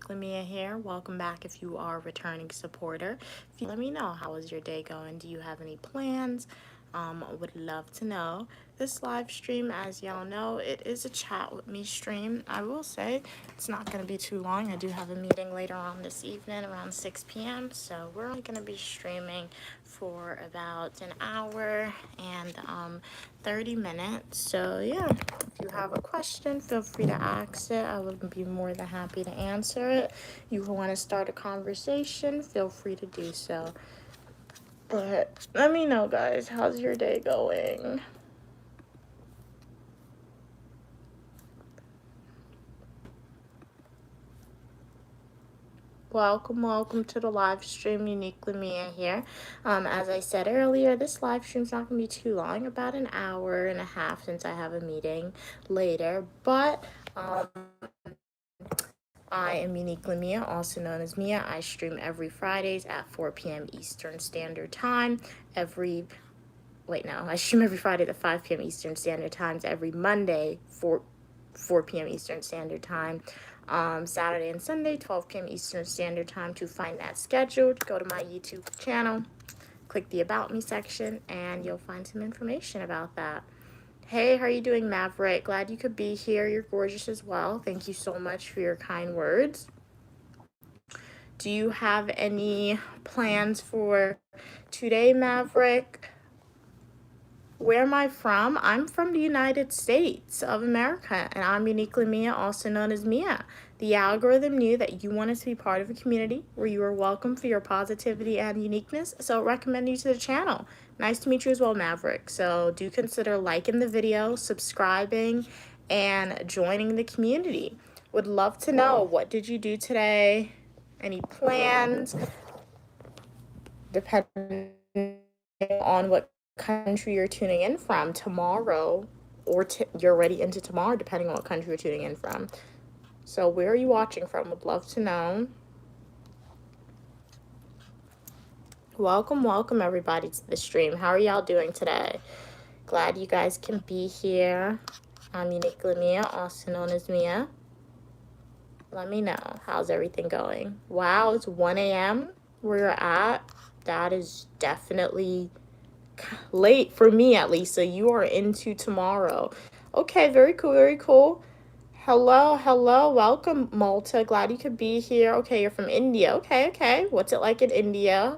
Unique Lamia here. Welcome back if you are a returning supporter. If you let me know, how is your day going? Do you have any plans? Would love to know. This live stream, as y'all know, it is a chat with me stream. I will say it's not going to be too long. I do have a meeting later on this evening around 6 p.m. So we're only going to be streaming for about an hour and 30 minutes. So yeah, if you have a question, feel free to ask it. I would be more than happy to answer it. You want to start a conversation, feel free to do so. But let me know, guys, how's your day going? Welcome to the live stream. Unique Lamia here. As I said earlier, this live stream's not going to be too long, about an hour and a half since I have a meeting later. But I am Unique Lamia, also known as Mia. I stream every Fridays at 4 p.m. Eastern Standard Time. I stream every Friday at 5 p.m. Eastern Standard Time. Every Monday, 4 p.m. Eastern Standard Time. Saturday and Sunday, 12 p.m. Eastern Standard Time. To find that scheduled, go to my YouTube channel, click the About Me section, and you'll find some information about that. Hey, how are you doing, Maverick? Glad you could be here. You're gorgeous as well. Thank you so much for your kind words. Do you have any plans for today, Maverick? Where am I from? I'm from the United States of America, and I'm Unique Lamia, also known as Mia. The algorithm knew that you wanted to be part of a community where you are welcome for your positivity and uniqueness, so it recommended you to the channel. Nice to meet you as well, Maverick. So do consider liking the video, subscribing, and joining the community. Would love to know, what did you do today? Any plans? Depending on what country you're tuning in from tomorrow, or you're already into tomorrow, depending on what country you're tuning in from. So where are you watching from? Would love to know. Welcome everybody to the stream. How are y'all doing today? Glad you guys can be here. I'm Unique Lamia, also known as Mia. Let me know, how's everything going? Wow, it's 1 a.m. where you're at. That is definitely late for me, at least. So you are into tomorrow. Okay, very cool. Hello, welcome, Malta. Glad you could be here. Okay, you're from India. Okay. What's it like in India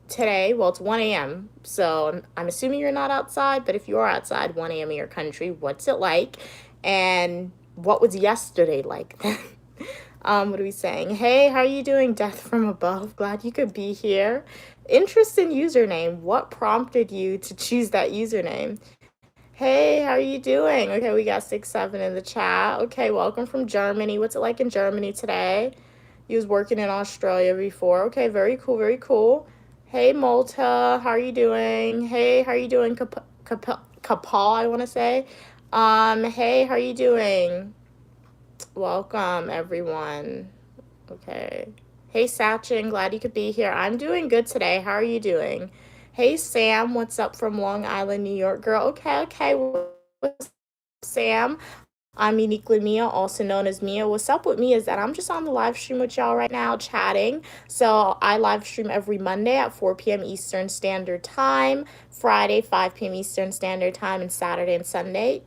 today? Well, it's 1 a.m. So I'm assuming you're not outside, but if you are outside, 1 a.m. in your country, what's it like? And what was yesterday like then? What are we saying? Hey, how are you doing? Death from above. Glad you could be here. Interesting username. What prompted you to choose that username? Hey, how are you doing? Okay, we got 6-7 in the chat. Okay, welcome from Germany. What's it like in Germany today? You was working in Australia before. Okay, very cool. Hey, Malta, how are you doing? Hey, how are you doing? Kapal, I want to say. Hey, how are you doing? Welcome, everyone. Okay. Hey, Sachin, glad you could be here. I'm doing good today. How are you doing? Hey, Sam, what's up from Long Island, New York, girl? Okay. What's up, Sam? I'm Uniquely Mia, also known as Mia. What's up with me is that I'm just on the live stream with y'all right now, chatting. So I live stream every Monday at 4 p.m. Eastern Standard Time, Friday, 5 p.m. Eastern Standard Time, and Saturday and Sunday,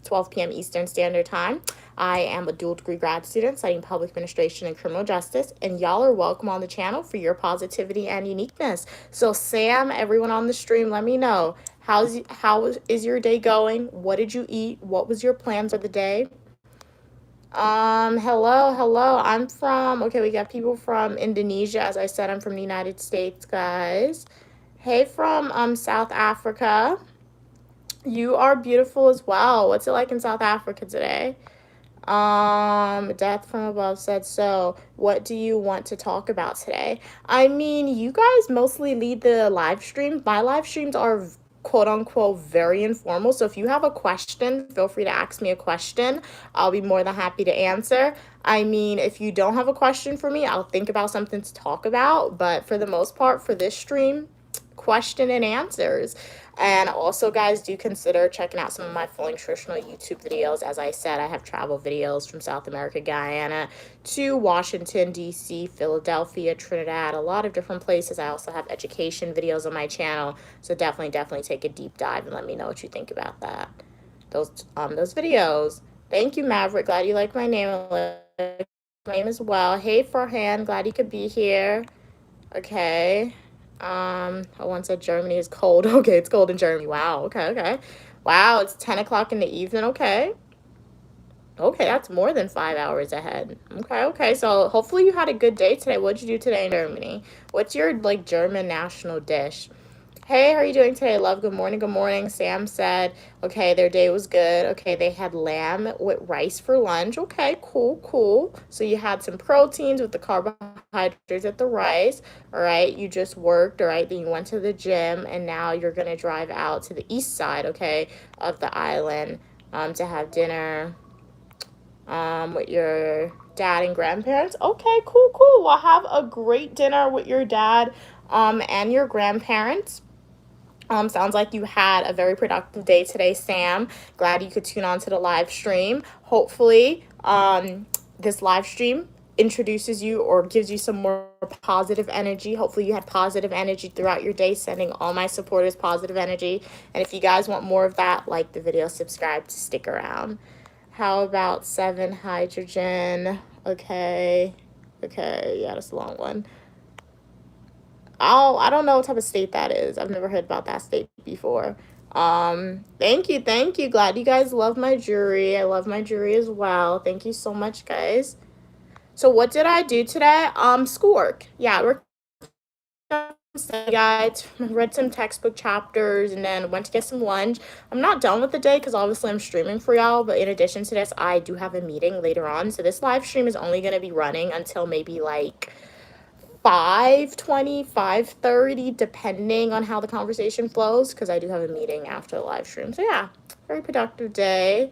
12 p.m. Eastern Standard Time. I am a dual degree grad student studying public administration and criminal justice, and y'all are welcome on the channel for your positivity and uniqueness. So Sam, everyone on the stream, let me know, how is your day going? What did you eat? What was your plans for the day? Hello. We got people from Indonesia. As I said, I'm from the United States, guys. Hey, from South Africa. You are beautiful as well. What's it like in South Africa today? Death from above said, so what do you want to talk about today? I mean, you guys mostly lead the live streams. My live streams are quote unquote very informal. So if you have a question, feel free to ask me a question. I'll be more than happy to answer. I mean, if you don't have a question for me, I'll think about something to talk about. But for the most part, for this stream, question and answers. And also, guys, do consider checking out some of my full nutritional YouTube videos. As I said, I have travel videos from South America, Guyana, to Washington, D.C., Philadelphia, Trinidad, a lot of different places. I also have education videos on my channel. So definitely take a deep dive and let me know what you think about that. Those videos. Thank you, Maverick. Glad you like my name. I like my name as well. Hey, Farhan. Glad you could be here. Okay. I once said Germany is cold. Okay, it's cold in Germany. Wow. Okay. Wow, it's 10 o'clock in the evening. Okay, that's more than 5 hours ahead. Okay. So hopefully you had a good day today. What'd you do today in Germany? What's your like German national dish? Hey, how are you doing today, love? Good morning, good morning. Sam said, okay, their day was good. Okay, they had lamb with rice for lunch. Okay, cool. So you had some proteins with the carbohydrates at the rice. All right, you just worked. All right, then you went to the gym, and now you're going to drive out to the east side, okay, of the island to have dinner with your dad and grandparents. Okay, cool. Well, have a great dinner with your dad and your grandparents. Sounds like you had a very productive day today, Sam. Glad you could tune on to the live stream. Hopefully, this live stream introduces you or gives you some more positive energy. Hopefully, you had positive energy throughout your day, sending all my supporters positive energy. And if you guys want more of that, like the video, subscribe to stick around. How about 7 hydrogen? Okay, yeah, that's a long one. I don't know what type of state that is. I've never heard about that state before. Thank you. Glad you guys love my jewelry. I love my jewelry as well. Thank you so much, guys. So what did I do today? Schoolwork. Yeah, we're guides, read some textbook chapters, and then went to get some lunch. I'm not done with the day because obviously I'm streaming for y'all, but in addition to this, I do have a meeting later on. So this live stream is only going to be running until maybe like 5:20, 5:30, depending on how the conversation flows, because I do have a meeting after the live stream. So yeah, very productive day.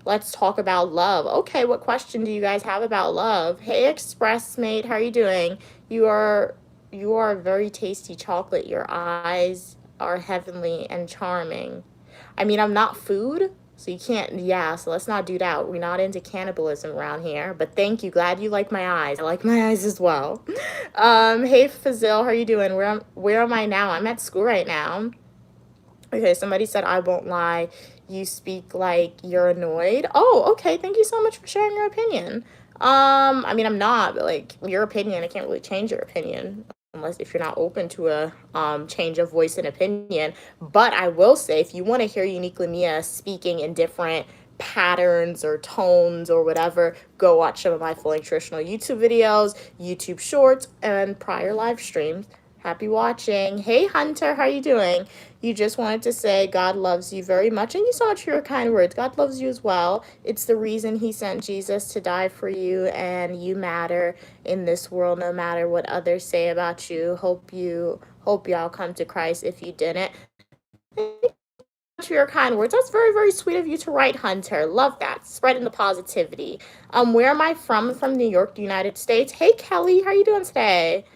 Let's talk about love. Okay, what question do you guys have about love? Hey, Express Mate, how are you doing? You are a very tasty chocolate. Your eyes are heavenly and charming. I mean, I'm not food, so you can't, yeah, so let's not do that. We're not into cannibalism around here, but thank you. Glad you like my eyes. I like my eyes as well. Hey, Fazil, how are you doing? Where am I now? I'm at school right now. Okay, somebody said, I won't lie. You speak like you're annoyed. Oh, okay. Thank you so much for sharing your opinion. I mean, I'm not, but like your opinion, I can't really change your opinion unless if you're not open to a change of voice and opinion. But I will say, if you want to hear Uniquely Mia speaking in different patterns or tones or whatever, go watch some of my full nutritional YouTube videos, YouTube shorts, and prior live streams. Happy watching. Hey, Hunter, how are you doing? You just wanted to say God loves you very much. Thank you so much for your kind words. God loves you as well. It's the reason he sent Jesus to die for you, and you matter in this world no matter what others say about you. Hope y'all come to Christ if you didn't. Thank you for your kind words. That's very, very sweet of you to write, Hunter. Love that. Spreading the positivity. Where am I from? From New York, the United States. Hey, Kelly, how are you doing today?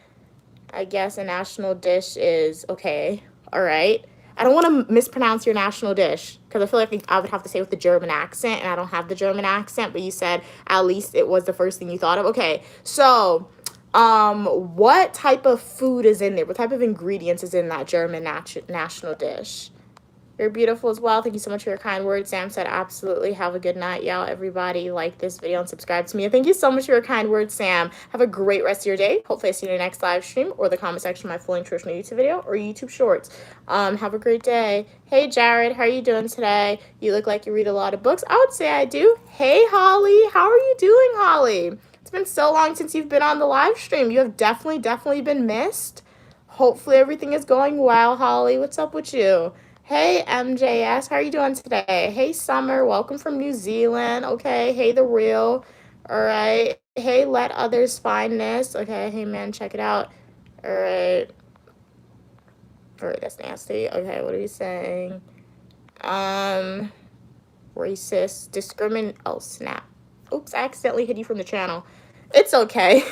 I guess a national dish is okay. All right. I don't want to mispronounce your national dish because I feel like I would have to say with the German accent, and I don't have the German accent, but you said at least it was the first thing you thought of. Okay. So, what type of food is in there? What type of ingredients is in that German national dish? You're beautiful as well. Thank you so much for your kind words. Sam said, absolutely. Have a good night, y'all. Everybody like this video and subscribe to me. And thank you so much for your kind words, Sam. Have a great rest of your day. Hopefully I see you in the next live stream or the comment section of my full nutritional YouTube video or YouTube shorts. Have a great day. Hey, Jared, how are you doing today? You look like you read a lot of books. I would say I do. Hey, Holly. How are you doing, Holly? It's been so long since you've been on the live stream. You have definitely been missed. Hopefully everything is going well, Holly. What's up with you? Hey, MJS, how are you doing today? Hey, Summer, welcome from New Zealand. Okay, hey, The Real. All right. Hey, Let Others Find This. Okay, hey, man, check it out. All right. All right, that's nasty. Okay, what are you saying? Racist, oh, snap. Oops, I accidentally hid you from the channel. It's okay.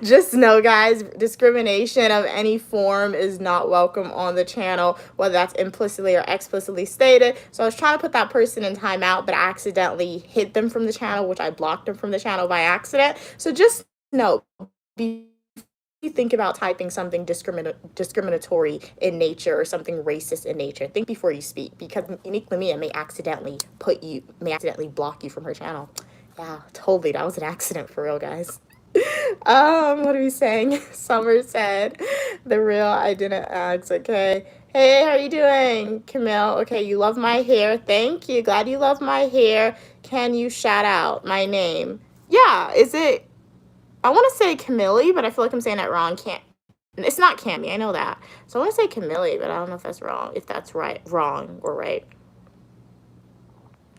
Just know, guys, discrimination of any form is not welcome on the channel, whether that's implicitly or explicitly stated. So I was trying to put that person in timeout, but I accidentally hid them from the channel, which I blocked them from the channel by accident. So just know, be you think about typing something discriminatory in nature or something racist in nature, think before you speak, because Unique Lamia may accidentally block you from her channel. Yeah, totally. That was an accident for real, guys. What are we saying? Summer said, the real I didn't ask. Okay. Hey, how are you doing, Camille? Okay, you love my hair. Thank you. Glad you love my hair. Can you shout out my name? Yeah, is it? I want to say Camille, but I feel like I'm saying that wrong. It's not Cammy. I know that. So I want to say Camille, but I don't know if that's wrong. If that's wrong or right.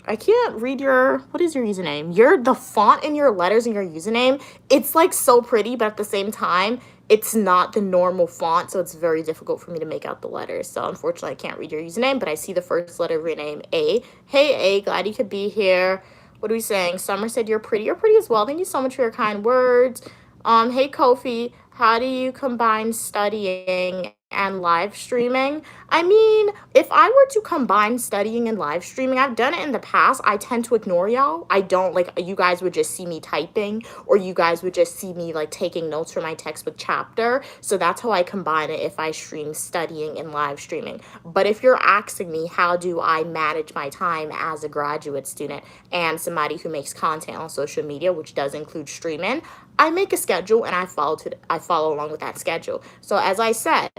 I can't read what is your username? The font in your letters in your username, it's like so pretty, but at the same time, it's not the normal font, so it's very difficult for me to make out the letters. So unfortunately, I can't read your username, but I see the first letter of your name, A. Hey, A, glad you could be here. What are we saying? Summer said you're pretty. You're pretty as well. Thank you so much for your kind words. Hey, Kofi, how do you combine studying and live streaming? I mean, if I were to combine studying and live streaming, I've done it in the past. I tend to ignore y'all. I don't, like, you guys would just see me typing, or you guys would just see me, like, taking notes from my textbook chapter. So that's how I combine it if I stream studying and live streaming. But if you're asking me, how do I manage my time as a graduate student and somebody who makes content on social media, which does include streaming, I make a schedule and I follow along with that schedule. So as I said,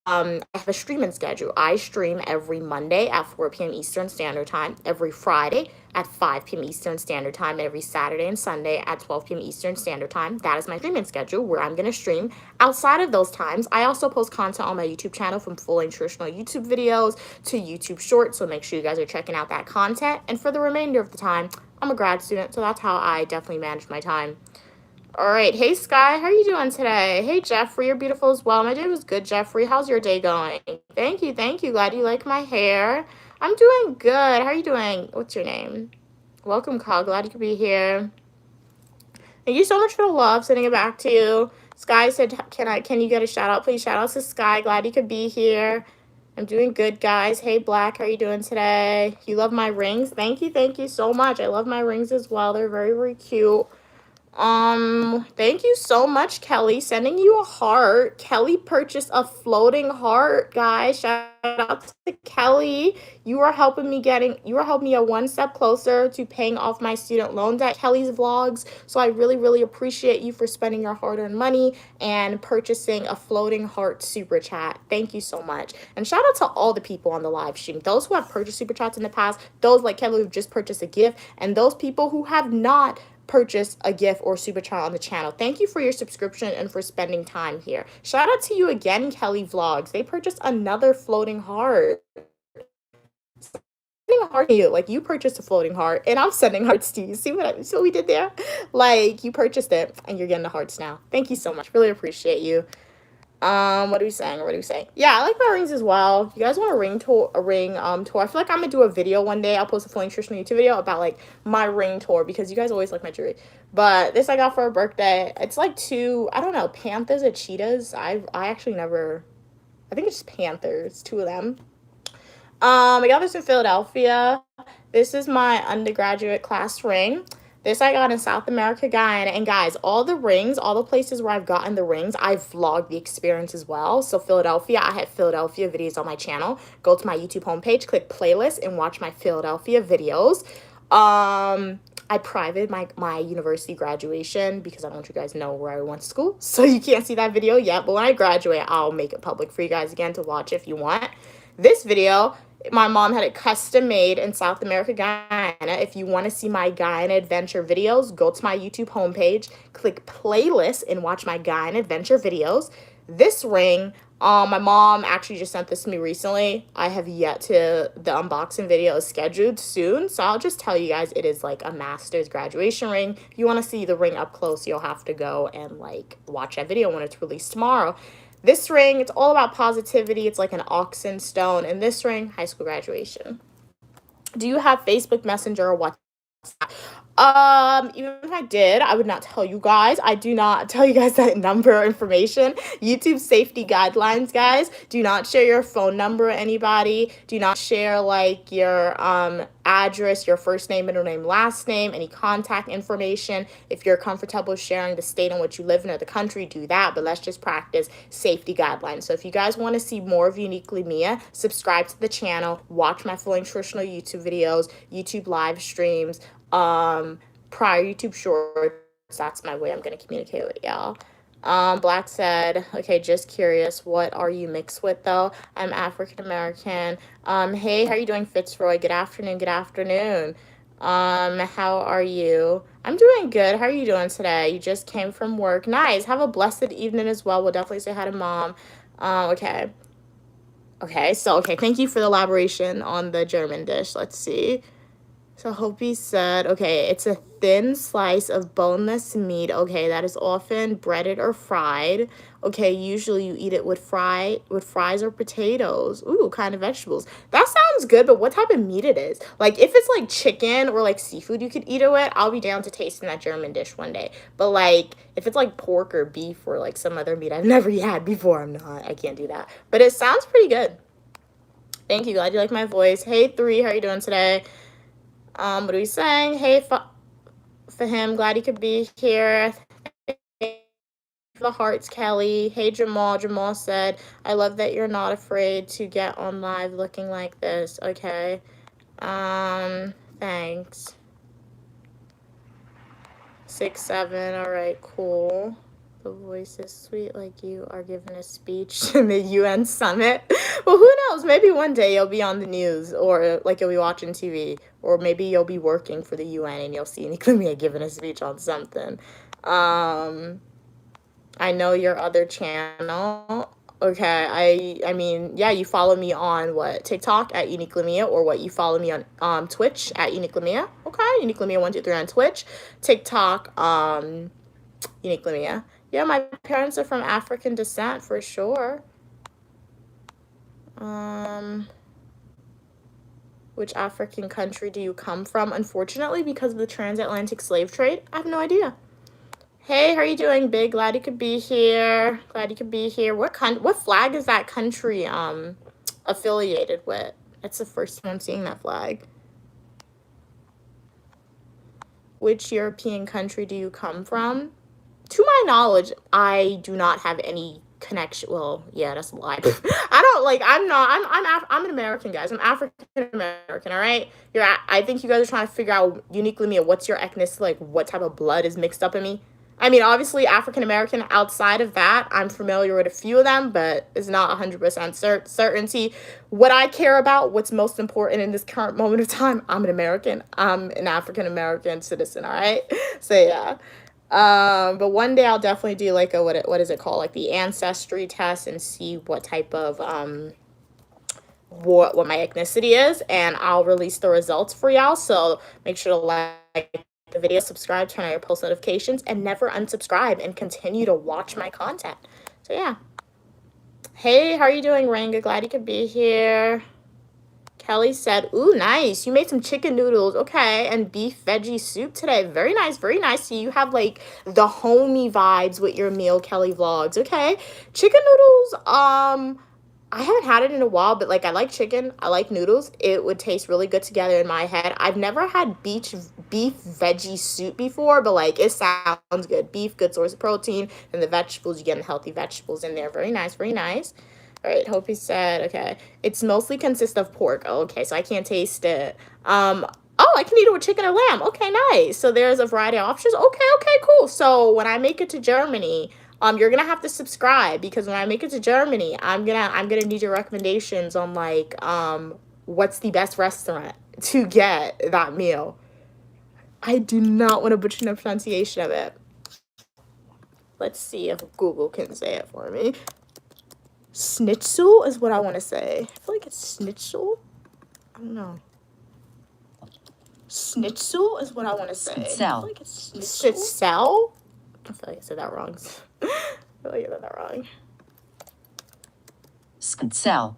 I have a streaming schedule. I stream every Monday at 4 p.m. Eastern Standard Time, every Friday at 5 p.m. Eastern Standard Time, and every Saturday and Sunday at 12 p.m. Eastern Standard Time. That is my streaming schedule where I'm going to stream. Outside of those times, I also post content on my YouTube channel, from full-length traditional YouTube videos to YouTube Shorts, so make sure you guys are checking out that content. And for the remainder of the time, I'm a grad student, so that's how I definitely manage my time. All right. Hey, Sky. How are you doing today? Hey, Jeffrey. You're beautiful as well. My day was good, Jeffrey. How's your day going? Thank you. Thank you. Glad you like my hair. I'm doing good. How are you doing? What's your name? Welcome, Carl. Glad you could be here. Thank you so much for the love. Sending it back to you. Sky said, can you get a shout out? Please shout out to Sky. Glad you could be here. I'm doing good, guys. Hey, Black. How are you doing today? You love my rings? Thank you. Thank you so much. I love my rings as well. They're very, very cute. Thank you so much, Kelly. Sending you a heart. Kelly purchased a floating heart, guys. Shout out to Kelly. You are helping me a one step closer to paying off my student loan debt, Kelly's vlogs. So I really, really appreciate you for spending your hard-earned money and purchasing a floating heart super chat. Thank you so much. And shout out to all the people on the live stream. Those who have purchased super chats in the past, those like Kelly who just purchased a gift, and those people who have not purchase a gift or super chat on the channel. Thank you for your subscription and for spending time here. Shout out to you again, Kelly Vlogs. They purchased another floating heart. Sending a heart to you. Like, you purchased a floating heart and I'm sending hearts to you. See what we did there? Like, you purchased it and you're getting the hearts now. Thank you so much. Really appreciate you. What are we saying? Yeah, I like my rings as well. You guys want a ring tour? I feel like I'm gonna do a video one day. I'll post a full nutritional YouTube video about like my ring tour, because you guys always like my jewelry. But this I got for a birthday. It's like two, I don't know, panthers or cheetahs. I actually never, I think it's just panthers, two of them. I got this in Philadelphia. This is my undergraduate class ring. This I got in South America, Guyana. And guys, all the rings, all the places where I've gotten the rings, I've vlogged the experience as well. So Philadelphia, I have Philadelphia videos on my channel. Go to my YouTube homepage, click playlist, and watch my Philadelphia videos. I privated my university graduation because I don't want you guys to know where I went to school. So you can't see that video yet. But when I graduate, I'll make it public for you guys again to watch if you want. This video, my mom had it custom made in South America, Guyana. If you want to see my Guyana adventure videos, go to my YouTube homepage, click playlist, and watch my Guyana adventure videos. This ring, my mom actually just sent this to me recently. I have yet to, the unboxing video is scheduled soon. So I'll just tell you guys, it is like a master's graduation ring. If you want to see the ring up close, you'll have to go and like watch that video when it's released tomorrow. This ring, it's all about positivity. It's like an oxen stone. And this ring, high school graduation. Do you have Facebook Messenger or WhatsApp? Even if I did, I would not tell you guys. I do not tell you guys that number or information. YouTube safety guidelines, guys. Do not share your phone number with anybody. Do not share like your address, your first name, middle name, last name, any contact information. If you're comfortable sharing the state in which you live in or the country, do that. But let's just practice safety guidelines. So if you guys want to see more of Uniquely Mia, subscribe to the channel, watch my full nutritional YouTube videos, YouTube live streams, prior YouTube shorts. That's my way I'm gonna communicate with y'all. Black said, okay, just curious, what are you mixed with though? I'm African American. Hey, how are you doing, Fitzroy? Good afternoon, good afternoon. How are you? I'm doing good. How are you doing today? You just came from work. Nice. Have a blessed evening as well. We'll definitely say hi to mom. Okay. Okay, so thank you for the elaboration on the German dish. Let's see. So Hopi said, okay, it's a thin slice of boneless meat. Okay, that is often breaded or fried. Okay, usually you eat it with fries or potatoes. Ooh, kind of vegetables. That sounds good, but what type of meat it is? Like, if it's like chicken or like seafood you could eat it with, I'll be down to tasting that German dish one day. But like, if it's like pork or beef or like some other meat I've never had before, I can't do that. But it sounds pretty good. Thank you. Glad you like my voice. Hey, 3, how are you doing today? What are we saying? Hey, for him, glad he could be here. The hearts, Kelly. Hey, Jamal. Jamal said, I love that you're not afraid to get on live looking like this. Okay. Thanks. 6, 7. All right, cool. The voice is sweet, like you are giving a speech in the UN summit. Well, who knows? Maybe one day you'll be on the news, or like you'll be watching TV, or maybe you'll be working for the UN and you'll see Uniquely Mia giving a speech on something. I know your other channel. Okay, I mean, yeah, you follow me on what, TikTok at Uniquely Mia, or what, you follow me on Twitch at Uniquely Mia. Okay, Uniquely Mia 123 on Twitch, TikTok, Uniquely Mia. Yeah, my parents are from African descent for sure. Which African country do you come from? Unfortunately, because of the transatlantic slave trade, I have no idea. Hey, how are you doing, Big? Glad you could be here. Glad you could be here. What flag is that country affiliated with? It's the first time I'm seeing that flag. Which European country do you come from? To my knowledge, I do not have any connection. Well, yeah, that's a lie. I'm an American, guys. I'm African American, all right? I think you guys are trying to figure out Uniquely Mia, what's your ethnicity, like what type of blood is mixed up in me. I mean, obviously African American. Outside of that, I'm familiar with a few of them, but it's not 100% certainty. What I care about, what's most important in this current moment of time, I'm an American. I'm an African American citizen, all right? So yeah. But one day I'll definitely do like a what is it called, like the ancestry test, and see what type of what my ethnicity is, and I'll release the results for y'all. So make sure to like the video, subscribe, turn on your post notifications, and never unsubscribe, and continue to watch my content. So yeah. Hey, how are you doing, Ranga? Glad you could be here. Kelly said, ooh, nice. You made some chicken noodles. Okay. And beef veggie soup today. Very nice. Very nice. So you have like the homey vibes with your meal, Kelly Vlogs. Okay. Chicken noodles, I haven't had it in a while, but like I like chicken. I like noodles. It would taste really good together in my head. I've never had beef veggie soup before, but like it sounds good. Beef, good source of protein, and the vegetables, you get healthy vegetables in there. Very nice. Very nice. All right, Hope he said, okay. It's mostly consists of pork. Oh, okay, so I can't taste it. Oh, I can eat it with chicken or lamb. Okay, nice. So there's a variety of options. Okay, cool. So when I make it to Germany, you're gonna have to subscribe, because when I make it to Germany, I'm gonna need your recommendations on like what's the best restaurant to get that meal. I do not want to butcher the pronunciation of it. Let's see if Google can say it for me. Schnitzel is what I want to say. I feel like it's schnitzel. I don't know. Schnitzel is what I want to say. Schnitzel. I feel like it's schnitzel. I feel like I said that wrong. I feel like I said that wrong. Schnitzel.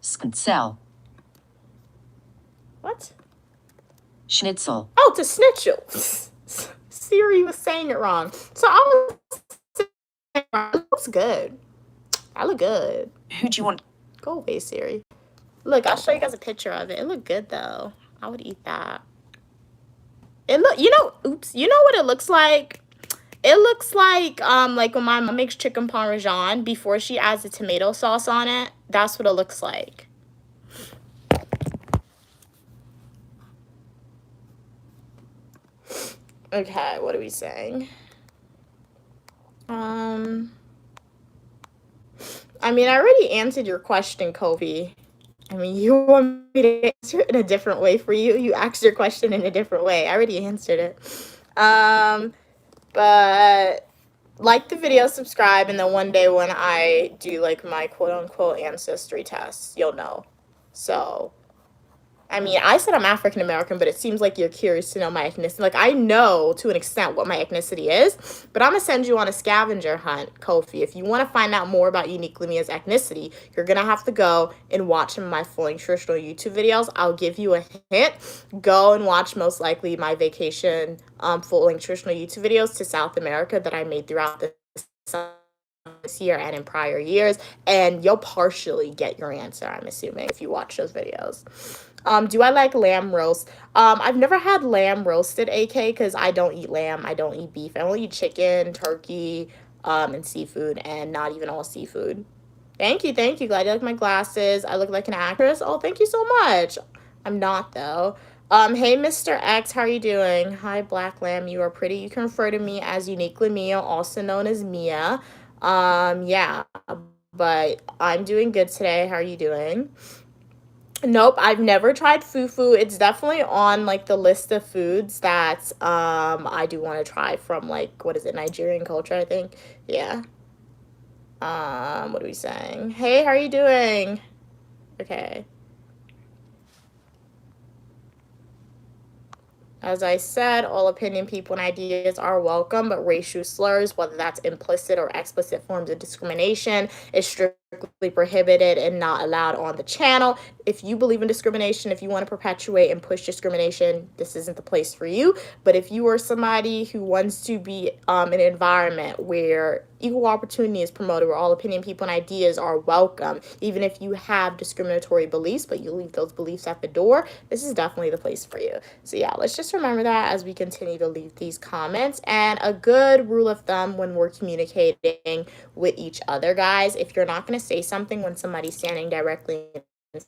Schnitzel. What? Schnitzel. Oh, to schnitzel. Siri was saying it wrong. So I was saying it looks good. I look good. Who do you want? Go away, Siri. Look, I'll show you guys a picture of it. It looked good though. I would eat that. It look, oops, you know what it looks like? It looks like when my mom makes chicken parmesan before she adds the tomato sauce on it. That's what it looks like. Okay, what are we saying? I mean, I already answered your question, Kobe. I mean, you want me to answer it in a different way for you? You asked your question in a different way. I already answered it. But like the video, subscribe, and then one day when I do like my quote-unquote ancestry tests, you'll know. So, I mean, I said I'm African American, but it seems like you're curious to know my ethnicity. Like, I know to an extent what my ethnicity is, but I'm going to send you on a scavenger hunt, Kofi. If you want to find out more about Uniquely Mia's ethnicity, you're going to have to go and watch some of my full nutritional YouTube videos. I'll give you a hint. Go and watch most likely my vacation full nutritional YouTube videos to South America that I made throughout this year and in prior years, and you'll partially get your answer, I'm assuming, if you watch those videos. Do I like lamb roast? I've never had lamb roasted, AK, because I don't eat lamb. I don't eat beef. I only eat chicken, turkey, and seafood, and not even all seafood. Thank you. Glad you like my glasses. I look like an actress. Oh, thank you so much. I'm not, though. Hey, Mr. X, how are you doing? Hi, Black Lamb. You are pretty. You can refer to me as Uniquely Mia, also known as Mia. Yeah, but I'm doing good today. How are you doing? Nope, I've never tried fufu. It's definitely on like the list of foods that I do want to try from like what is it, Nigerian culture, I think. Yeah. What are we saying? Hey, how are you doing? Okay. As I said, all opinion, people, and ideas are welcome, but racial slurs, whether that's implicit or explicit forms of discrimination, is strictly prohibited and not allowed on the channel. If you believe in discrimination, if you want to perpetuate and push discrimination, this isn't the place for you. But if you are somebody who wants to be in an environment where equal opportunity is promoted, where all opinion, people, and ideas are welcome, even if you have discriminatory beliefs, but you leave those beliefs at the door, this is definitely the place for you. So yeah, let's just remember that as we continue to leave these comments. And a good rule of thumb when we're communicating with each other, guys, if you're not going to say something when somebody's standing directly in front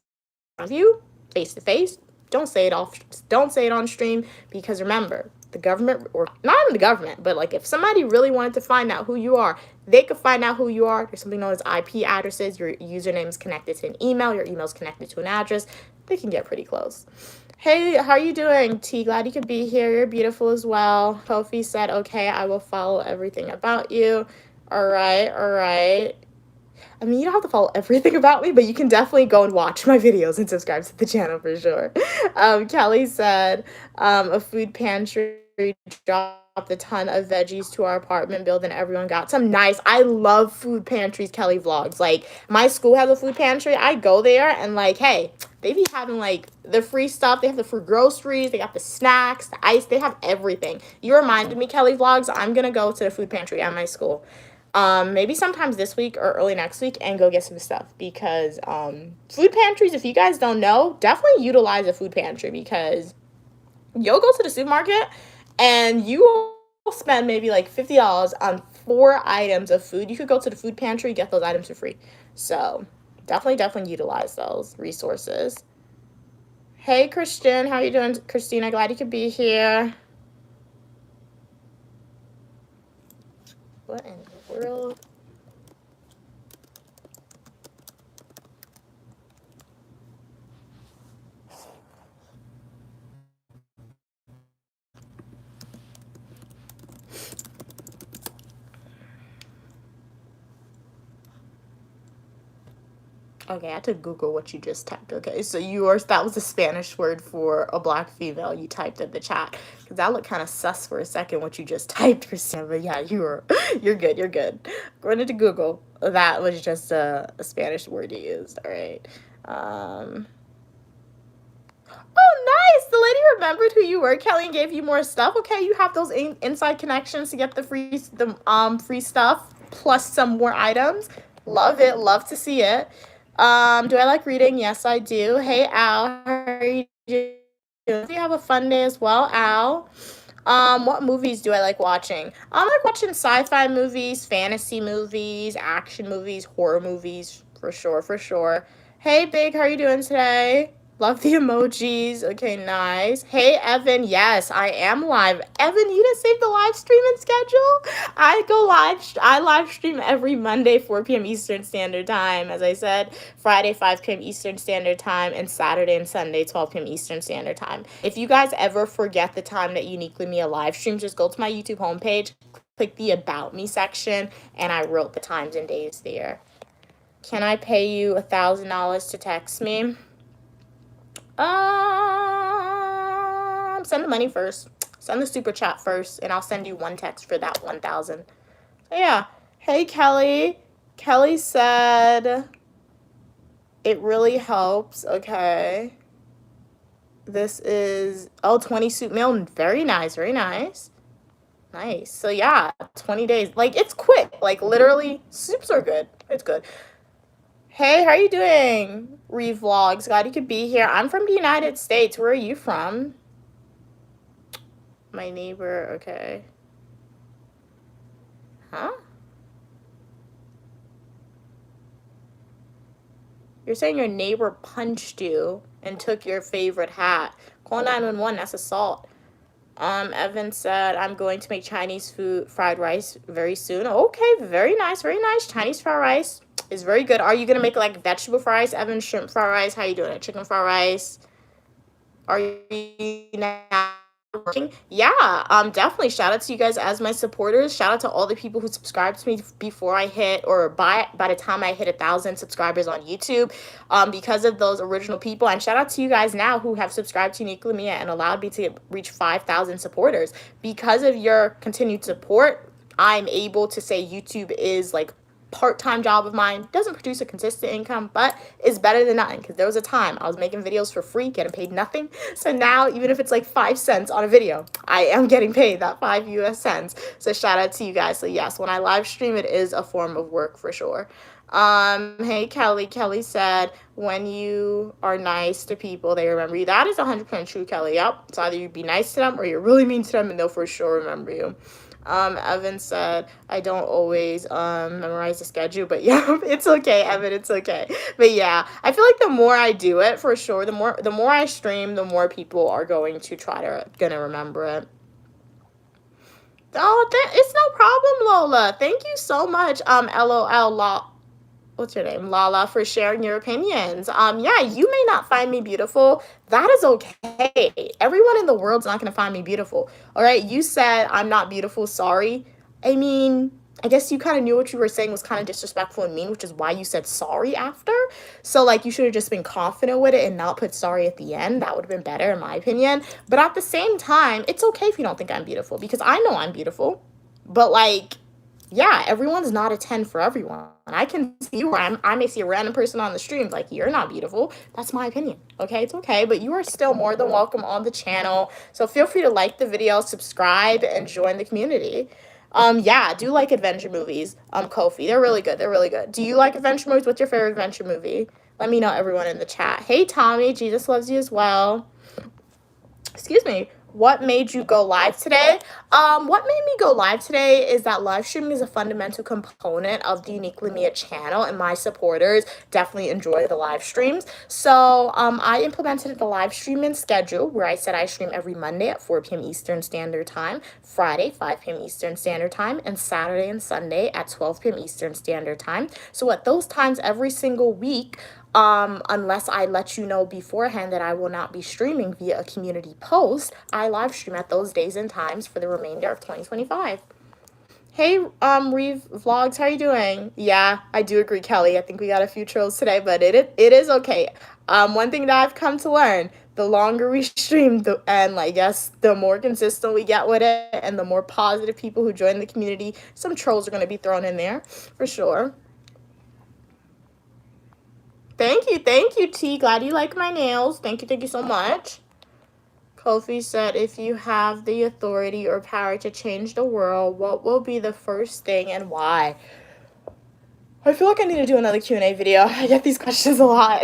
of you, face to face, don't say it on stream, because remember, the government, or not even the government, but like if somebody really wanted to find out who you are, they could find out who you are. There's something known as IP addresses. Your username is connected to an email. Your email is connected to an address. They can get pretty close. Hey, how are you doing, T? Glad you could be here. You're beautiful as well. Kofi said, okay, I will follow everything about you. All right. I mean, you don't have to follow everything about me, but you can definitely go and watch my videos and subscribe to the channel for sure. Kelly said, a food pantry dropped a ton of veggies to our apartment building. Everyone got some. Nice. I love food pantries, Kelly vlogs. Like, my school has a food pantry. I go there and like, hey, they be having like the free stuff. They have the free groceries. They got the snacks, the ice. They have everything. You reminded me, Kelly vlogs. I'm going to go to the food pantry at my school. Maybe sometimes this week or early next week and go get some stuff, because food pantries, if you guys don't know, definitely utilize a food pantry, because you'll go to the supermarket and you will spend maybe like $50 on 4 items of food. You could go to the food pantry, get those items for free. So definitely utilize those resources. Hey, Christian, how are you doing, Christina? Glad you could be here. What in the world? Okay, I had to Google what you just typed. Okay, so that was a Spanish word for a black female you typed in the chat. Because that looked kind of sus for a second, what you just typed, Christina. But yeah, you're good. Going into Google, that was just a Spanish word you used. All right. Oh, nice. The lady remembered who you were, Kelly, and gave you more stuff. Okay, you have those inside connections to get the free stuff plus some more items. Love it. Love to see it. Do I like reading? Yes, I do. Hey, Al, how are you doing? Do you have a fun day as well, Al? What movies do I like watching? I like watching sci-fi movies, fantasy movies, action movies, horror movies, for sure, for sure. Hey, Big, how are you doing today? Love the emojis. Okay, nice. Hey, Evan. Yes, I am live. Evan, you didn't save the live streaming schedule? I live stream every Monday, 4 p.m. Eastern Standard Time. As I said, Friday, 5 p.m. Eastern Standard Time, and Saturday and Sunday, 12 p.m. Eastern Standard Time. If you guys ever forget the time that Uniquely Mia live streams, just go to my YouTube homepage, click the About Me section, and I wrote the times and days there. Can I pay you $1,000 to text me? Send the money first. Send the super chat first, and I'll send you one text for that 1,000. So yeah. Hey, Kelly. Kelly said it really helps. Okay. This is 20 soup meal. Very nice. Very nice. Nice. So yeah, 20 days. Like, it's quick. Like, literally, soups are good. It's good. Hey, how are you doing? Revlogs. Glad you could be here. I'm from the United States. Where are you from? My neighbor. Okay. Huh? You're saying your neighbor punched you and took your favorite hat. Call 911. That's assault. Evan said, I'm going to make Chinese food, fried rice very soon. Okay, very nice, very nice. Chinese fried rice is very good. Are you going to make like vegetable fried rice, Evan? Shrimp fried rice? How you doing it? Chicken fried rice? Are you now working? Yeah, definitely. Shout out to you guys as my supporters. Shout out to all the people who subscribed to me before I hit, or by the time I hit 1,000 subscribers on YouTube, because of those original people. And shout out to you guys now who have subscribed to Uniquely Mia and allowed me to reach 5,000 supporters. Because of your continued support, I'm able to say YouTube is like part-time job of mine. Doesn't produce a consistent income, but is better than nothing, because there was a time I was making videos for free, getting paid nothing. So now, even if it's like 5 cents on a video, I am getting paid that 5 US cents. So shout out to you guys. So yes, when I live stream, it is a form of work for sure. Hey, Kelly. Kelly said, when you are nice to people, they remember you. That is 100% true, Kelly. Yep. It's either you be nice to them or you're really mean to them, and they'll for sure remember you. Evan said, I don't always memorize the schedule, but yeah, it's okay, Evan, it's okay. But yeah, I feel like the more I do it, for sure, the more I stream, the more people are going to gonna remember it. Oh, it's no problem, Lola. Thank you so much, LOL, what's your name, Lala, for sharing your opinions. Yeah, you may not find me beautiful. That is okay. Everyone in the world's not gonna find me beautiful. All right, you said I'm not beautiful. Sorry. I mean, I guess you kind of knew what you were saying was kind of disrespectful and mean, which is why you said sorry after. So like, you should have just been confident with it and not put sorry at the end. That would have been better, in my opinion. But at the same time, it's okay if you don't think I'm beautiful, because I know I'm beautiful. But like, yeah, everyone's not a 10 for everyone. I can see where I may see a random person on the stream like, you're not beautiful. That's my opinion. Okay, it's okay. But you are still more than welcome on the channel. So feel free to like the video, subscribe, and join the community. Yeah, I do like adventure movies. Kofi, they're really good. They're really good. Do you like adventure movies? What's your favorite adventure movie? Let me know, everyone in the chat. Hey, Tommy, Jesus loves you as well. Excuse me. What made you go live today? What made me go live today is that live streaming is a fundamental component of the Uniquely Mia channel, and my supporters definitely enjoy the live streams. So I implemented the live streaming schedule where I said I stream every Monday at 4 p.m. Eastern Standard Time, Friday 5 p.m. Eastern Standard Time, and Saturday and Sunday at 12 p.m. Eastern Standard Time. So at those times every single week, unless I let you know beforehand that I will not be streaming via a community post, I live stream at those days and times for the remainder of 2025. Hey, Reeve Vlogs, how are you doing? Yeah, I do agree, Kelly. I think we got a few trolls today, but it is okay. One thing that I've come to learn, the longer we stream, and I guess the more consistent we get with it, and the more positive people who join the community, some trolls are going to be thrown in there, for sure. Thank you, T. Glad you like my nails. Thank you so much. Kofi said, if you have the authority or power to change the world, what will be the first thing and why? I feel like I need to do another Q&A video. I get these questions a lot.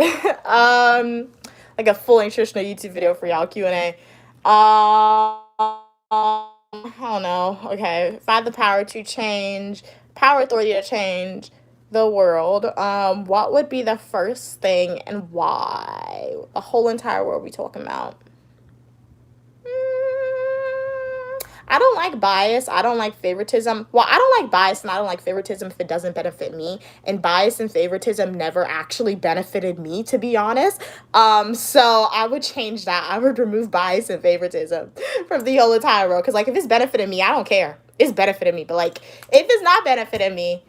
Like a full nutritional YouTube video for y'all Q&A. I don't know. Okay, if I had the power to change, power authority to change the world, what would be the first thing and why? The whole entire world we talking about. I don't like bias. I don't like favoritism. Well, I don't like bias and I don't like favoritism if it doesn't benefit me. And bias and favoritism never actually benefited me, to be honest. So I would change that. I would remove bias and favoritism from the whole entire world. Because, like, if it's benefiting me, I don't care. It's benefiting me. But, like, if it's not benefiting me,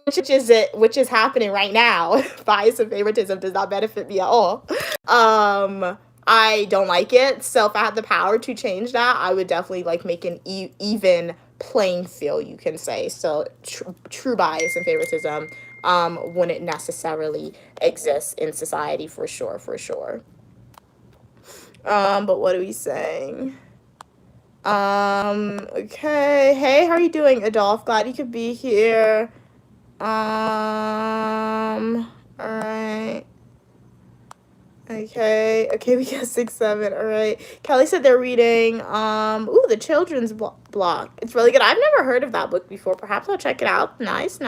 which is happening right now, bias and favoritism does not benefit me at all. I don't like it. So if I had the power to change that, I would definitely like make an even playing field, you can say. So true bias and favoritism wouldn't necessarily exist in society, for sure. But what are we saying? Okay. Hey, how are you doing, Adolph? Glad you could be here. All right. Okay, we got 6, 7. All right. Kelly said they're reading the children's block. It's really good. I've never heard of that book before. Perhaps I'll check it out. Nice.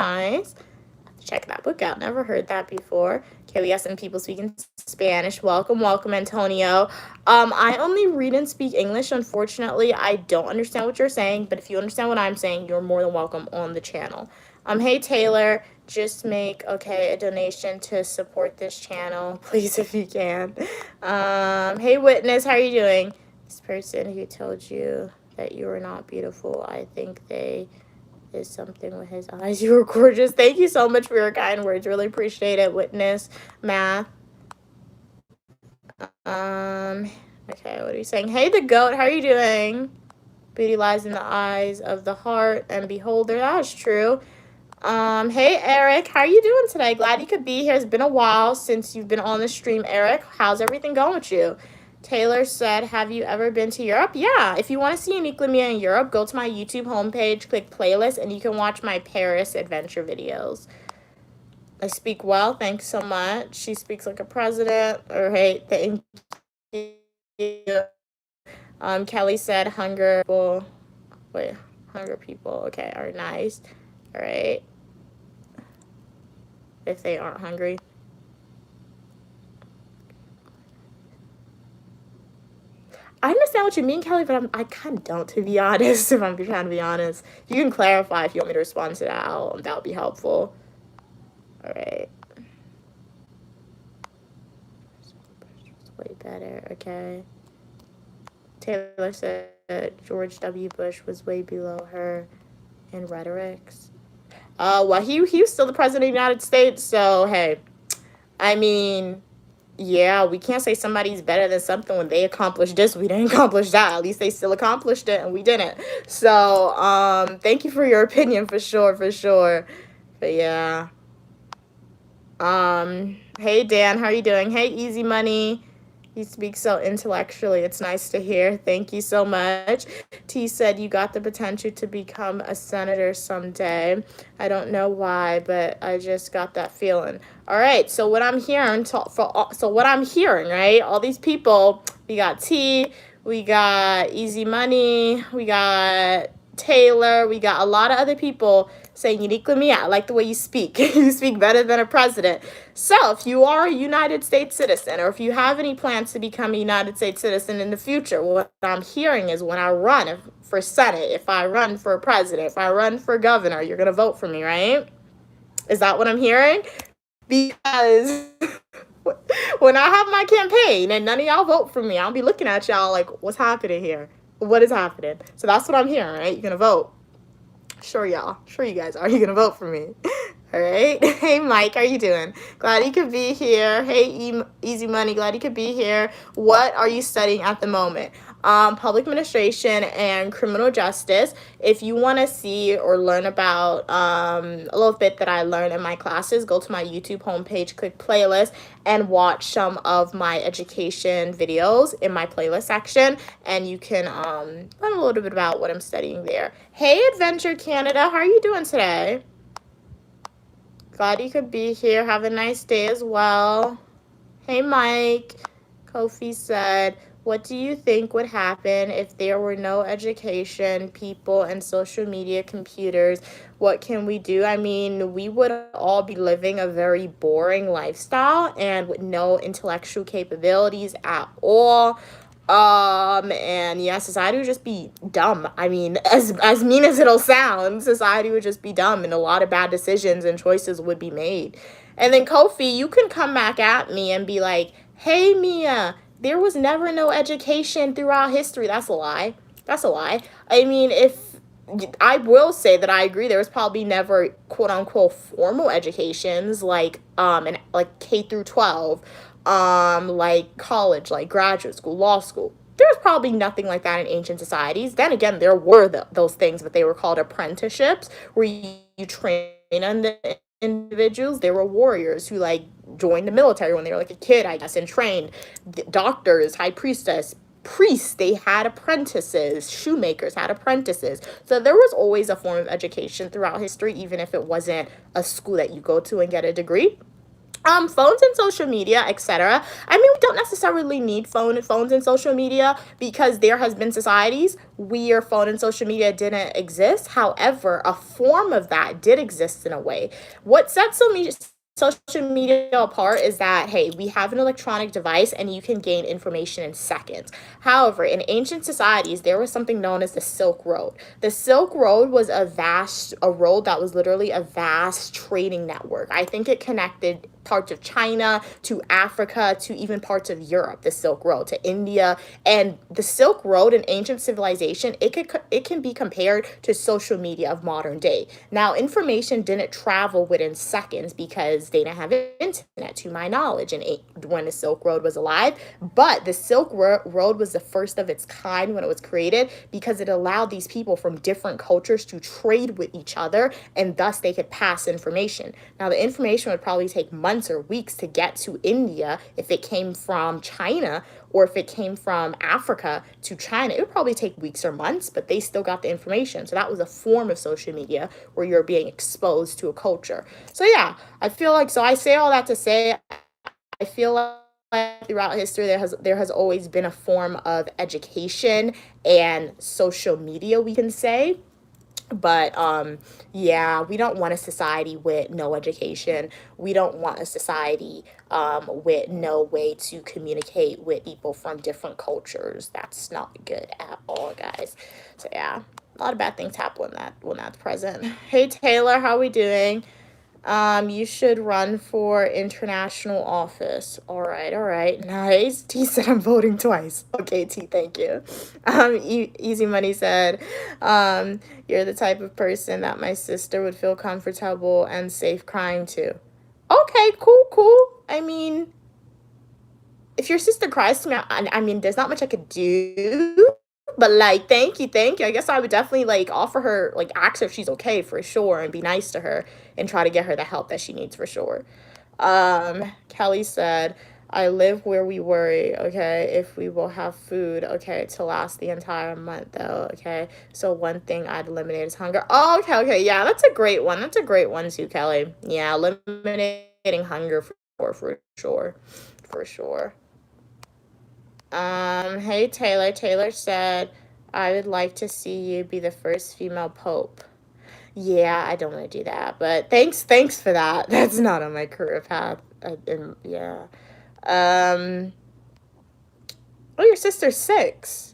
Check that book out. Never heard that before. Okay, we got some people speaking Spanish. Welcome, Antonio. I only read and speak English. Unfortunately, I don't understand what you're saying, but if you understand what I'm saying, you're more than welcome on the channel. Hey Taylor, just make a donation to support this channel, please, if you can. Hey Witness, how are you doing? This person who told you that you were not beautiful, I think they is something with his eyes. You were gorgeous. Thank you so much for your kind words. Really appreciate it. Witness Math. Okay, what are you saying? Hey the goat, how are you doing? Beauty lies in the eyes of the heart and beholder. That is true. Hey Eric, how are you doing today? Glad you could be here. It's been a while since you've been on the stream, Eric. How's everything going with you? Taylor said, have you ever been to Europe? Yeah, if you want to see Unique Lamia in Europe, go to my YouTube homepage, click playlist, and you can watch my Paris adventure videos. I speak well, thanks so much. She speaks like a president. All right, thank you. Kelly said, hunger people, okay, are nice. All right. If they aren't hungry. I understand what you mean, Kelly, but I kind of don't, to be honest, if I'm trying to be honest. You can clarify if you want me to respond to that. That would be helpful. All right. Way better, okay. Taylor said George W. Bush was way below her in rhetorics. Well, he was still the president of the United States, so, hey, I mean, yeah, we can't say somebody's better than something when they accomplished this. We didn't accomplish that. At least they still accomplished it, and we didn't. So, thank you for your opinion, for sure. But, yeah. Hey, Dan, how are you doing? Hey, Easy Money. You speak so intellectually. It's nice to hear. Thank you so much. T said you got the potential to become a senator someday. I don't know why, but I just got that feeling. All right. So what I'm hearing, right? All these people. We got T. We got Easy Money. We got Taylor. We got a lot of other people saying, Unique Lamia, I like the way you speak. You speak better than a president. So if you are a United States citizen, or if you have any plans to become a United States citizen in the future, what I'm hearing is when I run for Senate, if I run for president, if I run for governor, you're going to vote for me, right? Is that what I'm hearing? Because when I have my campaign and none of y'all vote for me, I'll be looking at y'all like, what's happening here? What is happening? So that's what I'm hearing, right? You're going to vote. Sure, y'all. Sure, you guys are. You going to vote for me? All right. Hey, Mike, how are you doing? Glad you could be here. Hey, Easy Money, glad you could be here. What are you studying at the moment? public administration, and criminal justice. If you want to see or learn about a little bit that I learned in my classes, go to my YouTube homepage, click playlist, and watch some of my education videos in my playlist section, and you can learn a little bit about what I'm studying there. Hey, Adventure Canada, how are you doing today? Glad you could be here. Have a nice day as well. Hey, Mike. Kofi said, what do you think would happen if there were no education, people, and social media, computers? What can we do? I mean, we would all be living a very boring lifestyle and with no intellectual capabilities at all. And yeah, society would just be dumb. I mean, as mean as it'll sound, society would just be dumb, and a lot of bad decisions and choices would be made. And then Kofi, you can come back at me and be like, hey, Mia, there was never no education throughout history. That's a lie. That's a lie. I mean, if I will say that I agree, there was probably never quote unquote formal educations like and like K through 12, like college, like graduate school, law school. There was probably nothing like that in ancient societies. Then again, there were those things, but they were called apprenticeships, where you train on the individuals. They were warriors who like joined the military when they were like a kid, I guess, and trained. Doctors, high priestess, priests, they had apprentices. Shoemakers had apprentices. So there was always a form of education throughout history, even if it wasn't a school that you go to and get a degree. Phones and social media, etc. I mean, we don't necessarily need phones and social media, because there has been societies where phone and social media didn't exist. However, a form of that did exist in a way. What sets social media apart is that, hey, we have an electronic device and you can gain information in seconds. However, in ancient societies, there was something known as the Silk Road. The Silk Road was a road that was literally a vast trading network. I think it connected parts of China to Africa to even parts of Europe, the Silk Road to India. And the Silk Road in ancient civilization, it can be compared to social media of modern day. Now, information didn't travel within seconds because they didn't have internet, to my knowledge, and when the Silk Road was alive. But the Silk Road was the first of its kind when it was created, because it allowed these people from different cultures to trade with each other, and thus they could pass information. Now, the information would probably take months or weeks to get to India if it came from China, or if it came from Africa to China. It would probably take weeks or months, but they still got the information. So that was a form of social media where you're being exposed to a culture. So yeah, I feel like, so I say all that to say, I feel like throughout history there has always been a form of education and social media, we can say. But yeah, we don't want a society with no education. We don't want a society with no way to communicate with people from different cultures. That's not good at all, guys. So yeah, a lot of bad things happen when that's present. Hey Taylor, how are we doing? You should run for international office. All right, nice. T said I'm voting twice. Okay, T, thank you. Easy Money said, you're the type of person that my sister would feel comfortable and safe crying to. Okay, cool. I mean, if your sister cries to me, I mean, there's not much I could do. But like, thank you. I guess I would definitely like offer her, like ask her if she's okay for sure, and be nice to her and try to get her the help that she needs for sure. Kelly said, I live where we worry, okay, if we will have food, okay, to last the entire month though, okay. So one thing I'd eliminate is hunger. Oh, okay, yeah, that's a great one. That's a great one too, Kelly. Yeah, eliminating hunger for sure. Hey Taylor. Taylor said, I would like to see you be the first female pope. Yeah, I don't want to do that, but thanks for that. That's not on my career path. Yeah. Oh, your sister's 6.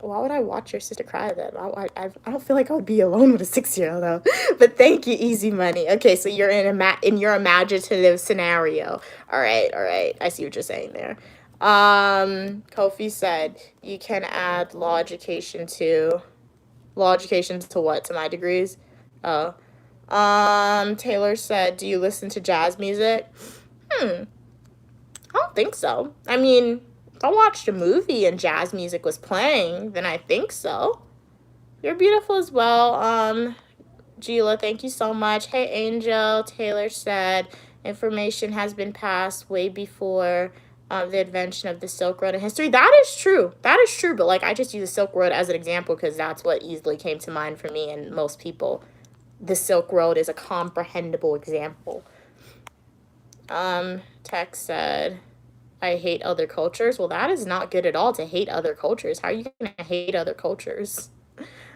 Why would I watch your sister cry then? I don't feel like I would be alone with a 6-year-old though. But thank you, Easy Money. Okay, so you're in your imaginative scenario. All right. I see what you're saying there. Kofi said you can add law education to what? To my degrees? Oh. Taylor said, do you listen to jazz music? I don't think so. I mean, I watched a movie and jazz music was playing, then I think so. You're beautiful as well. Gila, thank you so much. Hey, Angel. Taylor said information has been passed way before the invention of the Silk Road in history. That is true. That is true. But, like, I just use the Silk Road as an example because that's what easily came to mind for me and most people. The Silk Road is a comprehensible example. Tex said, I hate other cultures. Well, that is not good at all to hate other cultures. How are you going to hate other cultures?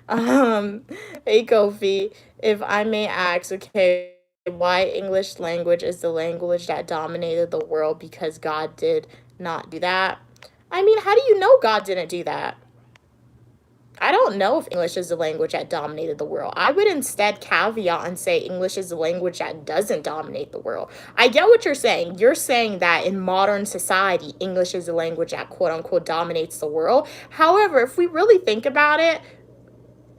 Hey, Kofi, if I may ask, okay, why English language is the language that dominated the world because God did not do that? I mean, how do you know God didn't do that? I don't know if English is the language that dominated the world. I would instead caveat and say English is the language that doesn't dominate the world. I get what you're saying. You're saying that in modern society, English is the language that quote unquote dominates the world. However, if we really think about it,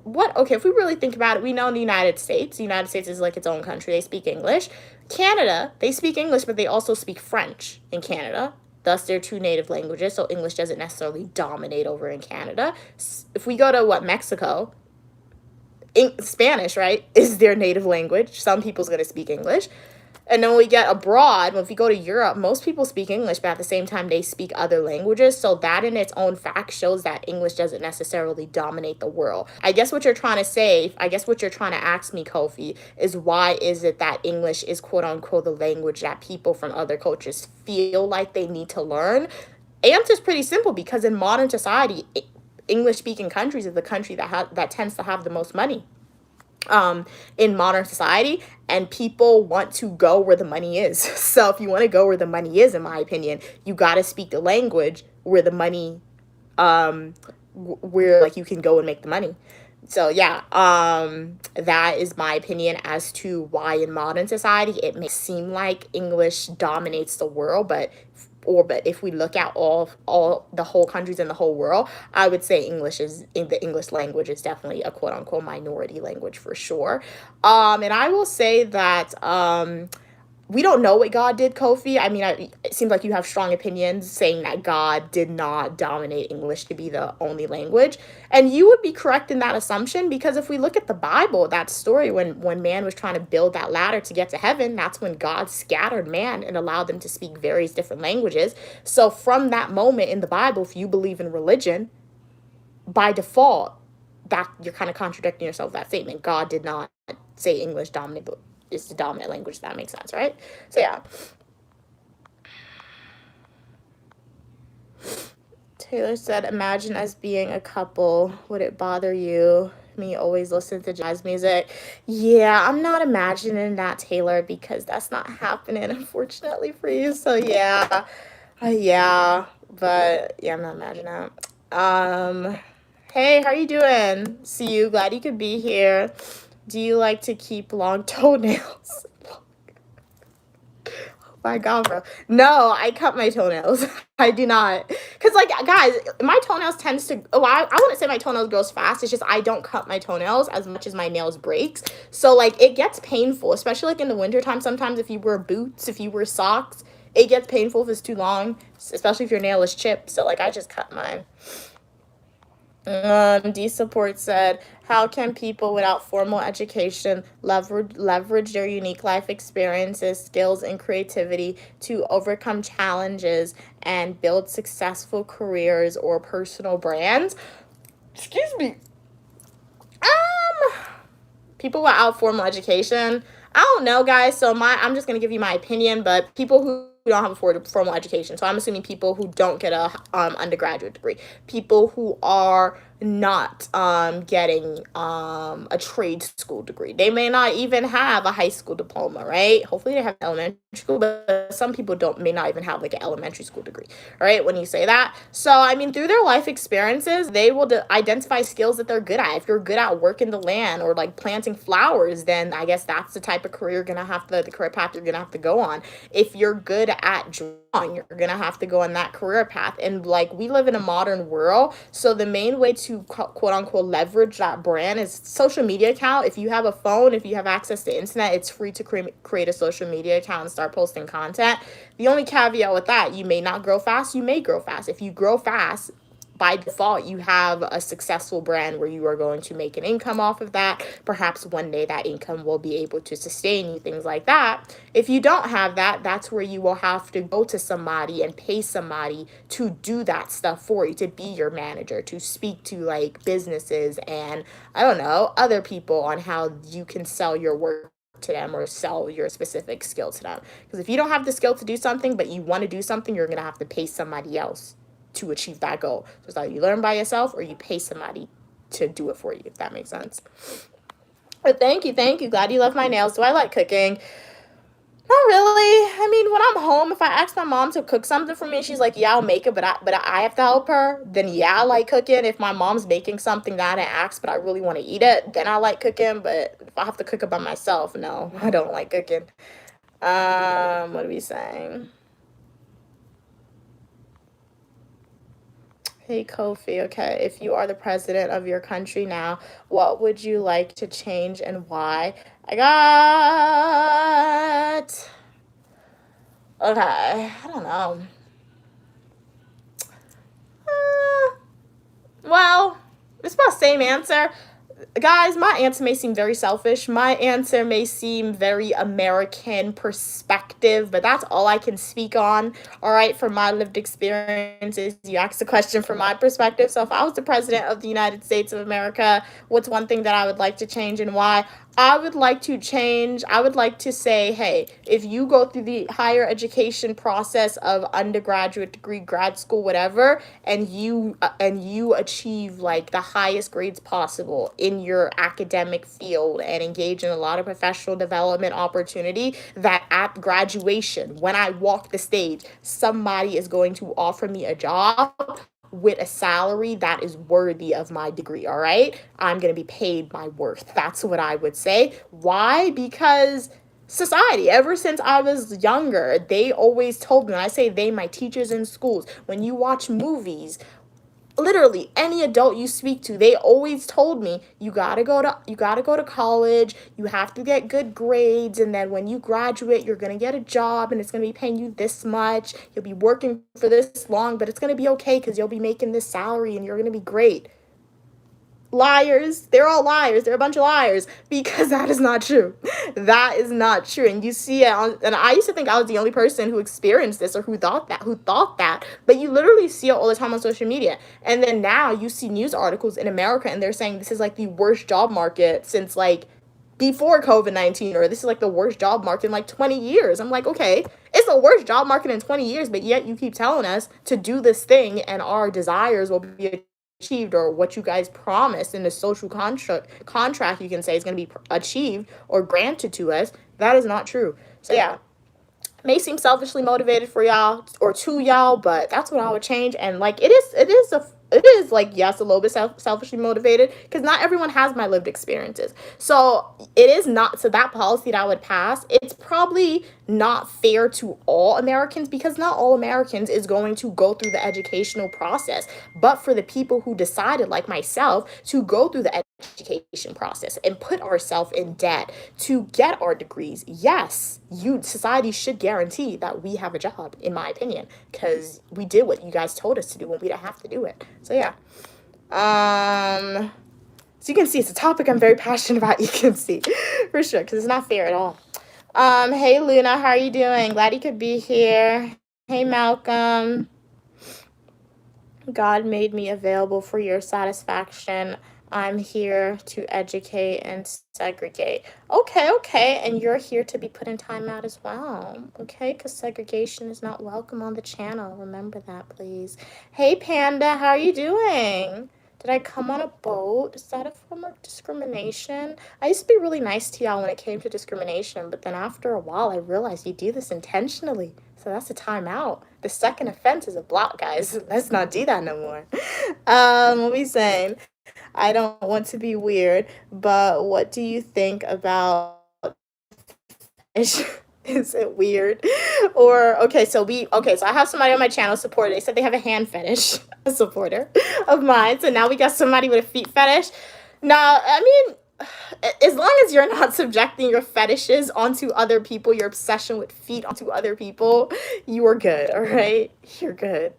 if we really think about it, we know in the United States is like its own country. They speak English. Canada, they speak English, but they also speak French in Canada. Thus, they're two native languages, so English doesn't necessarily dominate over in Canada. If we go to, Mexico, Spanish, right, is their native language. Some people's going to speak English. And then when we get abroad, if we go to Europe, most people speak English, but at the same time, they speak other languages. So that in its own fact shows that English doesn't necessarily dominate the world. I guess what you're trying to ask me, Kofi, is why is it that English is quote unquote the language that people from other cultures feel like they need to learn? The answer is pretty simple, because in modern society, English-speaking countries is the country that tends to have the most money. In modern society, and people want to go where the money is. So if you want to go where the money is, in my opinion, you got to speak the language where the money, where you can go and make the money. So yeah, that is my opinion as to why in modern society it may seem like English dominates the world, but if we look at all the whole countries in the whole world, I would say the English language is definitely a quote unquote minority language for sure. And I will say that we don't know what God did, Kofi. I mean, it seems like you have strong opinions saying that God did not dominate English to be the only language. And you would be correct in that assumption, because if we look at the Bible, that story when man was trying to build that ladder to get to heaven, that's when God scattered man and allowed them to speak various different languages. So from that moment in the Bible, if you believe in religion, by default, that you're kind of contradicting yourself with that statement. God did not say English is the dominant language. That makes sense, right? So yeah. Taylor said, imagine us being a couple. Would it bother you? Me always listen to jazz music. Yeah, I'm not imagining that, Taylor, because that's not happening, unfortunately, for you. So yeah. Yeah, but yeah, I'm not imagining that. Hey, how are you doing? See you. Glad you could be here. Do you like to keep long toenails? Oh my God, bro. No, I cut my toenails. I do not. Because, guys, my toenails tends to... Oh, I wouldn't say my toenails grows fast. It's just I don't cut my toenails as much as my nails breaks. So, it gets painful, especially, in the wintertime. Sometimes if you wear boots, if you wear socks, it gets painful if it's too long, especially if your nail is chipped. So, I just cut mine. D-Support said, how can people without formal education leverage their unique life experiences, skills, and creativity to overcome challenges and build successful careers or personal brands? Excuse me. People without formal education, I don't know, guys. So I'm just going to give you my opinion, but people who don't have a formal education. So I'm assuming people who don't get a undergraduate degree, people who are not getting a trade school degree. They may not even have a high school diploma, right? Hopefully they have elementary school, but some people may not even have an elementary school degree, right? When you say that. So, I mean, through their life experiences, they will identify skills that they're good at. If you're good at working the land or planting flowers, then I guess that's the type of career the career path you're gonna have to go on. If you're good good at drawing, you're gonna have to go on that career path. And like, we live in a modern world, so the main way to quote unquote leverage that brand is social media account. If you have a phone, if you have access to internet, it's free to create a social media account and start posting content. The only caveat with that, you may not grow fast, you may grow fast. If you grow fast, by default, you have a successful brand where you are going to make an income off of that. Perhaps one day that income will be able to sustain you, things like that. If you don't have that, that's where you will have to go to somebody and pay somebody to do that stuff for you, to be your manager, to speak to like businesses and, I don't know, other people on how you can sell your work to them or sell your specific skill to them. Because if you don't have the skill to do something, but you want to do something, you're going to have to pay somebody else to achieve that goal. So it's like you learn by yourself or you pay somebody to do it for you, if that makes sense. But thank you. Glad you love my nails. Do I like cooking? Not really. I mean, when I'm home, if I ask my mom to cook something for me, she's like, yeah, I'll make it, but I have to help her, then yeah, I like cooking. If my mom's making something that I didn't ask, but I really want to eat it, then I like cooking. But if I have to cook it by myself, no, I don't like cooking. What are we saying? Hey, Kofi, okay, if you are the president of your country now, what would you like to change and why? I got... Okay, I don't know. Well, it's about the same answer. Guys, my answer may seem very selfish. My answer may seem very American perspective, but that's all I can speak on. All right, from my lived experiences, you asked a question from my perspective. So if I was the president of the United States of America, what's one thing that I would like to change and why? I would like to say, hey, if you go through the higher education process of undergraduate degree, grad school, whatever, and you achieve like the highest grades possible in your academic field and engage in a lot of professional development opportunity, that at graduation, when I walk the stage, somebody is going to offer me a job with a salary that is worthy of my degree, all right? I'm going to be paid my worth. That's what I would say. Why? Because society, ever since I was younger, they always told me, and I say they, my teachers in schools, when you watch movies, literally any adult you speak to, they always told me you got to go to college, you have to get good grades, and then when you graduate you're going to get a job and it's going to be paying you this much, you'll be working for this long, but it's going to be okay because you'll be making this salary and you're going to be great. Liars. They're all liars. They're a bunch of liars, because that is not true. That is not true. And you see it and I used to think I was the only person who experienced this or who thought that, but you literally see it all the time on social media. And then now you see news articles in America and they're saying this is like the worst job market since like before COVID-19, or this is like the worst job market in like 20 years. I'm like, okay, it's the worst job market in 20 years, but yet you keep telling us to do this thing and our desires will be achieved, or what you guys promised in the social contract you can say is going to be achieved or granted to us. That is not true. So yeah, may seem selfishly motivated for y'all or to y'all, but that's what I would change. And like it is like, yes, a little bit selfishly motivated because not everyone has my lived experiences. So it is not, so that policy that I would pass, it's probably not fair to all Americans because not all Americans is going to go through the educational process. But for the people who decided, like myself, to go through the education process and put ourselves in debt to get our degrees, yes, society should guarantee that we have a job, in my opinion, because we did what you guys told us to do when we didn't have to do it. So yeah. So you can see it's a topic I'm very passionate about. You can see for sure, because it's not fair at all. Hey Luna, how are you doing? Glad you could be here. Hey Malcolm. God made me available for your satisfaction. I'm here to educate and segregate. Okay. And you're here to be put in timeout as well. Okay, because segregation is not welcome on the channel. Remember that, please. Hey, Panda, how are you doing? Did I come on a boat? Is that a form of discrimination? I used to be really nice to y'all when it came to discrimination, but then after a while, I realized you do this intentionally. So that's a timeout. The second offense is a block, guys. Let's not do that no more. What we saying? I don't want to be weird, but what do you think about Is it weird? Or so I have somebody on my channel support. They said they have a hand fetish, a supporter of mine. So now we got somebody with a feet fetish. Now, I mean, as long as you're not subjecting your fetishes onto other people, your obsession with feet onto other people, you are good, all right? You're good.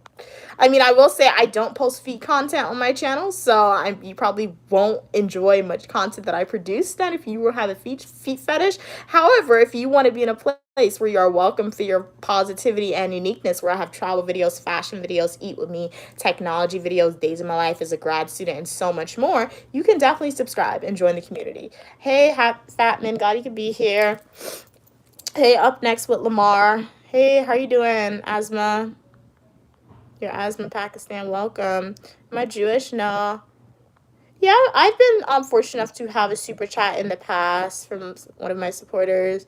I mean, I will say I don't post feet content on my channel, so you probably won't enjoy much content that I produce then if you have a feet fetish. However, if you want to be in a place where you are welcome for your positivity and uniqueness, where I have travel videos, fashion videos, eat with me, technology videos, days of my life as a grad student, and so much more, you can definitely subscribe and join the community. Hey, Fatman, glad you could be here. Hey, up next with Lamar. Hey, how you doing, Asma? Your Asma Pakistan, welcome. Am I Jewish? No. Yeah, I've been fortunate enough to have a super chat in the past from one of my supporters.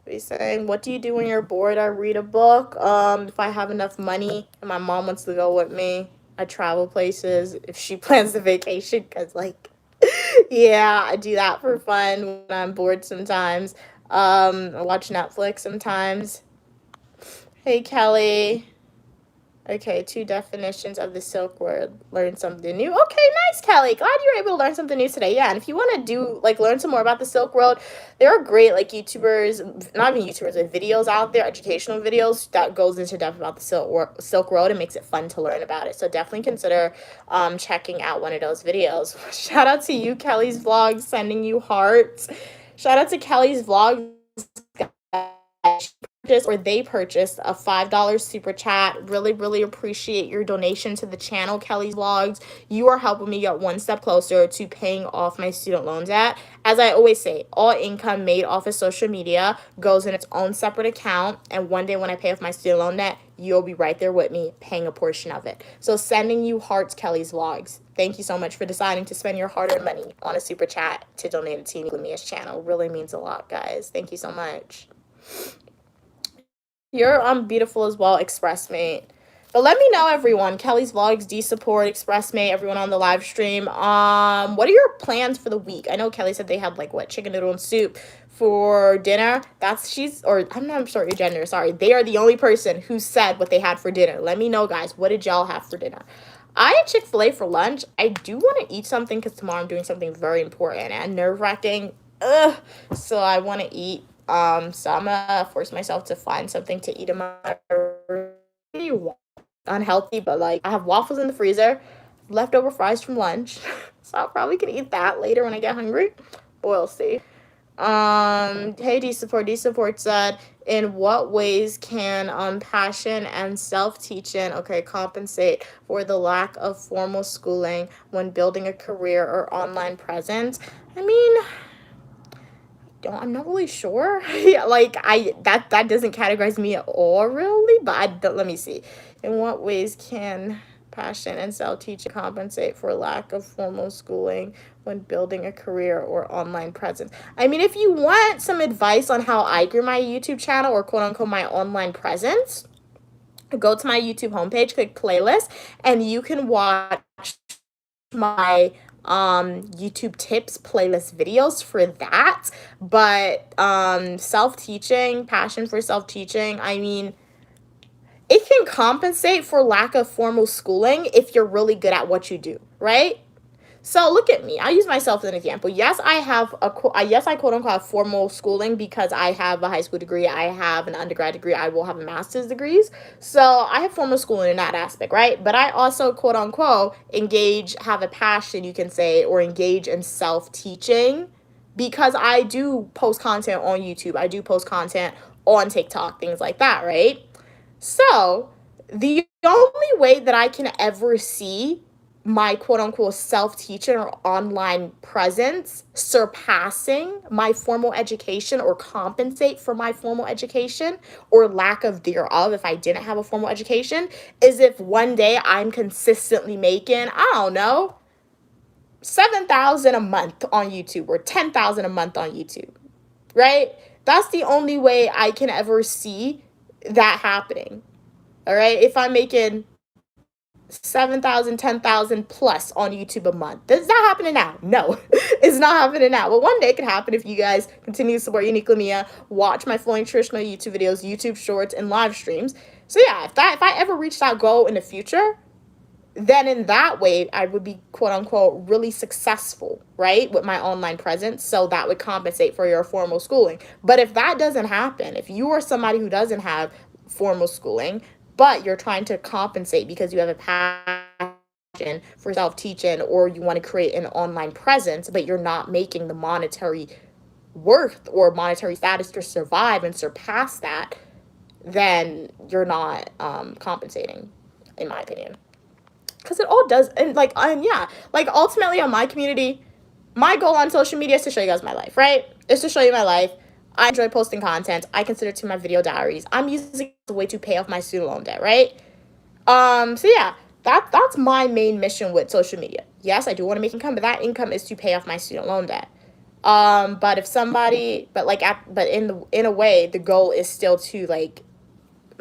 He's saying, "What do you do when you're bored? I read a book. If I have enough money and my mom wants to go with me, I travel places. If she plans the vacation, because yeah, I do that for fun when I'm bored sometimes. I watch Netflix sometimes. Hey, Kelly. Okay, 2 definitions of the Silk Road. Learn something new. Okay, nice, Kelly. Glad you were able to learn something new today. Yeah, and if you want to learn some more about the Silk Road, there are great, YouTubers, not even YouTubers, but videos out there, educational videos that goes into depth about the Silk Road and makes it fun to learn about it. So definitely consider checking out one of those videos. Shout out to you, Kelly's Vlogs, sending you hearts. Shout out to Kelly's Vlogs, they purchased a $5 super chat. Really appreciate your donation to the channel, Kelly's Vlogs. You are helping me get one step closer to paying off my student loan debt. As I always say, all income made off of social media goes in its own separate account, and one day when I pay off my student loan debt, you'll be right there with me paying a portion of it. So sending you hearts, Kelly's Vlogs. Thank you so much for deciding to spend your hard-earned money on a super chat to donate it to Uniquely Mia's channel. Really means a lot, guys. Thank you so much. You're beautiful as well, Expressmate. But let me know, everyone. Kelly's Vlogs, D-Support, Expressmate, everyone on the live stream. What are your plans for the week? I know Kelly said they had chicken noodle and soup for dinner. I'm not sure your gender. Sorry, they are the only person who said what they had for dinner. Let me know, guys. What did y'all have for dinner? I had Chick-fil-A for lunch. I do want to eat something because tomorrow I'm doing something very important and nerve-wracking. So I want to eat. So I'm gonna force myself to find something to eat in my room. Unhealthy, but I have waffles in the freezer, leftover fries from lunch, so I'll probably can eat that later when I get hungry. We'll see. Hey, D-Support said, in what ways can passion and self-teaching compensate for the lack of formal schooling when building a career or online presence? I mean, I'm not really sure. Yeah, that doesn't categorize me at all, really. But let me see. In what ways can passion and self-teaching compensate for lack of formal schooling when building a career or online presence? I mean, if you want some advice on how I grew my YouTube channel or quote unquote my online presence, go to my YouTube homepage, click playlist, and you can watch my YouTube tips playlist videos for that. But self-teaching, passion for self-teaching, I mean, it can compensate for lack of formal schooling if you're really good at what you do, right? So look at me. I use myself as an example. Yes, I quote unquote have formal schooling because I have a high school degree. I have an undergrad degree. I will have a master's degrees. So I have formal schooling in that aspect, right? But I also quote unquote have a passion, you can say, or engage in self-teaching because I do post content on YouTube. I do post content on TikTok, things like that, right? So the only way that I can ever see my quote-unquote self-teaching or online presence surpassing my formal education or compensate for my formal education or lack of thereof if I didn't have a formal education is if one day I'm consistently making, I don't know, $7,000 a month on YouTube or $10,000 a month on YouTube, right? That's the only way I can ever see that happening. All right, if I'm making 7,000, 10,000 plus on YouTube a month. This is not happening now. No, it's not happening now. But one day it could happen if you guys continue to support Uniquely Mia, watch my Flowing Traditional YouTube videos, YouTube shorts, and live streams. So yeah, if I ever reach that goal in the future, then in that way, I would be, quote unquote, really successful, right, with my online presence. So that would compensate for your formal schooling. But if that doesn't happen, if you are somebody who doesn't have formal schooling, but you're trying to compensate because you have a passion for self-teaching, or you want to create an online presence, but you're not making the monetary worth or monetary status to survive and surpass that, then you're not compensating, in my opinion. Because it all does, and yeah, like ultimately on my community, my goal on social media is to show you guys my life, right? It's to show you my life. I enjoy posting content. I consider it to my video diaries. I'm using it as a way to pay off my student loan debt, right? So yeah, that's my main mission with social media. Yes, I do want to make income, but that income is to pay off my student loan debt. But if somebody, but in a way, the goal is still to like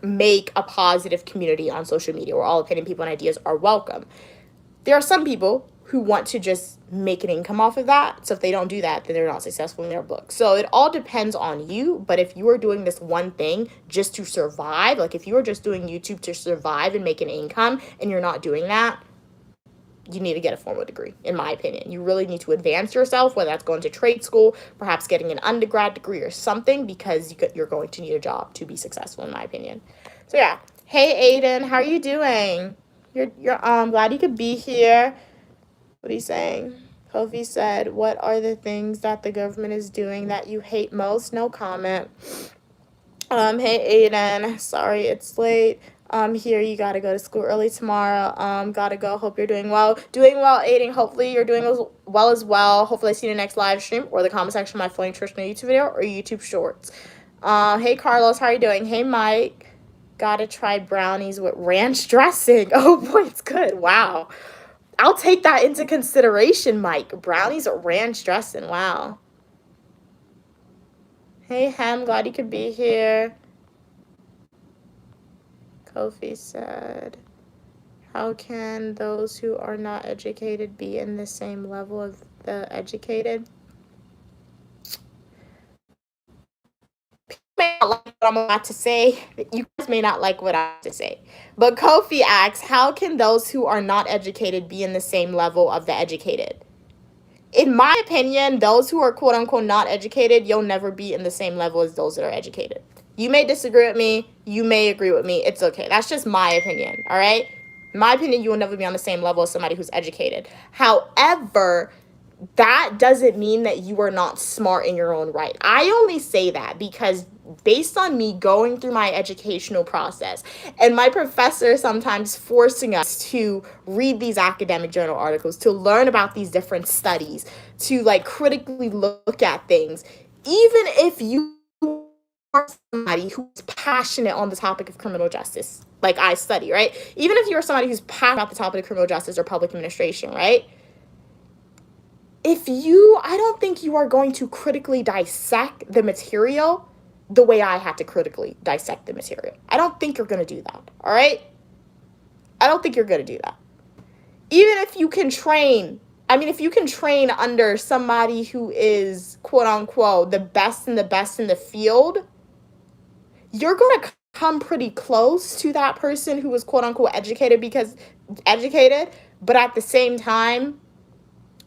make a positive community on social media where all opinion, people, and ideas are welcome. There are some people who want to just make an income off of that. So if they don't do that, then they're not successful in their book. So it all depends on you. But if you are doing this one thing just to survive, like if you are just doing YouTube to survive and make an income and you're not doing that, you need to get a formal degree, in my opinion. You really need to advance yourself, whether that's going to trade school, perhaps getting an undergrad degree or something, because you're going to need a job to be successful, in my opinion. So yeah. Hey, Aiden, how are you doing? You're glad you could be here. What are you saying? Kofi said, what are the things that the government is doing that you hate most? No comment. Hey, Aiden, sorry it's late. Here, you gotta go to school early tomorrow. Gotta go. Hope you're doing well. Doing well, Aiden. Hopefully you're doing well as well. Hopefully I see you in the next live stream or the comment section of my Flowing Traditional YouTube video or YouTube shorts. Hey, Carlos, how are you doing? Hey, Mike. Gotta try brownies with ranch dressing. Oh, boy, it's good. Wow. I'll take that into consideration, Mike. Brownies with ranch dressing. Wow. Hey, Hem. Glad you could be here. Kofi said, how can those who are not educated be in the same level of the educated? People may not like what I'm about to say. You guys may not like what I have to say. But Kofi asks, how can those who are not educated be in the same level of the educated? In my opinion, those who are quote unquote not educated, you'll never be in the same level as those that are educated. You may disagree with me. You may agree with me. It's okay. That's just my opinion. All right. In my opinion, you will never be on the same level as somebody who's educated. However, that doesn't mean that you are not smart in your own right. I only say that because based on me going through my educational process and my professor sometimes forcing us to read these academic journal articles, to learn about these different studies, to like critically look at things, even if you are somebody who's passionate on the topic of criminal justice, like I study, right? Even if you're somebody who's passionate about the topic of criminal justice or public administration, right? I don't think you are going to critically dissect the material the way I had to critically dissect the material. I don't think you're going to do that, all right? I don't think you're going to do that. Even if you can train, if you can train under somebody who is, quote unquote, the best in the field, you're going to come pretty close to that person who was, quote unquote, educated, but at the same time,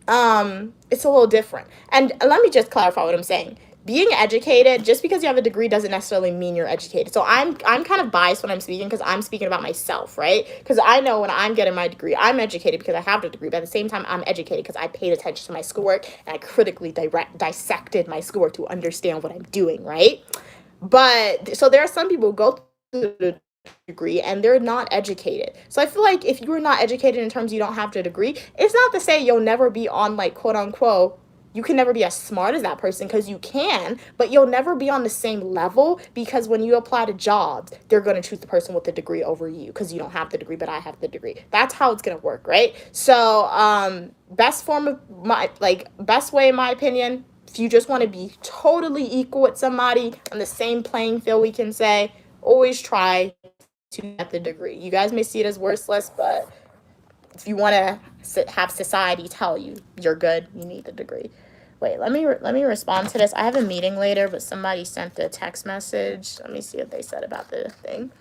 it's a little different. And let me just clarify what I'm saying. Being educated, just because you have a degree doesn't necessarily mean you're educated. So I'm kind of biased when I'm speaking because I'm speaking about myself, right? Because I know when I'm getting my degree, I'm educated because I have the degree, but at the same time, I'm educated because I paid attention to my schoolwork and I critically dissected my schoolwork to understand what I'm doing, right? But so there are some people who go through the degree and they're not educated. So I feel like if you're not educated in terms you don't have the degree, it's not to say you'll never be on like quote unquote, you can never be as smart as that person, because you can, but you'll never be on the same level, because when you apply to jobs, they're going to choose the person with the degree over you because you don't have the degree, but I have the degree. That's how it's going to work, right? So best way in my opinion, if you just want to be totally equal with somebody on the same playing field, we can say, always try to get the degree. You guys may see it as worthless, but if you want to have society tell you you're good, you need a degree. Wait, let me respond to this. I have a meeting later, but somebody sent a text message. Let me see what they said about the thing.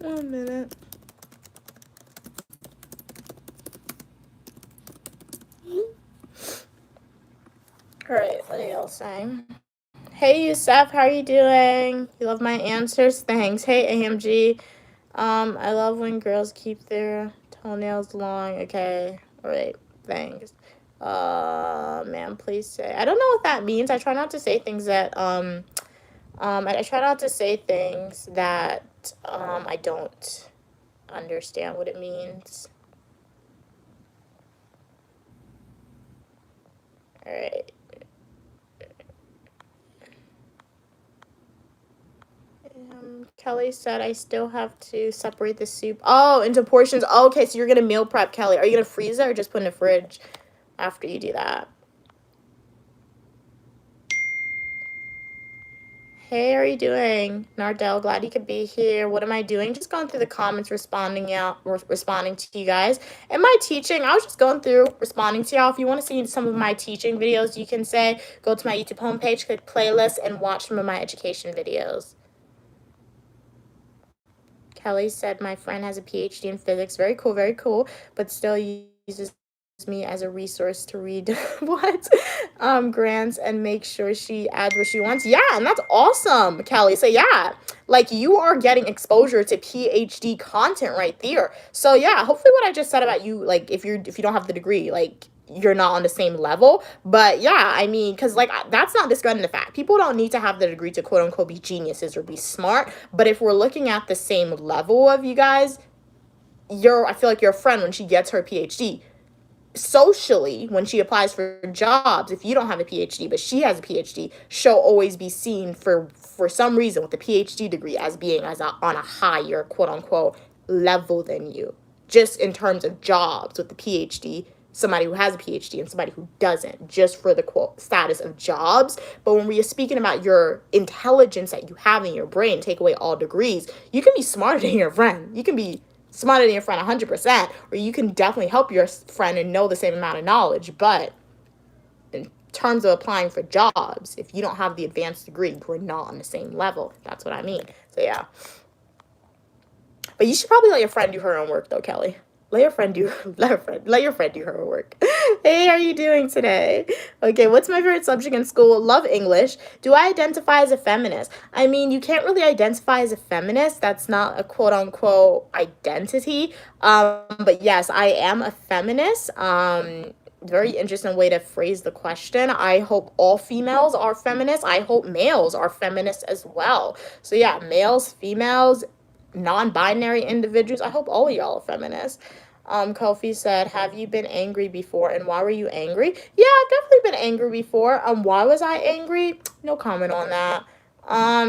One minute. All right, what are y'all saying? Hey, Yusef, how are you doing? You love my answers? Thanks. Hey, AMG. I love when girls keep their toenails long. Okay, all right, thanks. Man, please say. I don't know what that means. I try not to say things that, I try not to say things that, I don't understand what it means. All right. Kelly said I still have to separate the soup. Oh, into portions. Oh, okay, so you're gonna meal prep, Kelly. Are you gonna freeze it or just put in the fridge after you do that? Hey, how are you doing? Nardell, glad you could be here. What am I doing? Just going through the comments, responding to you guys. And my teaching, I was just going through responding to y'all. If you want to see some of my teaching videos, you can go to my YouTube homepage, click playlist, and watch some of my education videos. Kelly said my friend has a PhD in physics. Very cool, but still uses me as a resource to read grants and make sure she adds what she wants. Yeah, and that's awesome, Kelly. So yeah, like you are getting exposure to PhD content right there. So yeah, hopefully what I just said about you, like if you don't have the degree, like you're not on the same level. But yeah, I mean, because like that's not discrediting the fact people don't need to have the degree to quote unquote be geniuses or be smart. But if we're looking at the same level of you guys, I feel like your friend when she gets her PhD, socially when she applies for jobs, if you don't have a PhD but she has a PhD, she'll always be seen for some reason with a PhD degree as being on a higher quote unquote level than you, just in terms of jobs with the PhD, somebody who has a PhD and somebody who doesn't, just for the quote status of jobs. But when we are speaking about your intelligence that you have in your brain, take away all degrees, you can be smarter than your friend. You can be smarter than your friend 100%, or you can definitely help your friend and know the same amount of knowledge. But in terms of applying for jobs, if you don't have the advanced degree, we're not on the same level. That's what I mean. So yeah. But you should probably let your friend do her own work though, Kelly. Let your friend do her own work. Hey, how are you doing today? Okay, what's my favorite subject in school? Love English. Do I identify as a feminist? I mean, you can't really identify as a feminist. That's not a quote unquote identity. But yes, I am a feminist. Very interesting way to phrase the question. I hope all females are feminists. I hope males are feminists as well. So yeah, males, females, non-binary individuals. I hope all of y'all are feminists. Kofi said, have you been angry before and why were you angry? Yeah, I've definitely been angry before. Why was I angry? No comment on that.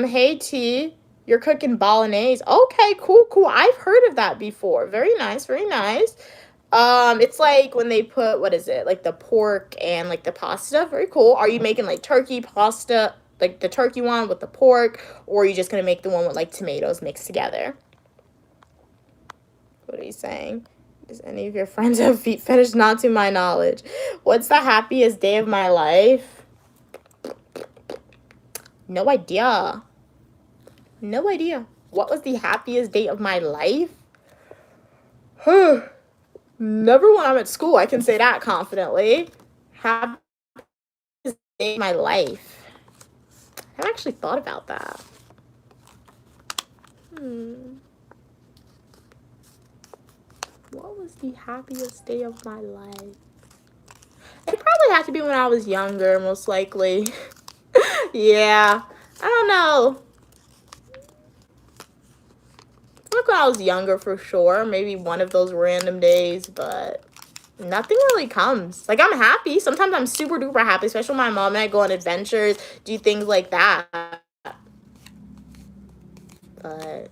Hey T, you're cooking bolognese. Okay, cool. I've heard of that before. Very nice. It's like when they put, what is it? Like the pork and like the pasta. Very cool. Are you making like turkey pasta, like the turkey one with the pork, or are you just gonna make the one with like tomatoes mixed together? What are you saying? Does any of your friends have feet fetish? Not to my knowledge. What's the happiest day of my life? No idea. What was the happiest day of my life? Never when I'm at school. I can say that confidently. Happiest day of my life. I actually thought about that. What was the happiest day of my life? It probably had to be when I was younger, most likely. Yeah. I don't know. like when I was younger for sure. Maybe one of those random days, but nothing really comes. Like, I'm happy. Sometimes I'm super duper happy, especially when my mom and I go on adventures, do things like that. But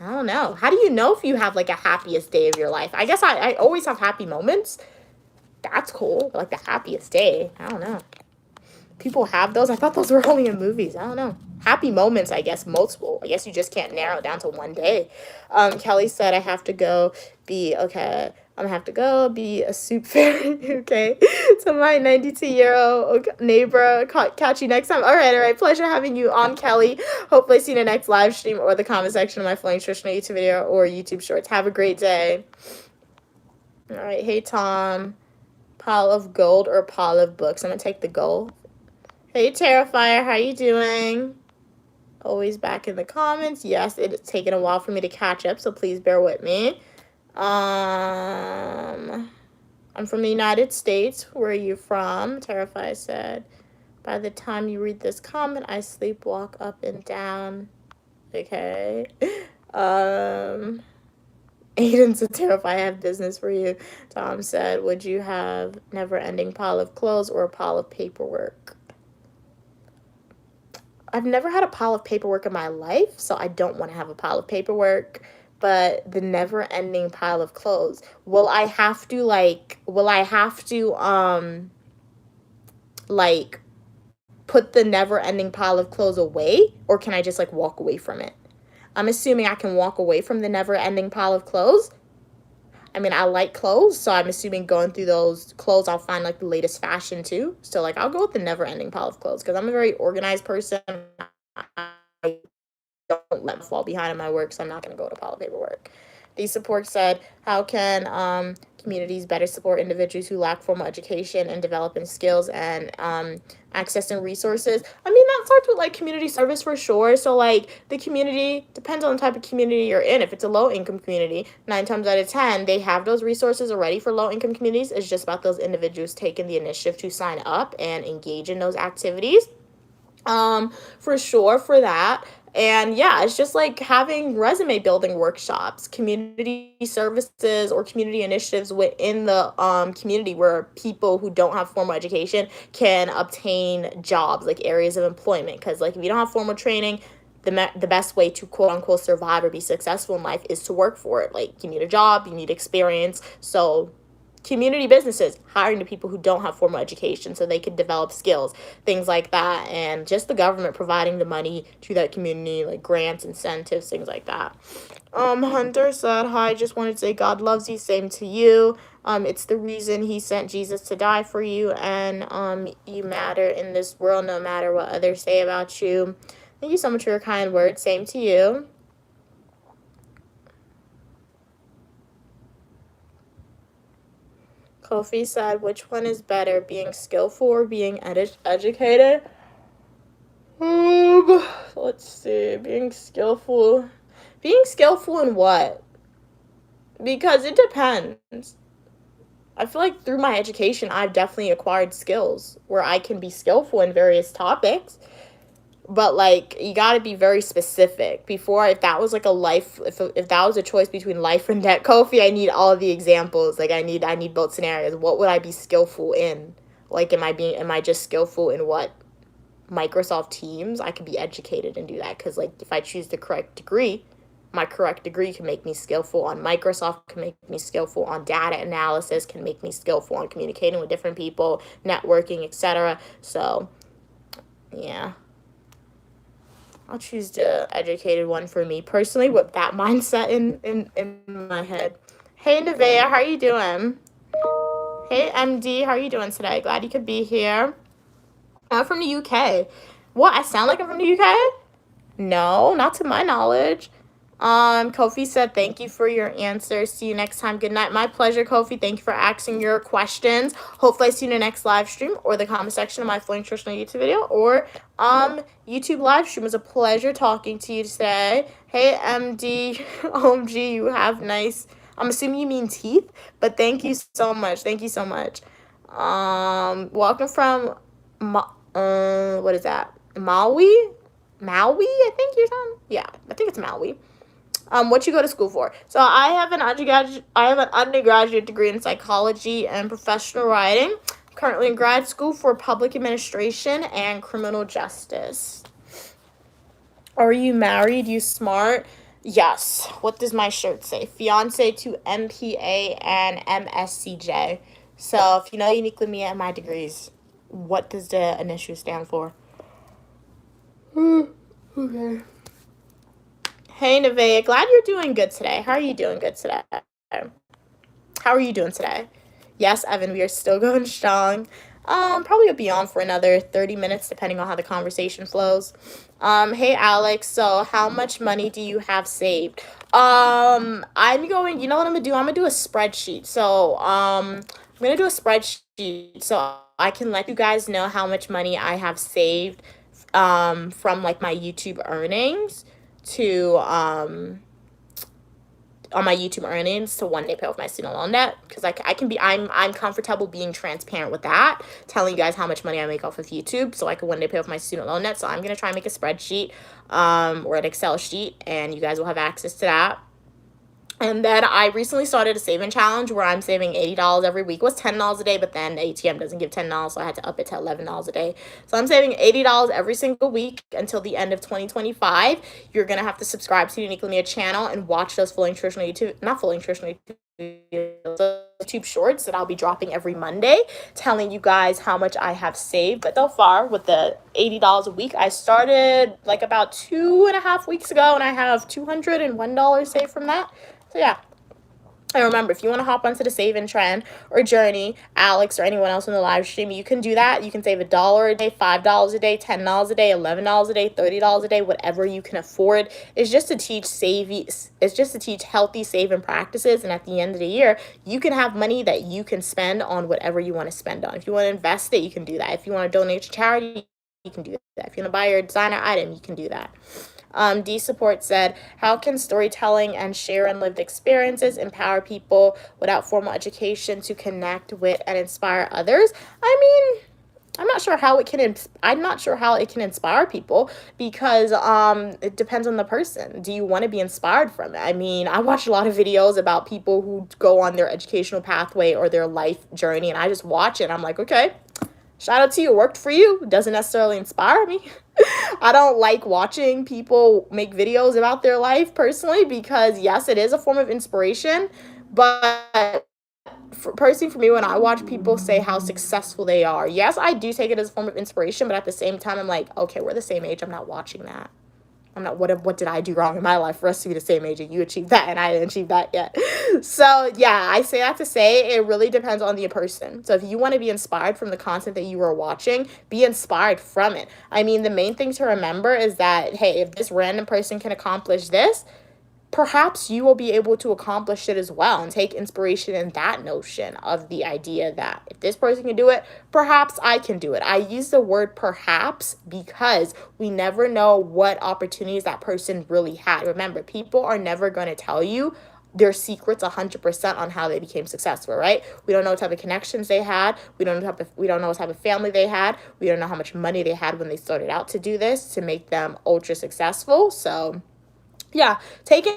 I don't know. How do you know if you have like a happiest day of your life? I guess I always have happy moments. That's cool. Like the happiest day. I don't know. People have those. I thought those were only in movies. I don't know. Happy moments, I guess, multiple. I guess you just can't narrow it down to one day. Kelly said I have to go be, okay, I'm gonna have to go be a soup fairy, okay? So my 92-year-old neighbor, catch you next time. All right. Pleasure having you on, Kelly. Hopefully see you in the next live stream or the comment section of my Flow Nutritional YouTube video or YouTube Shorts. Have a great day. All right. Hey, Tom. Pile of gold or pile of books? I'm gonna take the gold. Hey, Terrifier, how you doing? Always back in the comments. Yes, it's taken a while for me to catch up, so please bear with me. I'm from the United States. Where are you from? Terrifier said, by the time you read this comment, I sleepwalk up and down. Okay. Aiden said, Terrifier, I have business for you. Tom said, would you have never-ending pile of clothes or a pile of paperwork? I've never had a pile of paperwork in my life, so I don't want to have a pile of paperwork. But the never-ending pile of clothes, will I have to put the never-ending pile of clothes away, or can I just like walk away from it? I'm assuming I can walk away from the never-ending pile of clothes. I mean, I like clothes, so I'm assuming going through those clothes, I'll find like the latest fashion too. So like, I'll go with the never-ending pile of clothes because I'm a very organized person. I don't let me fall behind in my work, so I'm not going to go to pile of paperwork. The support said, how can communities better support individuals who lack formal education and developing skills and accessing resources? I mean, that starts with like community service for sure. So like the community depends on the type of community you're in. If it's a low income community, 9 times out of 10, they have those resources already for low income communities. It's just about those individuals taking the initiative to sign up and engage in those activities. For sure for that. And yeah, it's just like having resume building workshops, community services or community initiatives within the community where people who don't have formal education can obtain jobs, like areas of employment. Because like if you don't have formal training, the best way to quote unquote survive or be successful in life is to work for it. Like you need a job, you need experience. So community businesses hiring the people who don't have formal education so they could develop skills, things like that, and just the government providing the money to that community, like grants, incentives, things like that. Hunter said, hi, just wanted to say God loves you, same to you. It's the reason he sent Jesus to die for you, and you matter in this world no matter what others say about you. Thank you so much for your kind words, same to you. Kofi said, which one is better, being skillful or being educated? Let's see, being skillful. Being skillful in what? Because it depends. I feel like through my education, I've definitely acquired skills where I can be skillful in various topics. But like, you got to be very specific. Before, if that was like a life, if that was a choice between life and death, Kofi, I need all of the examples. Like I need both scenarios. What would I be skillful in? Like, am I just skillful in what? Microsoft Teams? I could be educated and do that. Because like, if I choose the correct degree, my correct degree can make me skillful on Microsoft, can make me skillful on data analysis, can make me skillful on communicating with different people, networking, etc. So, yeah. I'll choose the educated one for me personally with that mindset in my head. Hey, Nevaeh, how are you doing? Hey, MD, how are you doing today? Glad you could be here. I'm from the UK. What? I sound like I'm from the UK? No, not to my knowledge. Kofi said, thank you for your answer. See you next time. Good night. My pleasure, Kofi. Thank you for asking your questions. Hopefully I see you in the next live stream or the comment section of my Flow Nutritional YouTube video or YouTube live stream. It was a pleasure talking to you today. Hey, MD, OMG, you have nice, I'm assuming you mean teeth, but thank you so much. Thank you so much. Welcome from, what is that? Maui, I think you're from? Yeah, I think it's Maui. What you go to school for? So I have an undergraduate degree in psychology and professional writing. I'm currently in grad school for public administration and criminal justice. Are you married? You smart? Yes. What does my shirt say? Fiance to MPA and MSCJ. So if you know uniquely me and my degrees, what does the initial stand for? Okay. Hey, Nevaeh, glad you're doing good today. How are you doing good today? How are you doing today? Yes, Evan, we are still going strong. Probably will be on for another 30 minutes, depending on how the conversation flows. Hey, Alex, so how much money do you have saved? I'm going, you know what I'm gonna do? I'm gonna do a spreadsheet. So, I'm gonna do a spreadsheet so I can let you guys know how much money I have saved, from like my YouTube earnings to, on my YouTube earnings to one day pay off my student loan debt, because I can be, I'm comfortable being transparent with that, telling you guys how much money I make off of YouTube so I can one day pay off my student loan debt. So I'm going to try and make a spreadsheet, or an Excel sheet, and you guys will have access to that. And then I recently started a saving challenge where I'm saving $80 every week. It was $10 a day, but then the ATM doesn't give $10, so I had to up it to $11 a day. So I'm saving $80 every single week until the end of 2025. You're going to have to subscribe to Uniquely Mia channel and watch those fully nutritional YouTube, not fully nutritional YouTube shorts that I'll be dropping every Monday, telling you guys how much I have saved. But so far, with the $80 a week, I started like about 2.5 weeks ago, and I have $201 saved from that. So yeah. And remember, if you want to hop onto the saving trend or journey, Alex or anyone else in the live stream, you can do that. You can save $1 a day, $5 a day, $10 a day, $11 a day, $30 a day, whatever you can afford. It's just to teach healthy saving practices. And at the end of the year, you can have money that you can spend on whatever you want to spend on. If you want to invest it, you can do that. If you want to donate to charity, you can do that. If you want to buy your designer item, you can do that. D Support said, how can storytelling and share and lived experiences empower people without formal education to connect with and inspire others? I mean, I'm not sure how it can inspire people, because it depends on the person. Do you want to be inspired from it? I mean, I watch a lot of videos about people who go on their educational pathway or their life journey, and I just watch it and I'm like, okay, shout out to you, it worked for you. It doesn't necessarily inspire me. I don't like watching people make videos about their life personally, because yes, it is a form of inspiration, but personally for me, when I watch people say how successful they are, yes, I do take it as a form of inspiration, but at the same time, I'm like, okay, we're the same age. I'm not watching that. I'm not, what did I do wrong in my life for us to be the same age and you achieved that and I didn't achieve that yet? So yeah, I say that to say it really depends on the person. So if you want to be inspired from the content that you are watching, be inspired from it. I mean, the main thing to remember is that, hey, if this random person can accomplish this, perhaps you will be able to accomplish it as well, and take inspiration in that notion of the idea that if this person can do it, perhaps I can do it. I use the word perhaps because we never know what opportunities that person really had. Remember, people are never going to tell you their secrets 100% on how they became successful, right? We don't know what type of connections they had. We don't know what type of family they had. We don't know how much money they had when they started out to do this to make them ultra successful. So yeah, take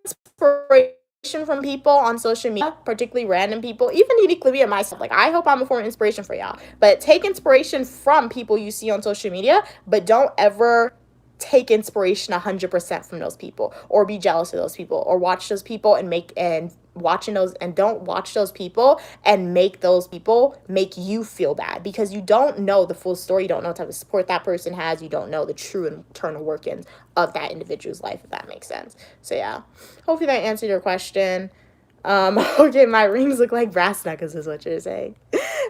inspiration from people on social media, particularly random people, even Uniquely Mia and myself. Like, I hope I'm a form of inspiration for y'all. But take inspiration from people you see on social media, but don't ever take inspiration 100% from those people, or be jealous of those people, or watch those people and don't watch those people and make those people make you feel bad, because you don't know the full story. You don't know what type of support that person has. You don't know the true internal workings of that individual's life, if that makes sense. So yeah, hopefully that answered your question. Okay, my rings look like brass knuckles is what you're saying.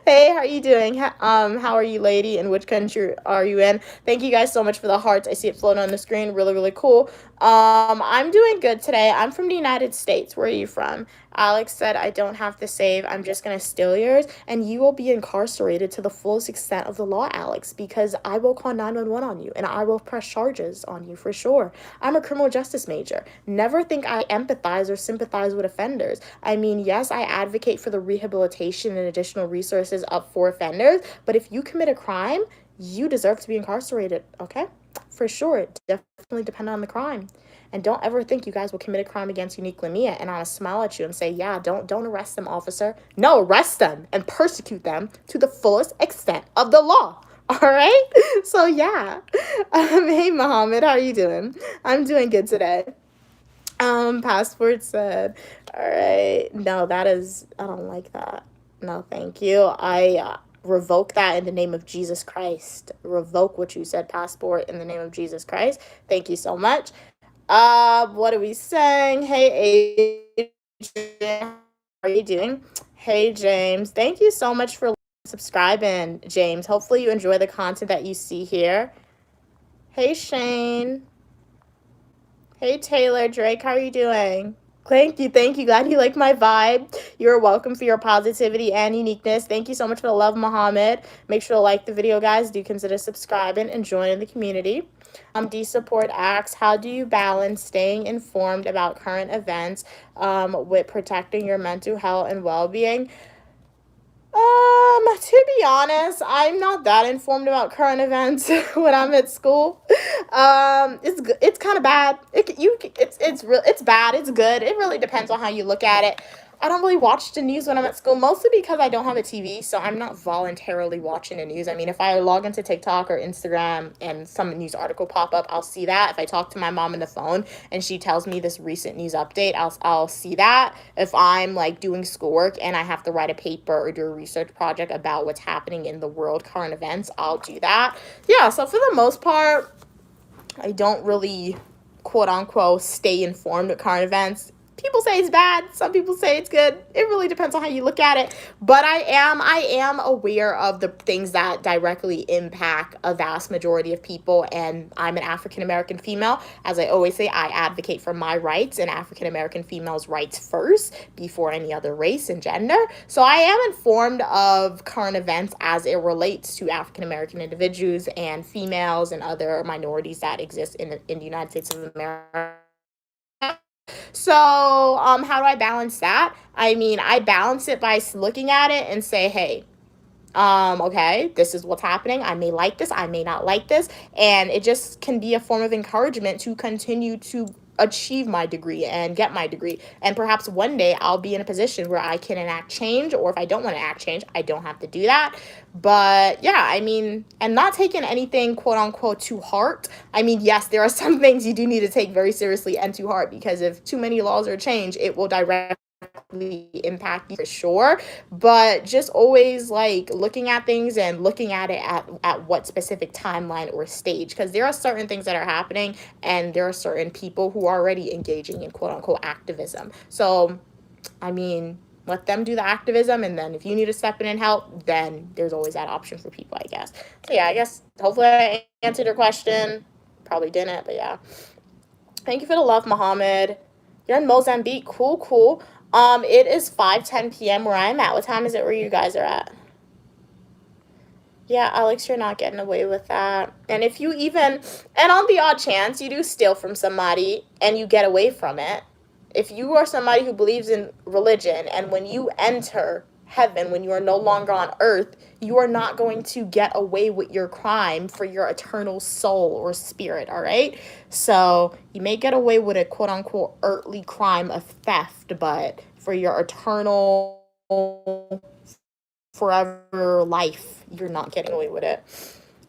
Hey, how are you doing? How are you, lady? And which country are you in? Thank you guys so much for the hearts. I see it floating on the screen. Really, really cool. I'm doing good today. I'm from the United States. Where are you from? Alex said, I don't have to save. I'm just going to steal yours. And you will be incarcerated to the fullest extent of the law, Alex, because I will call 911 on you and I will press charges on you for sure. I'm a criminal justice major. Never think I empathize or sympathize with offenders. I mean, yes, I advocate for the rehabilitation and additional resources up for offenders, but if you commit a crime, you deserve to be incarcerated, okay? for sure. It definitely depends on the crime. And don't ever think you guys will commit a crime against Unique Lamia and I'll smile at you and say, yeah, don't arrest them, officer. No, arrest them and persecute them to the fullest extent of the law. All right? So, yeah. Hey, Mohammed, how are you doing? I'm doing good today. Passport said, all right. No, I don't like that. No, thank you. I revoke that in the name of Jesus Christ. Revoke what you said, passport, in the name of Jesus Christ. Thank you so much. What are we saying? Hey, Adrian, how are you doing? Hey, James. Thank you so much for subscribing, James. Hopefully you enjoy the content that you see here. Hey, Shane. Hey, Taylor. Drake, how are you doing? Thank you. Glad you like my vibe. You're welcome for your positivity and uniqueness. Thank you so much for the love, Mohammed. Make sure to like the video, guys. Do consider subscribing and joining the community. D Support asks, how do you balance staying informed about current events with protecting your mental health and well-being? To be honest, I'm not that informed about current events when I'm at school. It's kind of bad. It's bad. It's good. It really depends on how you look at it. I don't really watch the news when I'm at school, mostly because I don't have a TV, so I'm not voluntarily watching the news. I mean, if I log into TikTok or Instagram and some news article pop up, I'll see that. If I talk to my mom on the phone and she tells me this recent news update, I'll see that. If I'm like doing schoolwork and I have to write a paper or do a research project about what's happening in the world, current events, I'll do that. Yeah, so for the most part, I don't really, quote unquote, stay informed with current events. People say it's bad. Some people say it's good. It really depends on how you look at it. But I am aware of the things that directly impact a vast majority of people. And I'm an African-American female. As I always say, I advocate for my rights and African-American females' rights first before any other race and gender. So I am informed of current events as it relates to African-American individuals and females and other minorities that exist in the United States of America. So, how do I balance that? I mean, I balance it by looking at it and say, hey, okay, this is what's happening. I may like this, I may not like this. And it just can be a form of encouragement to continue to achieve my degree and get my degree. And perhaps one day I'll be in a position where I can enact change, or if I don't want to enact change, I don't have to do that. But yeah, I mean, and not taking anything quote unquote to heart. I mean, yes, there are some things you do need to take very seriously and to heart, because if too many laws are changed, it will directly impact you for sure. But just always like looking at things and looking at it at what specific timeline or stage, because there are certain things that are happening and there are certain people who are already engaging in quote unquote activism. So I mean, let them do the activism, and then if you need to step in and help, then there's always that option for people, I guess. So yeah, I guess hopefully I answered your question. Probably didn't, but yeah. Thank you for the love, Mohammed. You're in Mozambique. Cool. It is 5:10 p.m. where I'm at. What time is it where you guys are at? Yeah, Alex, you're not getting away with that. And if you even, and on the odd chance you do steal from somebody and you get away from it, if you are somebody who believes in religion, and when you enter heaven, when you are no longer on earth, you are not going to get away with your crime for your eternal soul or spirit, all right? So you may get away with a quote unquote earthly crime of theft, but for your eternal forever life, you're not getting away with it.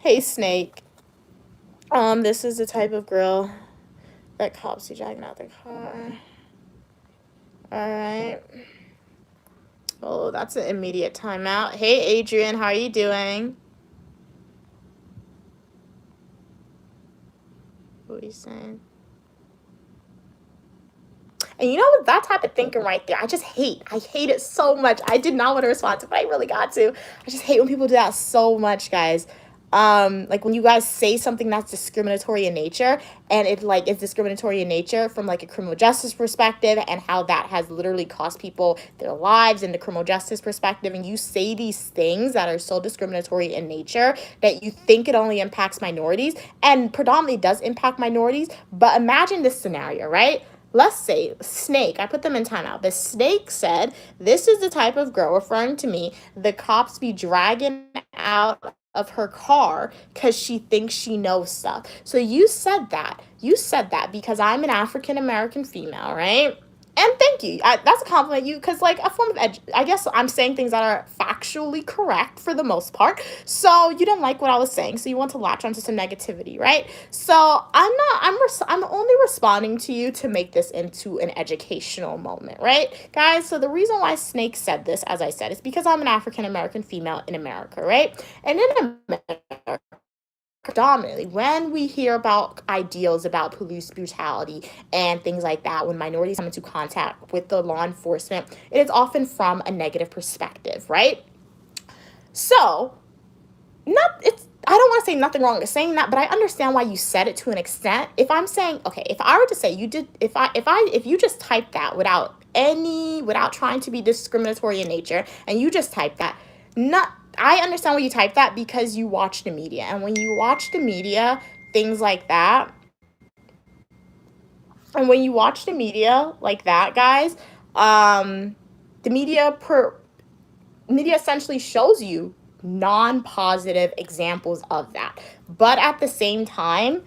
Hey, Snake. This is the type of girl that cops you dragging out the car. All right. Oh, that's an immediate timeout. Hey, Adrian, how are you doing? What are you saying? And you know what? That type of thinking right there, I hate it so much. I did not want to respond to it, but I really got to. I just hate when people do that so much, guys. Like when you guys say something that's discriminatory in nature, and it's discriminatory in nature from like a criminal justice perspective, and how that has literally cost people their lives in the criminal justice perspective, and you say these things that are so discriminatory in nature that you think it only impacts minorities, and predominantly does impact minorities. But imagine this scenario, right? Let's say Snake, I put them in timeout. The Snake said, this is the type of girl, referring to me, the cops be dragging out of her car because she thinks she knows stuff. So you said that. You said that because I'm an African American female, right? And thank you. That's a compliment. You, because like a form of I guess I'm saying things that are factually correct for the most part. So you didn't like what I was saying, so you want to latch onto some negativity, right? So I'm not. I'm only responding to you to make this into an educational moment, right, guys? So the reason why Snake said this, as I said, is because I'm an African American female in America, right? And in America, predominantly when we hear about ideals about police brutality and things like that, when minorities come into contact with the law enforcement, it is often from a negative perspective, right? So not it's I don't want to say nothing wrong with saying that, but I understand why you said it to an extent. If I'm saying, okay, if I were to say you did, if you just typed that without trying to be discriminatory in nature, and you just typed that, not I understand why you typed that because you watch the media, and when you watch the media, things like that, and when you watch the media like that, guys, the media essentially shows you non-positive examples of that. But at the same time,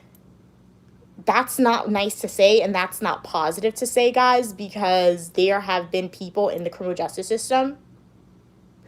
that's not nice to say and that's not positive to say, guys, because there have been people in the criminal justice system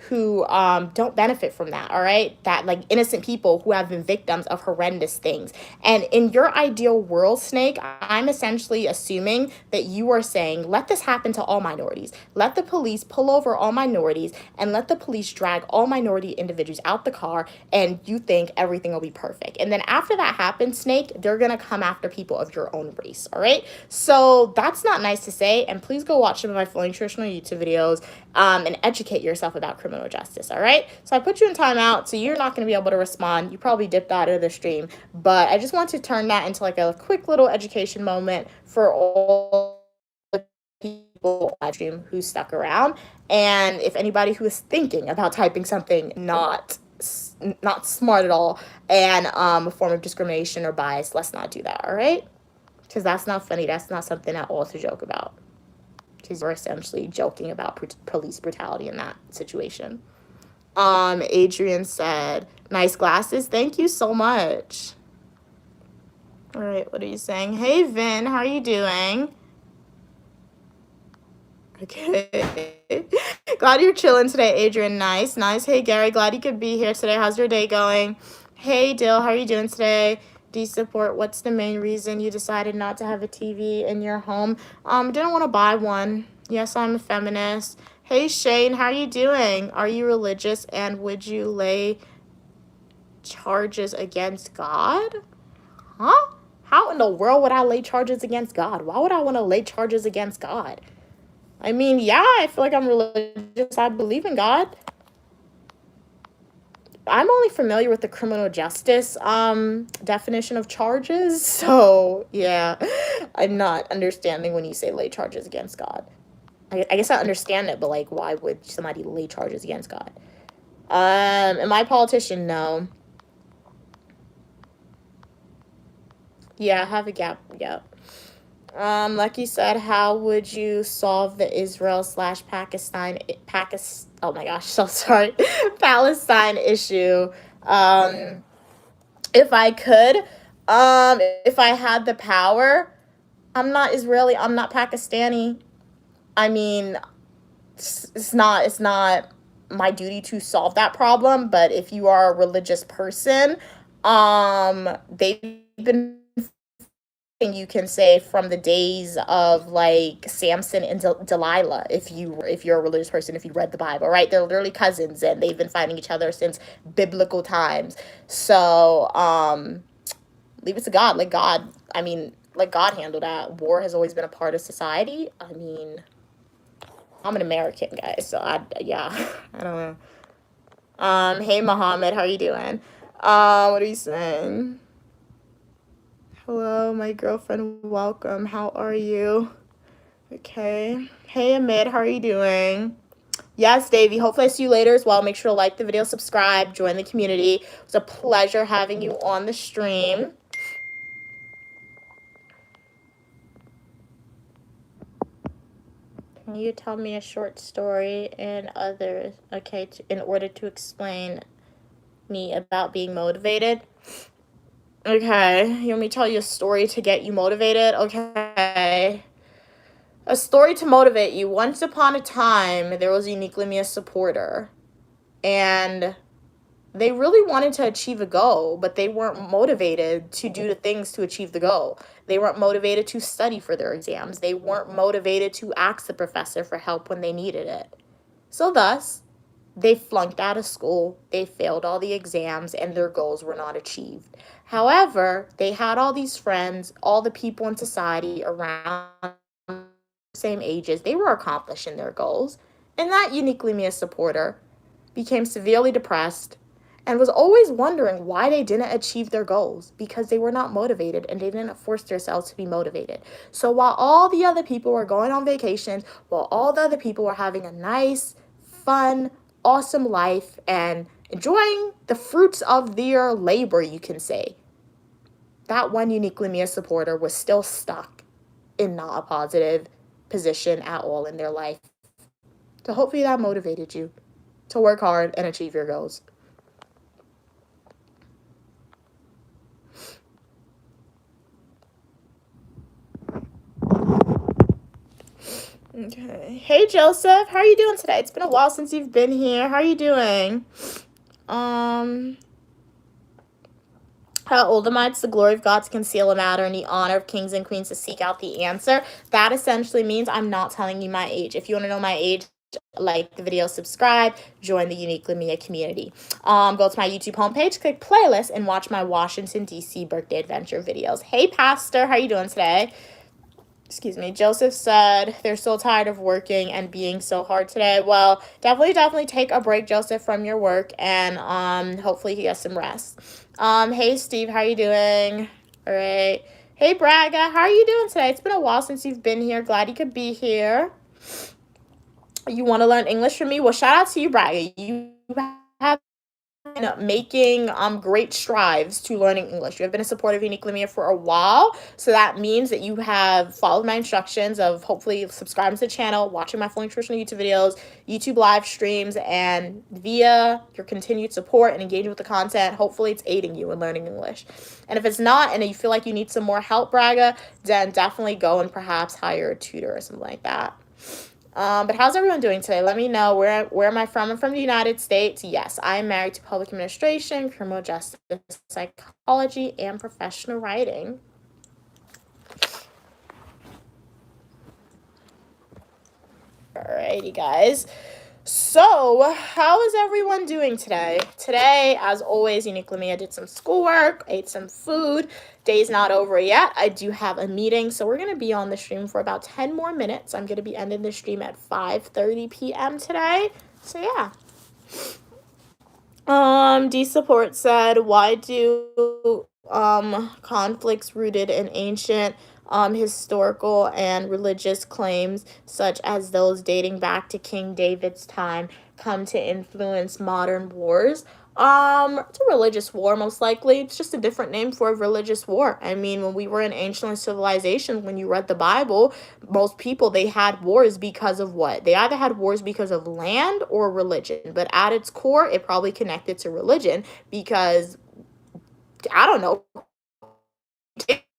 who don't benefit from that, all right? That, like, innocent people who have been victims of horrendous things. And in your ideal world, Snake, I'm essentially assuming that you are saying, let this happen to all minorities. Let the police pull over all minorities and let the police drag all minority individuals out the car, and you think everything will be perfect. And then after that happens, Snake, they're gonna come after people of your own race, all right? So that's not nice to say, and please go watch some of my fully nutritional YouTube videos and educate yourself about criminal justice, all right? So I put you in timeout, so you're not going to be able to respond. You probably dipped out of the stream, but I just want to turn that into like a quick little education moment for all the people on stream who stuck around. And if anybody who is thinking about typing something not smart at all and a form of discrimination or bias, let's not do that, all right? Because that's not funny. That's not something at all to joke about. Because we're essentially joking about police brutality in that situation. Adrian said, nice glasses. Thank you so much. All right, what are you saying? Hey, Vin, how are you doing? Okay. Glad you're chilling today, Adrian. Nice. Hey, Gary, glad you could be here today. How's your day going? Hey, Dill, how are you doing today? Do you support? What's the main reason you decided not to have a TV in your home? Didn't want to buy one. Yes, I'm a feminist. Hey, Shane, how are you doing? Are you religious, and would you lay charges against God? Huh? How in the world would I lay charges against God? Why would I want to lay charges against God? I mean, yeah, I feel like I'm religious. I believe in God. I'm only familiar with the criminal justice definition of charges. So, yeah, I'm not understanding when you say lay charges against God. I guess I understand it, but, like, why would somebody lay charges against God? Am I a politician? No. Yeah, I have a gap. Yep. Lucky said, how would you solve the Israel/Pakistan, oh my gosh, so sorry, Palestine issue? If I could, if I had the power, I'm not Israeli, I'm not Pakistani. I mean, it's not my duty to solve that problem, but if you are a religious person, they've been, you can say, from the days of like Samson and Delilah. If you're a religious person, if you read the Bible, right? They're literally cousins, and they've been fighting each other since biblical times. So leave it to God. Let God handle that. War has always been a part of society. I mean, I'm an American, guys, so I don't know. Hey, Muhammad, how are you doing? What are you saying? Hello, my girlfriend, welcome. How are you? Okay. Hey, Amid, how are you doing? Yes, Davey. Hopefully I see you later as well. Make sure to like the video, subscribe, join the community. It was a pleasure having you on the stream. Can you tell me a short story in order to explain me about being motivated? Okay, you want me to tell you a story to get you motivated? Okay. A story to motivate you. Once upon a time, there was a Uniquely Me supporter, and they really wanted to achieve a goal, but they weren't motivated to do the things to achieve the goal. They weren't motivated to study for their exams. They weren't motivated to ask the professor for help when they needed it. So thus, they flunked out of school, they failed all the exams, and their goals were not achieved. However, they had all these friends, all the people in society around the same ages, they were accomplishing their goals. And that Uniquely Me supporter became severely depressed and was always wondering why they didn't achieve their goals, because they were not motivated and they didn't force themselves to be motivated. So while all the other people were going on vacation, while all the other people were having a nice, fun, awesome life and enjoying the fruits of their labor, you can say, that one Uniquely Me supporter was still stuck in not a positive position at all in their life. So hopefully that motivated you to work hard and achieve your goals. Okay. Hey, Joseph. How are you doing today? It's been a while since you've been here. How are you doing? How old am I? It's the glory of God to conceal a matter and the honor of kings and queens to seek out the answer. That essentially means I'm not telling you my age. If you want to know my age, like the video, subscribe, join the Uniquely Me community. Go to my YouTube homepage, click playlist, and watch my Washington, D.C. birthday adventure videos. Hey, Pastor. How are you doing today? Excuse me, Joseph said they're so tired of working and being so hard today. Well, definitely take a break, Joseph, from your work, and hopefully you get some rest. Hey, Steve, how are you doing? All right. Hey, Braga, how are you doing today? It's been a while since you've been here. Glad you could be here. You want to learn English from me? Well, shout out to you, Braga. You have making great strides to learning English. You have been a supporter of Uniquely Me for a while, so that means that you have followed my instructions of hopefully subscribing to the channel, watching my full nutritional YouTube videos, YouTube live streams, and via your continued support and engaging with the content, hopefully it's aiding you in learning English. And if it's not, and you feel like you need some more help, Braga, then definitely go and perhaps hire a tutor or something like that. But how's everyone doing today? Let me know. Where am I from? I'm from the United States. Yes, I am married to public administration, criminal justice, psychology, and professional writing. Alrighty, guys. So, how is everyone doing today? Today, as always, Uniquely Me, I did some schoolwork, ate some food. Day's not over yet. I do have a meeting, so we're going to be on the stream for about 10 more minutes. I'm going to be ending the stream at 5:30 p.m. today. So, yeah. D Support said, why do conflicts rooted in ancient historical and religious claims, such as those dating back to King David's time, come to influence modern wars? It's a religious war, most likely. It's just a different name for a religious war. I mean, when we were in ancient civilization, when you read the Bible, most people, they had wars because of what? They either had wars because of land or religion. But at its core, it probably connected to religion because, I don't know,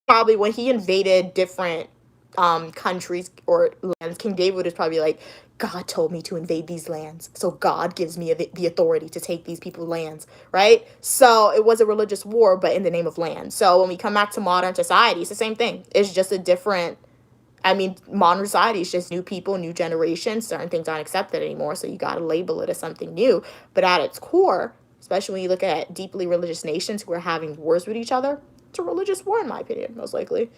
probably when he invaded different countries or lands, King David is probably like, God told me to invade these lands, so God gives me the authority to take these people's lands, right? So it was a religious war, but in the name of land. So when we come back to modern society, it's the same thing. It's just a different, I mean, modern society is just new people, new generations. Certain things aren't accepted anymore, so you got to label it as something new. But at its core, especially when you look at deeply religious nations who are having wars with each other, it's a religious war, in my opinion, most likely.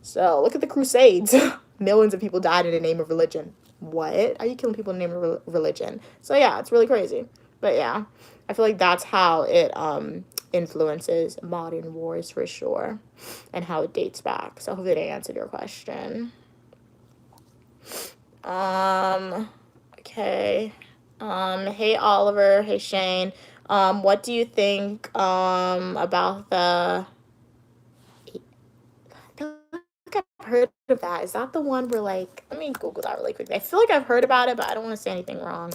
So look at the Crusades. Millions of people died in the name of religion. What? Are you killing people in the name of religion? So yeah, it's really crazy. But yeah, I feel like that's how it influences modern wars for sure, and how it dates back. So hopefully I answered your question. Okay. Hey Oliver. Hey Shane. What do you think about the? I've heard of that. Is that the one where, like, let me Google that really quickly. I feel like I've heard about it, but I don't want to say anything wrong.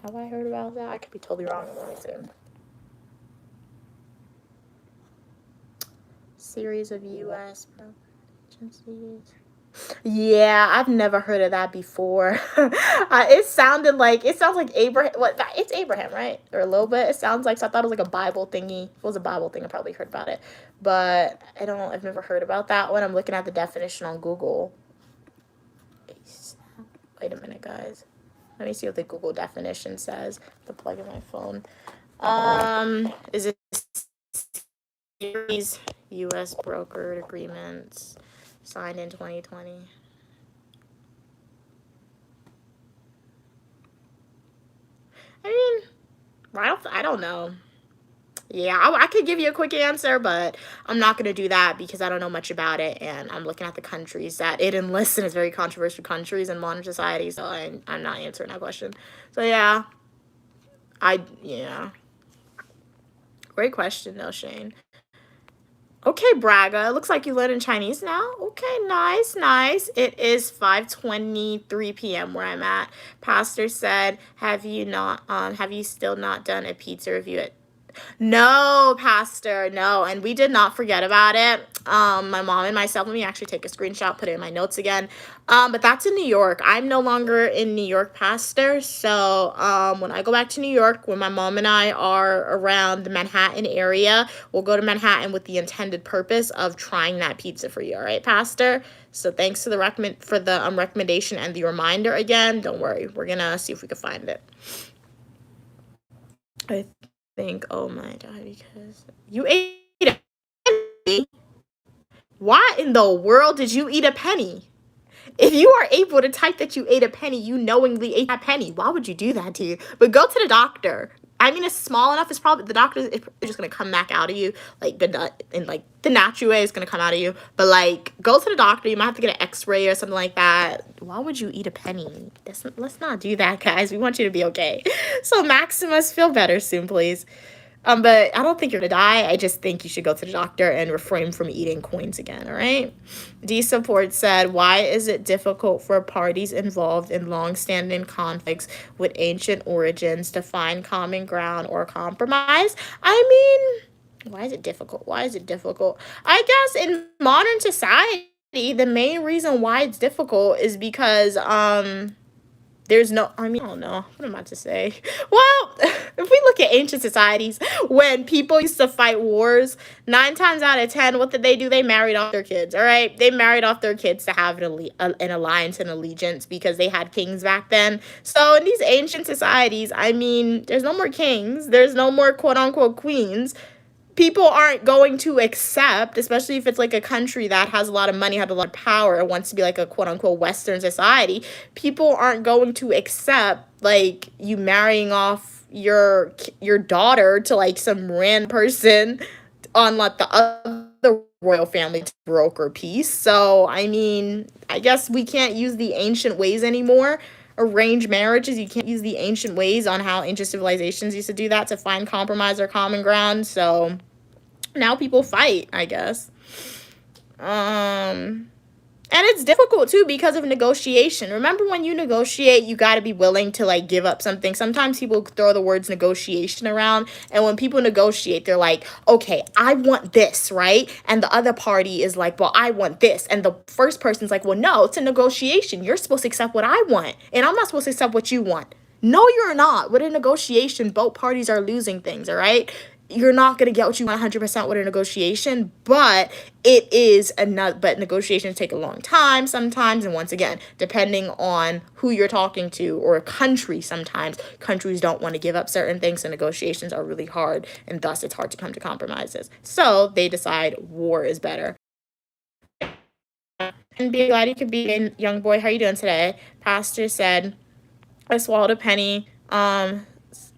Have I heard about that? I could be totally wrong. Let me see. Series of U.S. agencies. Yeah, I've never heard of that before. It sounds like Abraham. What? It's Abraham, right? Or a little bit. It sounds like. So I thought it was like a Bible thingy. If it was a Bible thing, I probably heard about it. But I don't. I've never heard about that one. I'm looking at the definition on Google. Wait a minute, guys. Let me see what the Google definition says. The plug in my phone. Is it series U.S. brokered agreements signed in 2020? I mean, I don't know. Yeah, I could give you a quick answer, but I'm not going to do that because I don't know much about it, and I'm looking at the countries that it enlists in as very controversial countries in modern society, so I'm not answering that question. So, yeah. Yeah. Great question, though, Shane. Okay, Braga. It looks like you learn in Chinese now. Okay, nice, nice. It is 5:23 p.m. where I'm at. Pastor said, have you still not done a pizza review at No, Pastor, no. And we did not forget about it. My mom and myself, let me actually take a screenshot, put it in my notes again. But that's in New York. I'm no longer in New York, Pastor. So when I go back to New York, when my mom and I are around the Manhattan area, we'll go to Manhattan with the intended purpose of trying that pizza for you. All right, Pastor? So thanks to the recommendation and the reminder again. Don't worry. We're going to see if we can find it. I think, oh my God, because you ate a penny. Why in the world did you eat a penny? If you are able to type that you ate a penny, you knowingly ate that penny. Why would you do that to you? But go to the doctor. I mean, it's small enough. It's probably the doctor is just gonna come back out of you, like in like the natural way. It's gonna come out of you. But like, go to the doctor. You might have to get an X-ray or something like that. Why would you eat a penny? Let's not do that, guys. We want you to be okay. So Maximus, feel better soon, please. But I don't think you're gonna die. I just think you should go to the doctor and refrain from eating coins again, all right? D-Support said, why is it difficult for parties involved in long-standing conflicts with ancient origins to find common ground or compromise? I mean, why is it difficult? Why is it difficult? I guess in modern society, the main reason why it's difficult is because, there's no, I don't know. What am I to say? Well, if we look at ancient societies, when people used to fight wars, 9 times out of 10, what did they do? They married off their kids, all right? They married off their kids to have an alliance and allegiance because they had kings back then. So in these ancient societies, I mean, there's no more kings. There's no more quote-unquote queens. People aren't going to accept, especially if it's like a country that has a lot of money, has a lot of power, and wants to be like a quote-unquote Western society. People aren't going to accept like you marrying off your daughter to like some random person on like the other royal family to broker peace. So I mean, I guess we can't use the ancient ways anymore. Arranged marriages, you can't use the ancient ways on how ancient civilizations used to do that to find compromise or common ground. So now people fight, I guess. And it's difficult too because of negotiation. Remember, when you negotiate, you got to be willing to like give up something. Sometimes people throw the words negotiation around, and when people negotiate, they're like, okay, I want this, right? And the other party is like, well, I want this. And the first person's like, well, no, it's a negotiation. You're supposed to accept what I want, and I'm not supposed to accept what you want. No, you're not. With a negotiation, both parties are losing things, all right? You're not going to get what you want 100% with a negotiation, but it is another, but negotiations take a long time sometimes. And once again, depending on who you're talking to or a country, sometimes countries don't want to give up certain things. So negotiations are really hard, and thus it's hard to come to compromises. So they decide war is better. And be glad you could be in, young boy. How are you doing today? Pastor said, I swallowed a penny.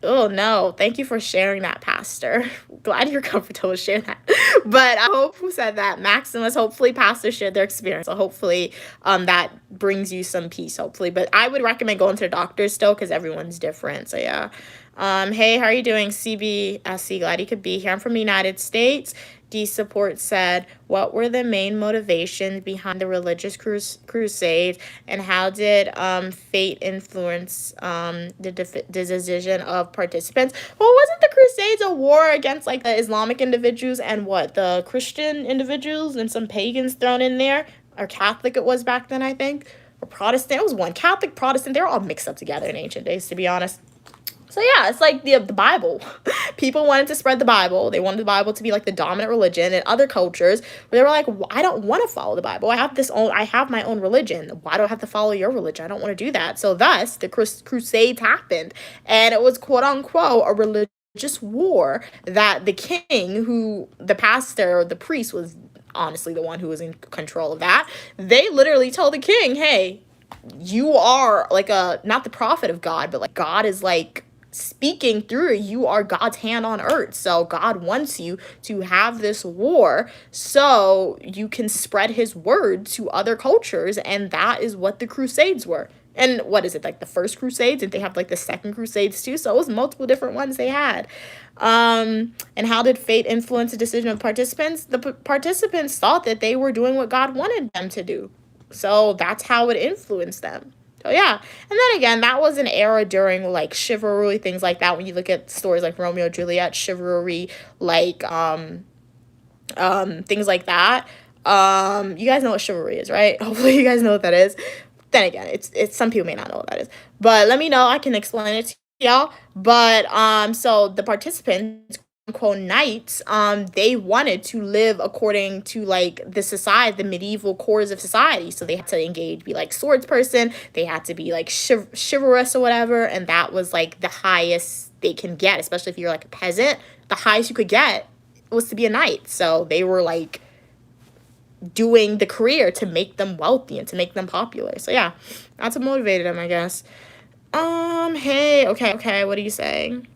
Oh no, thank you for sharing that, Pastor. Glad you're comfortable with sharing that. But I hope who said that? Maximus, hopefully Pastor shared their experience. So hopefully that brings you some peace, hopefully. But I would recommend going to the doctor still because everyone's different. So yeah. Hey, how are you doing? CBSC, glad you could be here. I'm from the United States. D Support said, what were the main motivations behind the religious crusade, and how did fate influence the decision of participants? Well, wasn't the Crusades a war against like the Islamic individuals and what, the Christian individuals and some pagans thrown in there? Or Catholic it was back then, I think. Or Protestant. It was one. Catholic, Protestant, they're all mixed up together in ancient days, to be honest. So yeah, it's like the Bible. People wanted to spread the Bible. They wanted the Bible to be like the dominant religion in other cultures. Where they were like, I don't want to follow the Bible. I have my own religion. Why do I have to follow your religion? I don't want to do that. So thus, the Crusades happened, and it was quote unquote a religious war that the king, who the pastor or the priest was honestly the one who was in control of that. They literally told the king, hey, you are like not the prophet of God, but like God is like speaking through you. You are God's hand on earth. So God wants you to have this war so you can spread his word to other cultures. And that is what the Crusades were. And what is it, like the first Crusades? Did they have like the second Crusades too? So it was multiple different ones they had. And how did fate influence the decision of participants? The participants thought that they were doing what God wanted them to do. So that's how it influenced them. So yeah. And then again, that was an era during like chivalry, things like that. When you look at stories like Romeo and Juliet, chivalry, like things like that. You guys know what chivalry is, right? Hopefully you guys know what that is. Then again, it's some people may not know what that is. But let me know. I can explain it to y'all. But so the participants, quote knights, they wanted to live according to like the society, the medieval cores of society. So they had to be like swords person, they had to be like chivalrous or whatever, and that was like the highest they can get, especially if you're like a peasant. The highest you could get was to be a knight. So they were like doing the career to make them wealthy and to make them popular. So yeah, that's what motivated them, I guess. Hey, okay, what are you saying?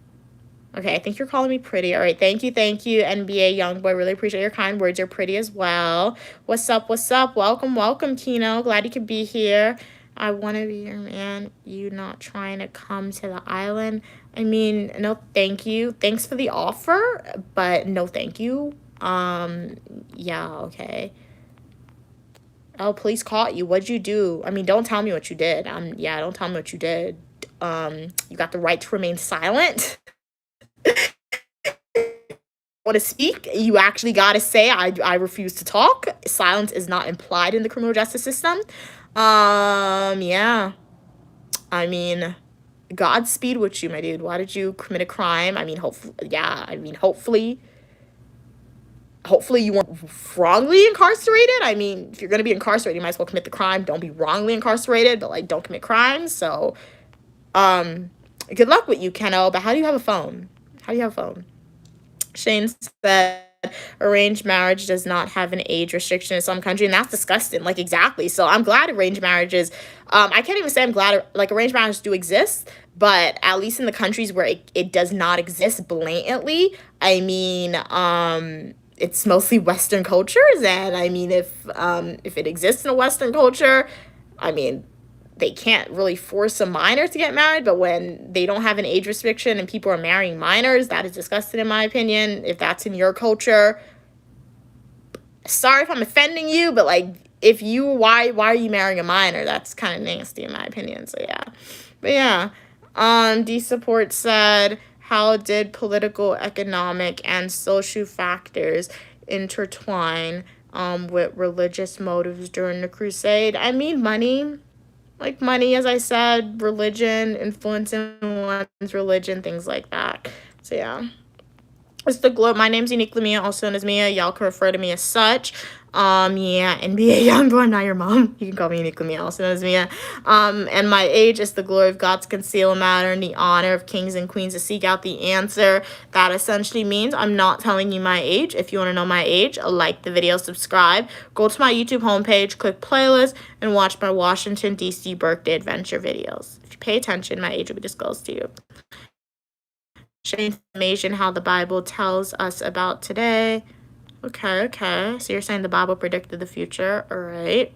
Okay, I think you're calling me pretty. All right, thank you, NBA Youngboy. Really appreciate your kind words. You're pretty as well. What's up? Welcome, Kino. Glad you could be here. I want to be your man. You not trying to come to the island? I mean, no, thank you. Thanks for the offer, but no, thank you. Yeah, okay. Oh, police caught you. What'd you do? I mean, don't tell me what you did. Yeah, don't tell me what you did. You got the right to remain silent. Want to speak, you actually got to say, I refuse to talk. Silence is not implied in the criminal justice system. Yeah. I mean, Godspeed with you, my dude. Why did you commit a crime? I mean, hopefully you weren't wrongly incarcerated. I mean, if you're going to be incarcerated, you might as well commit the crime. Don't be wrongly incarcerated, but like, don't commit crimes. So, good luck with you, Keno. But how do you have a phone? Shane said arranged marriage does not have an age restriction in some country, and that's disgusting. Like, exactly. So I'm glad arranged marriages, I can't even say I'm glad, like, arranged marriages do exist, but at least in the countries where it does not exist blatantly, I mean, it's mostly Western cultures, and I mean, if it exists in a Western culture, I mean, they can't really force a minor to get married, but when they don't have an age restriction and people are marrying minors, that is disgusting in my opinion. If that's in your culture, sorry if I'm offending you, but like, if you, why are you marrying a minor? That's kind of nasty in my opinion. So yeah, but yeah, D Support said, how did political, economic, and social factors intertwine with religious motives during the crusade? I mean, money. Like money, as I said, religion, influencing one's religion, things like that. So yeah. It's the globe. My name's Unique Lamia, also known as Mia. Y'all can refer to me as such. Yeah, NBA Youngboy, not your mom. You can call me Unique Lamia, also known as Mia. And my age is the glory of God's concealed matter and the honor of kings and queens to seek out the answer. That essentially means I'm not telling you my age. If you want to know my age, like the video, subscribe. Go to my YouTube homepage, click playlist, and watch my Washington, D.C. birthday adventure videos. If you pay attention, my age will be disclosed to you. Information how the Bible tells us about today. Okay. So you're saying the Bible predicted the future. All right.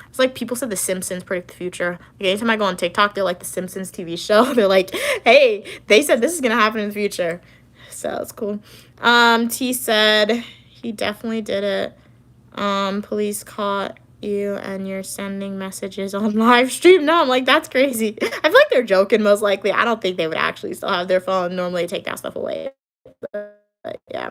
It's like people said the Simpsons predict the future. Like anytime I go on TikTok, they're like the Simpsons TV show. They're like, hey, they said this is going to happen in the future. So it's cool. T said he definitely did it. Police caught you and you're sending messages on live stream. No, I'm like, that's crazy. I feel like they're joking most likely. I don't think they would actually still have their phone. Normally take that stuff away. But yeah.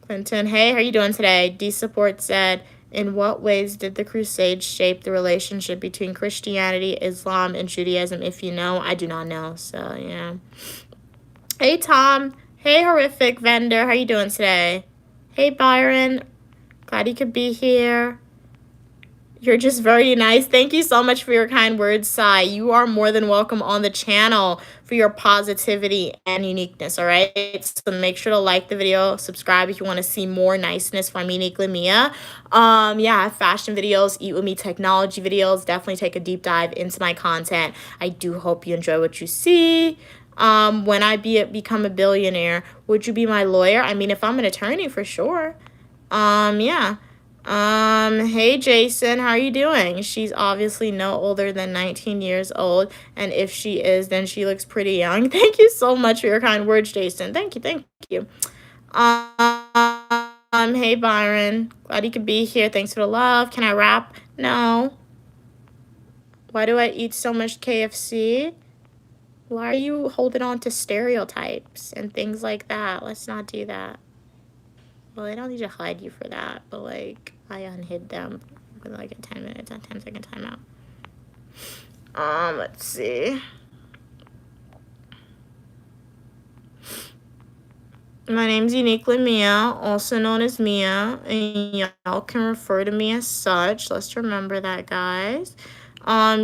Clinton, hey, how are you doing today? D Support said, in what ways did the Crusades shape the relationship between Christianity, Islam, and Judaism? If you know, I do not know. So yeah. Hey Tom. Hey Horrific Vendor, how you doing today? Hey Byron. Glad you could be here. You're just very nice. Thank you so much for your kind words, Sai. You are more than welcome on the channel for your positivity and uniqueness, all right? So make sure to like the video, subscribe if you want to see more niceness from Uniquely Mia. Yeah, fashion videos, eat with me technology videos. Definitely take a deep dive into my content. I do hope you enjoy what you see. When I become a billionaire, would you be my lawyer? I mean, if I'm an attorney, for sure. Yeah. Hey Jason, how are you doing? She's obviously no older than 19 years old, and if she is, then she looks pretty young. Thank you so much for your kind words, Jason. Thank you. Hey Byron, glad you could be here. Thanks for the love. Can I rap? No. Why do I eat so much KFC? Why are you holding on to stereotypes and things like that? Let's not do that. Well, I don't need to hide you for that, but, like, I unhid them with, like, a 10-second timeout. Let's see. My name's Uniquely Mia, also known as Mia, and y'all can refer to me as such. Let's remember that, guys.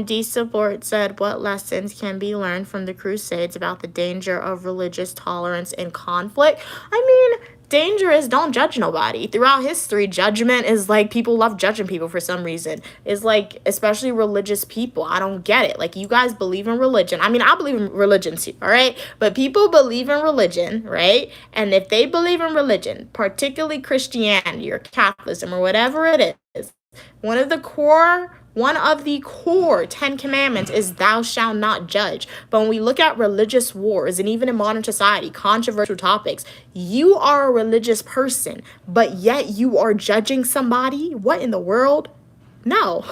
D Support said, what lessons can be learned from the Crusades about the danger of religious tolerance and conflict? I mean, danger is don't judge nobody. Throughout history, judgment is like people love judging people for some reason. It's like, especially religious people. I don't get it. Like, you guys believe in religion. I mean, I believe in religion too, all right? But people believe in religion, right? And if they believe in religion, particularly Christianity or Catholicism or whatever it is, one of the core 10 commandments is thou shalt not judge. But when we look at religious wars and even in modern society, controversial topics, you are a religious person, but yet you are judging somebody? What in the world? No.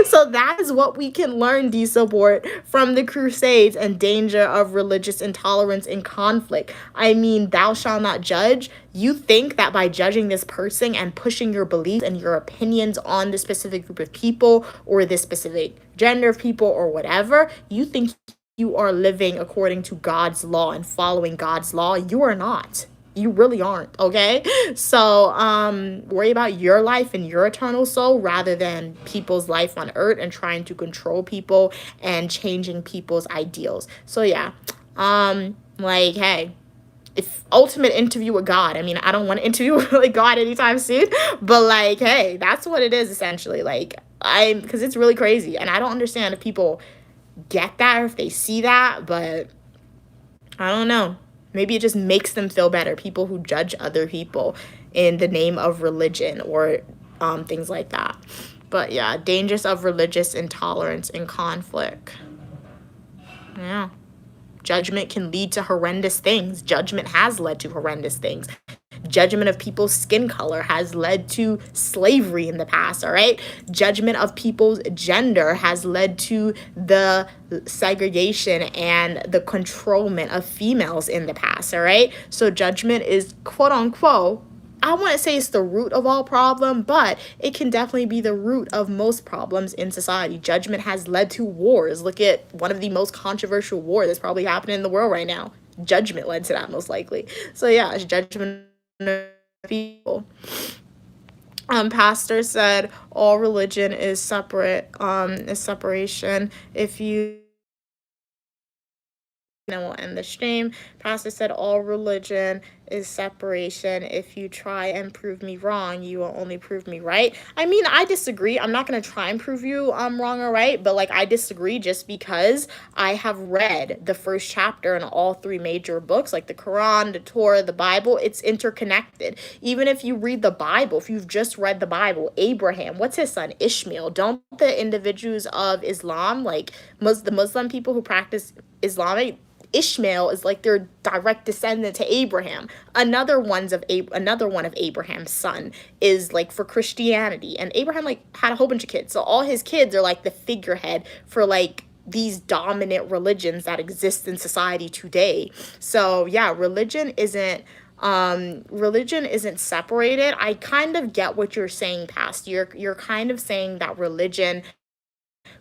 So that is what we can learn, D Support, from the Crusades and danger of religious intolerance and conflict. I mean, thou shalt not judge. You think that by judging this person and pushing your beliefs and your opinions on this specific group of people or this specific gender of people or whatever, you think you are living according to God's law and following God's law. You are not. You really aren't, okay? So, worry about your life and your eternal soul rather than people's life on earth and trying to control people and changing people's ideals. So, yeah, like, hey, if ultimate interview with God, I mean, I don't want to interview with like God anytime soon, but like, hey, that's what it is essentially. Like, because it's really crazy, and I don't understand if people get that or if they see that, but I don't know. Maybe it just makes them feel better. People who judge other people in the name of religion or things like that. But yeah, dangers of religious intolerance and conflict. Yeah. Judgment can lead to horrendous things. Judgment has led to horrendous things. Judgment of people's skin color has led to slavery in the past, all right? Judgment of people's gender has led to the segregation and the controlment of females in the past, all right? So judgment is, quote unquote, I want to say it's the root of all problem, but it can definitely be the root of most problems in society. Judgment has led to wars. Look at one of the most controversial wars that's probably happening in the world right now. Judgment led to that most likely. So yeah, it's judgment of people. Pastor said all religion is separation. If you then we'll end the stream. Pastor said all religion is separation. If you try and prove me wrong, you will only prove me right. I mean, I disagree. I'm not going to try and prove you wrong or right, but like I disagree just because I have read the first chapter in all three major books, like the Quran, the Torah, the Bible. It's interconnected. Even if you read the Bible, if you've just read the Bible, Abraham, what's his son? Ishmael. Don't the individuals of Islam, like the Muslim people who practice Islamic, Ishmael is like their direct descendant to Abraham. Another one of Abraham's son is like for Christianity, and Abraham like had a whole bunch of kids, so all his kids are like the figurehead for like these dominant religions that exist in society today. So yeah, religion isn't separated. I kind of get what you're saying, past. You're kind of saying that religion,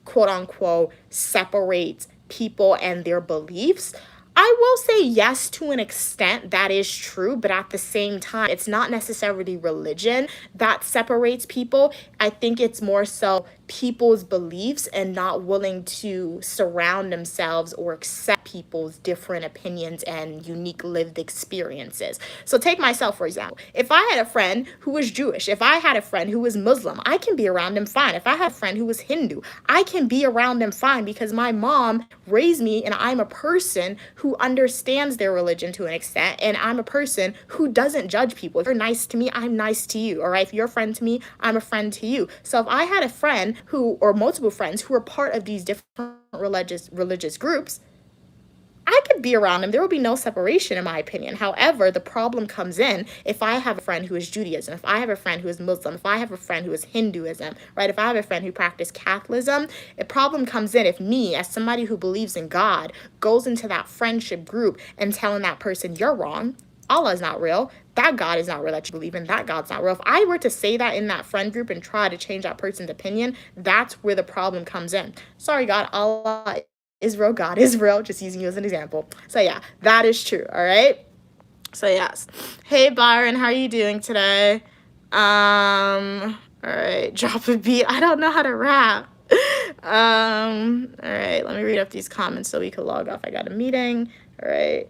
quote unquote, separates people and their beliefs. I will say yes, to an extent, that is true, but at the same time, it's not necessarily religion that separates people. I think it's more so people's beliefs and not willing to surround themselves or accept people's different opinions and unique lived experiences. So take myself, for example. If I had a friend who was Jewish, if I had a friend who was Muslim, I can be around them fine. If I had a friend who was Hindu, I can be around them fine because my mom raised me and I'm a person who understands their religion to an extent, and I'm a person who doesn't judge people. If you're nice to me, I'm nice to you, all right? If you're a friend to me, I'm a friend to you. So if I had a friend who, or multiple friends who were part of these different religious groups, I could be around them. There will be no separation, in my opinion. However, the problem comes in if I have a friend who is Judaism, if I have a friend who is Muslim, if I have a friend who is Hinduism, right? If I have a friend who practices Catholicism, a problem comes in if me, as somebody who believes in God, goes into that friendship group and telling that person, you're wrong, Allah is not real, that God is not real that you believe in, that God's not real. If I were to say that in that friend group and try to change that person's opinion, that's where the problem comes in. Sorry, God, Allah is real, God is real, just using you as an example. So yeah, that is true, all right? So yes. Hey, Byron, how are you doing today? All right, drop a beat. I don't know how to rap. All right, let me read up these comments so we can log off. I got a meeting, all right.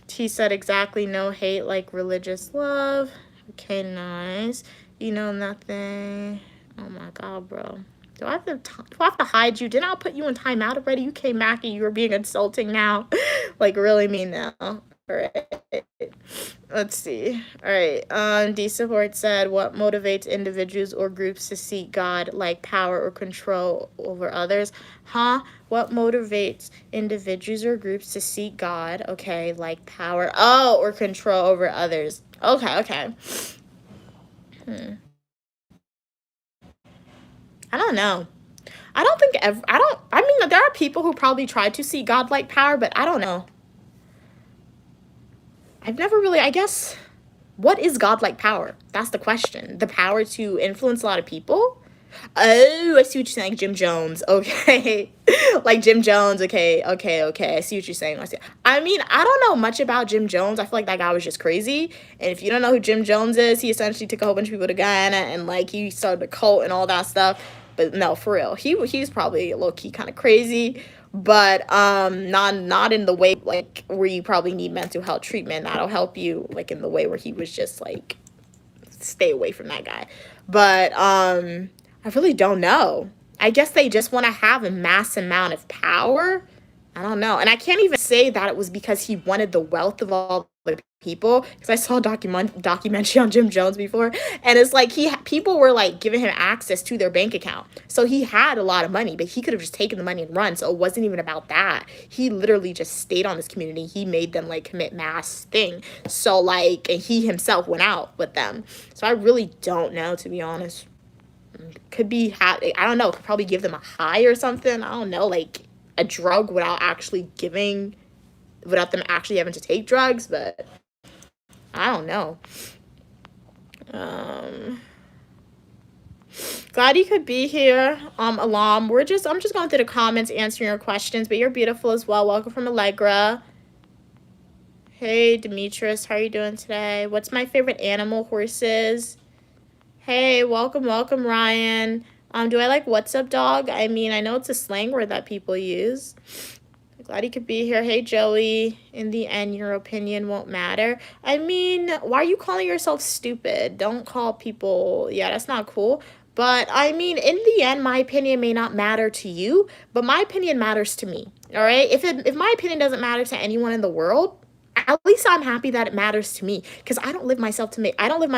T said exactly, no hate like religious love. Okay, nice. You know nothing. Oh my God, bro. Do I have to hide you? Didn't I put you in timeout already? You came back and you were being insulting now. Like, really mean now. All right. Let's see. All right. D Support said, what motivates individuals or groups to seek God, like power or control over others? Huh? What motivates individuals or groups to seek God, okay, like power, or control over others? Okay. I don't know. I don't think I mean, there are people who probably try to see godlike power, but I don't know. I've never really, I guess, what is godlike power? That's the question. The power to influence a lot of people? Oh, I see what you're saying, Jim Jones. Okay. Like Jim Jones. Okay. I see what you're saying. I mean, I don't know much about Jim Jones. I feel like that guy was just crazy. And if you don't know who Jim Jones is, he essentially took a whole bunch of people to Guyana and like he started a cult and all that stuff. But no, for real, he's probably low key kind of crazy, but not in the way like where you probably need mental health treatment. That'll help you, like in the way where he was just like, stay away from that guy. But I really don't know. I guess they just want to have a mass amount of power. I don't know. And I can't even say that it was because he wanted the wealth of all the people, because I saw a documentary on Jim Jones before, and it's like people were like giving him access to their bank account. So he had a lot of money, but he could have just taken the money and run. So it wasn't even about that. He literally just stayed on his community. He made them like commit mass thing. So like, and he himself went out with them. So I really don't know, to be honest. Could be, I don't know, could probably give them a high or something. I don't know, like a drug without them actually having to take drugs, but I don't know. Glad you could be here, Alam. I'm just going through the comments, answering your questions, but you're beautiful as well. Welcome from Allegra. Hey, Demetrius, how are you doing today? What's my favorite animal? Horses. Hey, welcome, Ryan. Do I like what's up, dog? I mean, I know it's a slang word that people use. Glad you could be here. Hey, Joey. In the end, your opinion won't matter. I mean, why are you calling yourself stupid? Don't call people... Yeah, that's not cool. But, I mean, in the end, my opinion may not matter to you, but my opinion matters to me, all right? If my opinion doesn't matter to anyone in the world, at least I'm happy that it matters to me, because I don't live my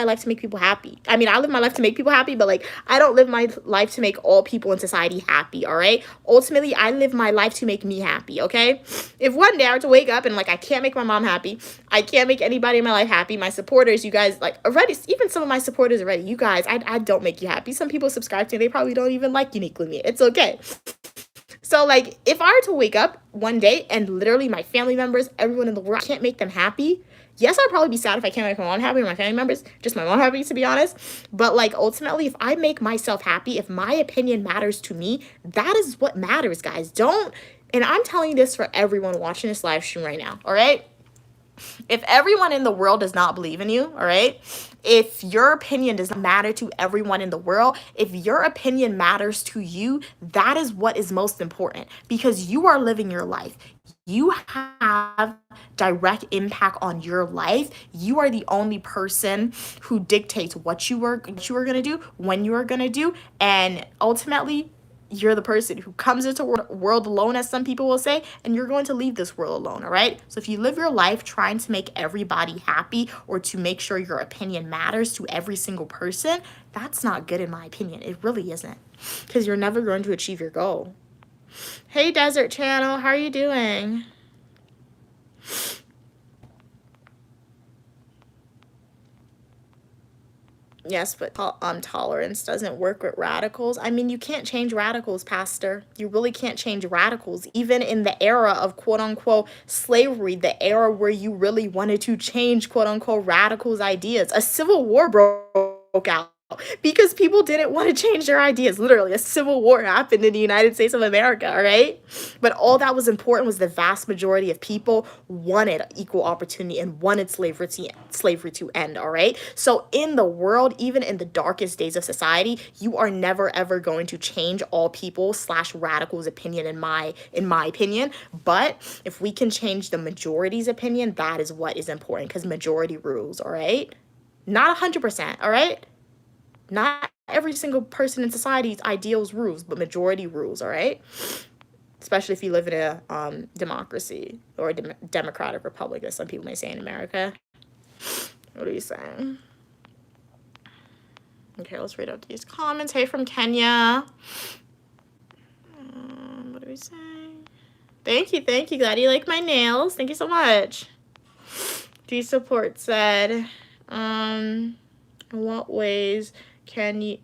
life to make people happy. I mean, I live my life to make people happy, but like, I don't live my life to make all people in society happy. All right. Ultimately, I live my life to make me happy. Okay. If one day I were to wake up and like, I can't make my mom happy, I can't make anybody in my life happy, my supporters, you guys, like, already, even some of my supporters already, you guys, I don't make you happy. Some people subscribe to me, they probably don't even like Uniquely Me. It's okay. So, like, if I were to wake up one day and literally my family members, everyone in the world, I can't make them happy, yes, I'd probably be sad if I can't make my mom happy or my family members, just my mom happy, to be honest. But, like, ultimately, if I make myself happy, if my opinion matters to me, that is what matters, guys. And I'm telling this for everyone watching this live stream right now, all right? If everyone in the world does not believe in you, all right, if your opinion does not matter to everyone in the world, if your opinion matters to you, that is what is most important, because you are living your life. You have direct impact on your life. You are the only person who dictates what you are going to do, when you are going to do, and ultimately, you're the person who comes into world alone, as some people will say, and you're going to leave this world alone, all right? So if you live your life trying to make everybody happy or to make sure your opinion matters to every single person, that's not good in my opinion. It really isn't, because you're never going to achieve your goal. Hey, Desert Channel, how are you doing? Yes, but tolerance doesn't work with radicals. I mean, you can't change radicals, Pastor. You really can't change radicals. Even in the era of quote-unquote slavery, the era where you really wanted to change quote-unquote radicals' ideas, a civil war broke out because people didn't want to change their ideas. Literally, a civil war happened in the United States of America, all right? But all that was important was the vast majority of people wanted equal opportunity and wanted slavery to end, all right? So in the world, even in the darkest days of society, you are never ever going to change all people / radicals' opinion, in my opinion. But if we can change the majority's opinion, that is what is important, because majority rules, all right? Not 100%, all right? Not every single person in society's ideals rules, but majority rules, all right? Especially if you live in a democracy or a democratic republic, as some people may say in America. What are you saying? Okay, let's read out these comments. Hey, from Kenya. What are we saying? Thank you. Glad you like my nails. Thank you so much. D Support said, in what ways can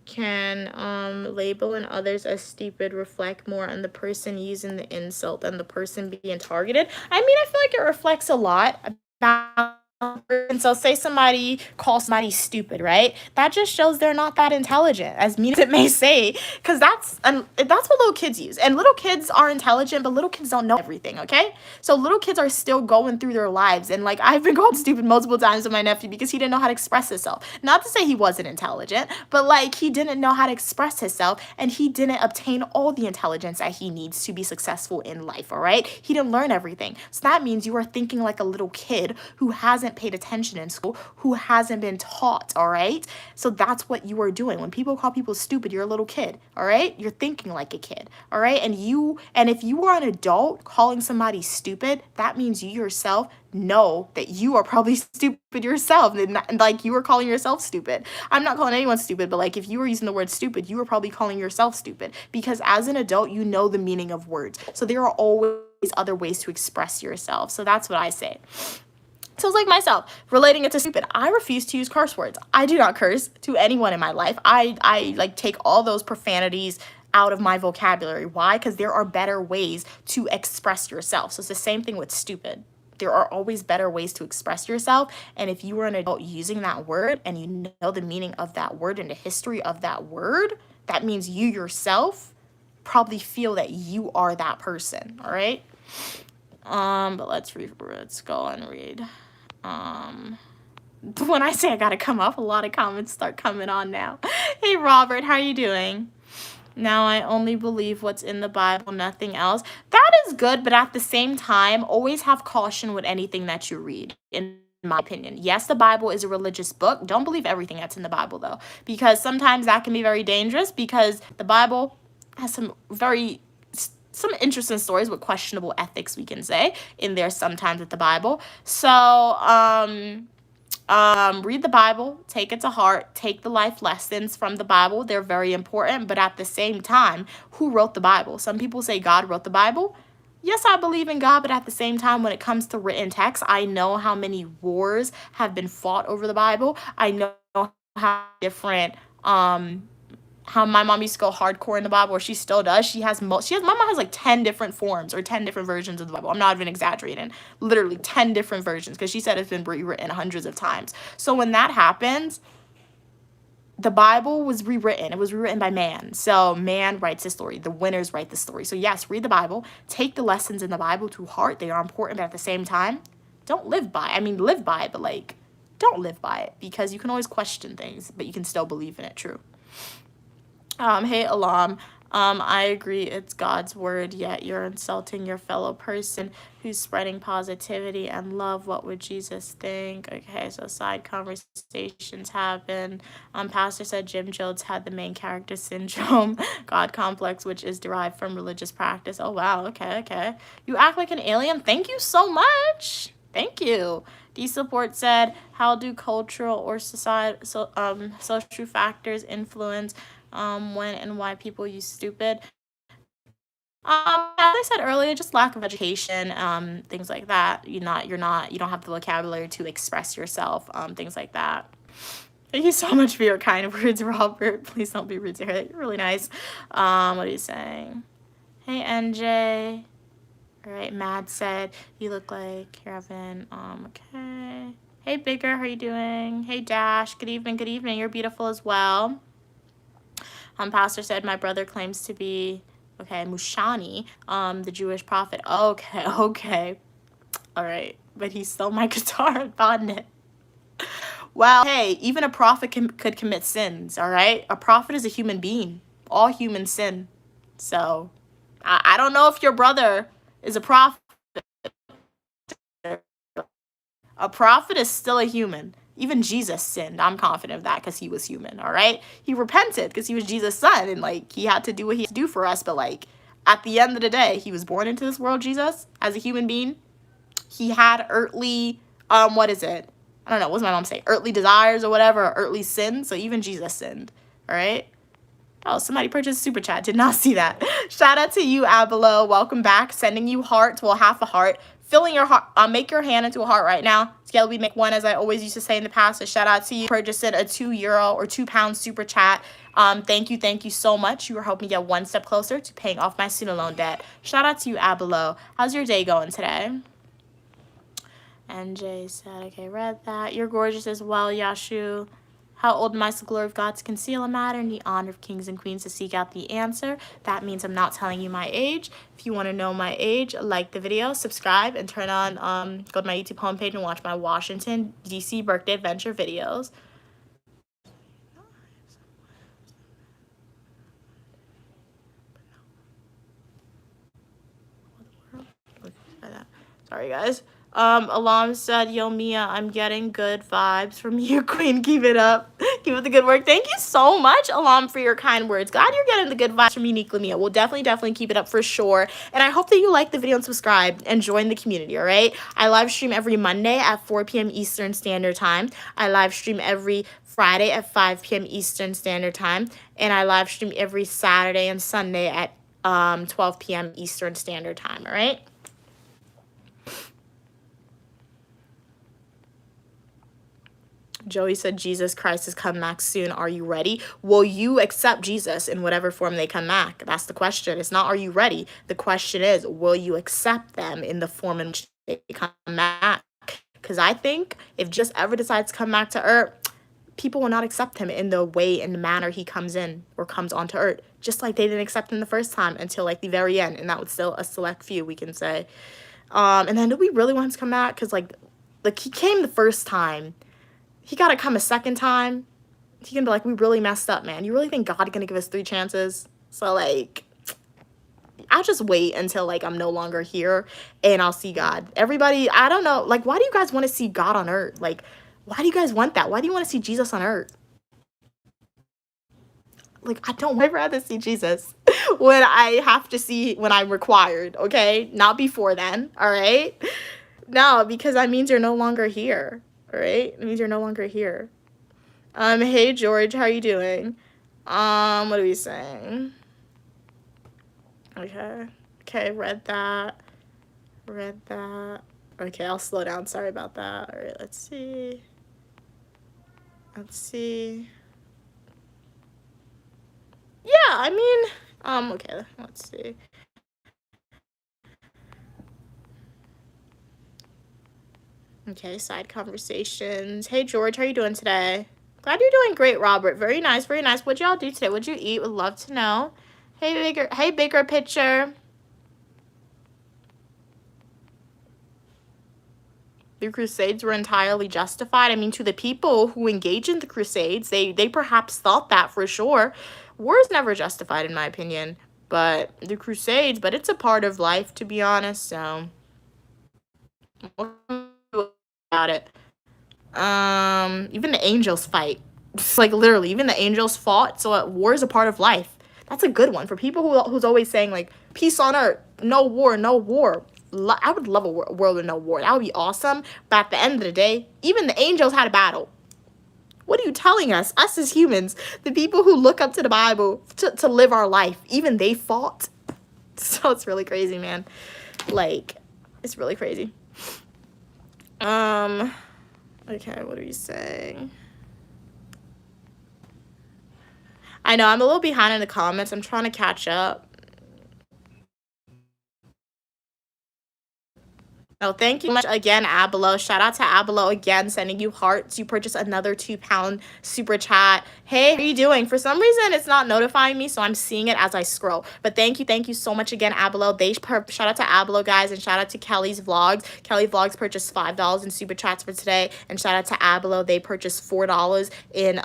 labeling others as stupid reflect more on the person using the insult than the person being targeted? I mean, I feel like it reflects a lot about. And so say somebody calls somebody stupid, right? That just shows they're not that intelligent, as mean as it may say, because that's what little kids use. And little kids are intelligent, but little kids don't know everything, okay? So little kids are still going through their lives. And like, I've been called stupid multiple times with my nephew because he didn't know how to express himself. Not to say he wasn't intelligent, but like, he didn't know how to express himself, and he didn't obtain all the intelligence that he needs to be successful in life, all right? He didn't learn everything. So that means you are thinking like a little kid who hasn't paid attention in school, who hasn't been taught, all right? So that's what you are doing. When people call people stupid, you're a little kid, all right? You're thinking like a kid, all right? And if you are an adult calling somebody stupid, that means you yourself know that you are probably stupid yourself, and like, you are calling yourself stupid. I'm not calling anyone stupid, but like, if you were using the word stupid, you are probably calling yourself stupid, because as an adult, you know the meaning of words. So there are always other ways to express yourself. So that's what I say. So it's like myself, relating it to stupid. I refuse to use curse words. I do not curse to anyone in my life. I like take all those profanities out of my vocabulary. Why? Because there are better ways to express yourself. So it's the same thing with stupid. There are always better ways to express yourself. And if you are an adult using that word and you know the meaning of that word and the history of that word, that means you yourself probably feel that you are that person. All right. But let's go and read. When I say I gotta come up, a lot of comments start coming on now. Hey, Robert, how are you doing? Now I only believe what's in the Bible, nothing else. That is good, but at the same time, always have caution with anything that you read, in my opinion. Yes, the Bible is a religious book. Don't believe everything that's in the Bible, though, because sometimes that can be very dangerous, because the Bible has some very some interesting stories with questionable ethics, we can say, in there sometimes with the Bible. So, read the Bible, take it to heart, take the life lessons from the Bible. They're very important, but at the same time, who wrote the Bible? Some people say God wrote the Bible. Yes, I believe in God, but at the same time, when it comes to written text, I know how many wars have been fought over the Bible. I know how different, how my mom used to go hardcore in the Bible, or she still does. My mom has like 10 different forms or 10 different versions of the Bible. I'm not even exaggerating. Literally 10 different versions, because she said it's been rewritten hundreds of times. So when that happens, the Bible was rewritten. It was rewritten by man. So man writes the story. The winners write the story. So yes, read the Bible. Take the lessons in the Bible to heart. They are important, but at the same time, don't live by it. I mean, live by it, but like, don't live by it, because you can always question things, but you can still believe in it. True. Hey, Alam. I agree it's God's word, yet you're insulting your fellow person who's spreading positivity and love. What would Jesus think? Okay, so side conversations happen. Pastor said Jim Jones had the main character syndrome, God complex, which is derived from religious practice. Oh, wow. Okay. You act like an alien. Thank you so much. Thank you. D-Support said, how do cultural or social factors influence when and why people use stupid? As I said earlier, just lack of education, things like that. You don't have the vocabulary to express yourself, things like that. Thank you so much for your kind words, Robert. Please don't be rude to her. You're really nice. What are you saying? Hey, NJ. All right, Mad said, you look like you're having, okay. Hey, Bigger, how are you doing? Hey, Dash, good evening. You're beautiful as well. Pastor said, my brother claims to be, okay, Mushani, the Jewish prophet. Okay. All right, but he stole my guitar and bought it. Well, hey, even a prophet could commit sins, all right? A prophet is a human being. All humans sin. So, I don't know if your brother is a prophet. A prophet is still a human. Even Jesus sinned. I'm confident of that, because he was human, all right? He repented because he was Jesus' son, and like he had to do what he had to do for us. But like at the end of the day, he was born into this world, Jesus, as a human being. He had earthly, what is it? I don't know, what's my mom say? Earthly desires or whatever, or earthly sins. So even Jesus sinned, all right? Oh, somebody purchased super chat. Did not see that. Shout out to you, Abelo. Welcome back. Sending you hearts. Well, half a heart. Filling your heart. Make your hand into a heart right now. Scale, we make one, as I always used to say in the past. So shout out to you. Purchasing a €2 or £2 super chat. Thank you so much. You are helping me get one step closer to paying off my student loan debt. Shout out to you, Abelo. How's your day going today? NJ said, okay, read that. You're gorgeous as well, Yashu. How old am I? The glory of God to conceal a matter, and the honor of kings and queens to seek out the answer. That means I'm not telling you my age. If you want to know my age, like the video, subscribe, and turn on, go to my YouTube homepage and watch my Washington, D.C. birthday adventure videos. Sorry, guys. Alam said, yo, Mia, I'm getting good vibes from you, Queen. Keep it up. Keep up the good work. Thank you so much, Alam, for your kind words. Glad you're getting the good vibes from Uniquely Mia. We'll definitely keep it up for sure. And I hope that you like the video and subscribe and join the community, all right? I live stream every Monday at 4 p.m. Eastern Standard Time. I live stream every Friday at 5 p.m. Eastern Standard Time. And I live stream every Saturday and Sunday at 12 p.m. Eastern Standard Time, all right? Joey said, Jesus Christ is coming back soon. Are you ready? Will you accept Jesus in whatever form they come back? That's the question. It's not, are you ready? The question is, will you accept them in the form in which they come back? Because I think if Jesus ever decides to come back to earth, people will not accept him in the way and the manner he comes in or comes onto earth. Just like they didn't accept him the first time until like the very end. And that was still a select few, we can say. And then do we really want him to come back? Because like he came the first time. He got to come a second time. He can be like, we really messed up, man. You really think God's going to give us 3 chances? So, like, I'll just wait until, like, I'm no longer here and I'll see God. Everybody, I don't know. Like, why do you guys want to see God on earth? Like, why do you guys want that? Why do you want to see Jesus on earth? Like, I'd rather see Jesus. when I have to see when I'm required, okay? Not before then, all right? No, because that means you're no longer here, all right? It means you're no longer here. Hey George, how you doing? What are we saying? Okay, read that. Okay, I'll slow down. Sorry about that. All right, let's see. Yeah, I mean, okay, let's see. Okay, side conversations. Hey George, how you doing today? Glad you're doing great, Robert. Very nice, very nice. What'd y'all do today? What'd you eat? Would love to know. Hey bigger picture. The Crusades were entirely justified. I mean, to the people who engage in the Crusades, they perhaps thought that for sure. War is never justified, in my opinion. But the Crusades, but it's a part of life, to be honest, so what can we do about it? Even the angels fight. Like, literally, even the angels fought, so war is a part of life. That's a good one. For people who's always saying, like, peace on earth, no war, no war. I would love a world with no war. That would be awesome. But at the end of the day, even the angels had a battle. What are you telling us? Us as humans, the people who look up to the Bible to live our life, even they fought. So it's really crazy, man. Like, it's really crazy. Okay, what are you saying? I know, I'm a little behind in the comments. I'm trying to catch up. Oh, thank you much again, Abelo. Shout out to Abelo again, sending you hearts. You purchased another £2 super chat. Hey, how are you doing? For some reason, it's not notifying me, so I'm seeing it as I scroll. But thank you so much again, Abelo. Shout out to Abelo, guys, and shout out to Kelly's Vlogs. Kelly Vlogs purchased $5 in super chats for today, and shout out to Abelo. They purchased $4 in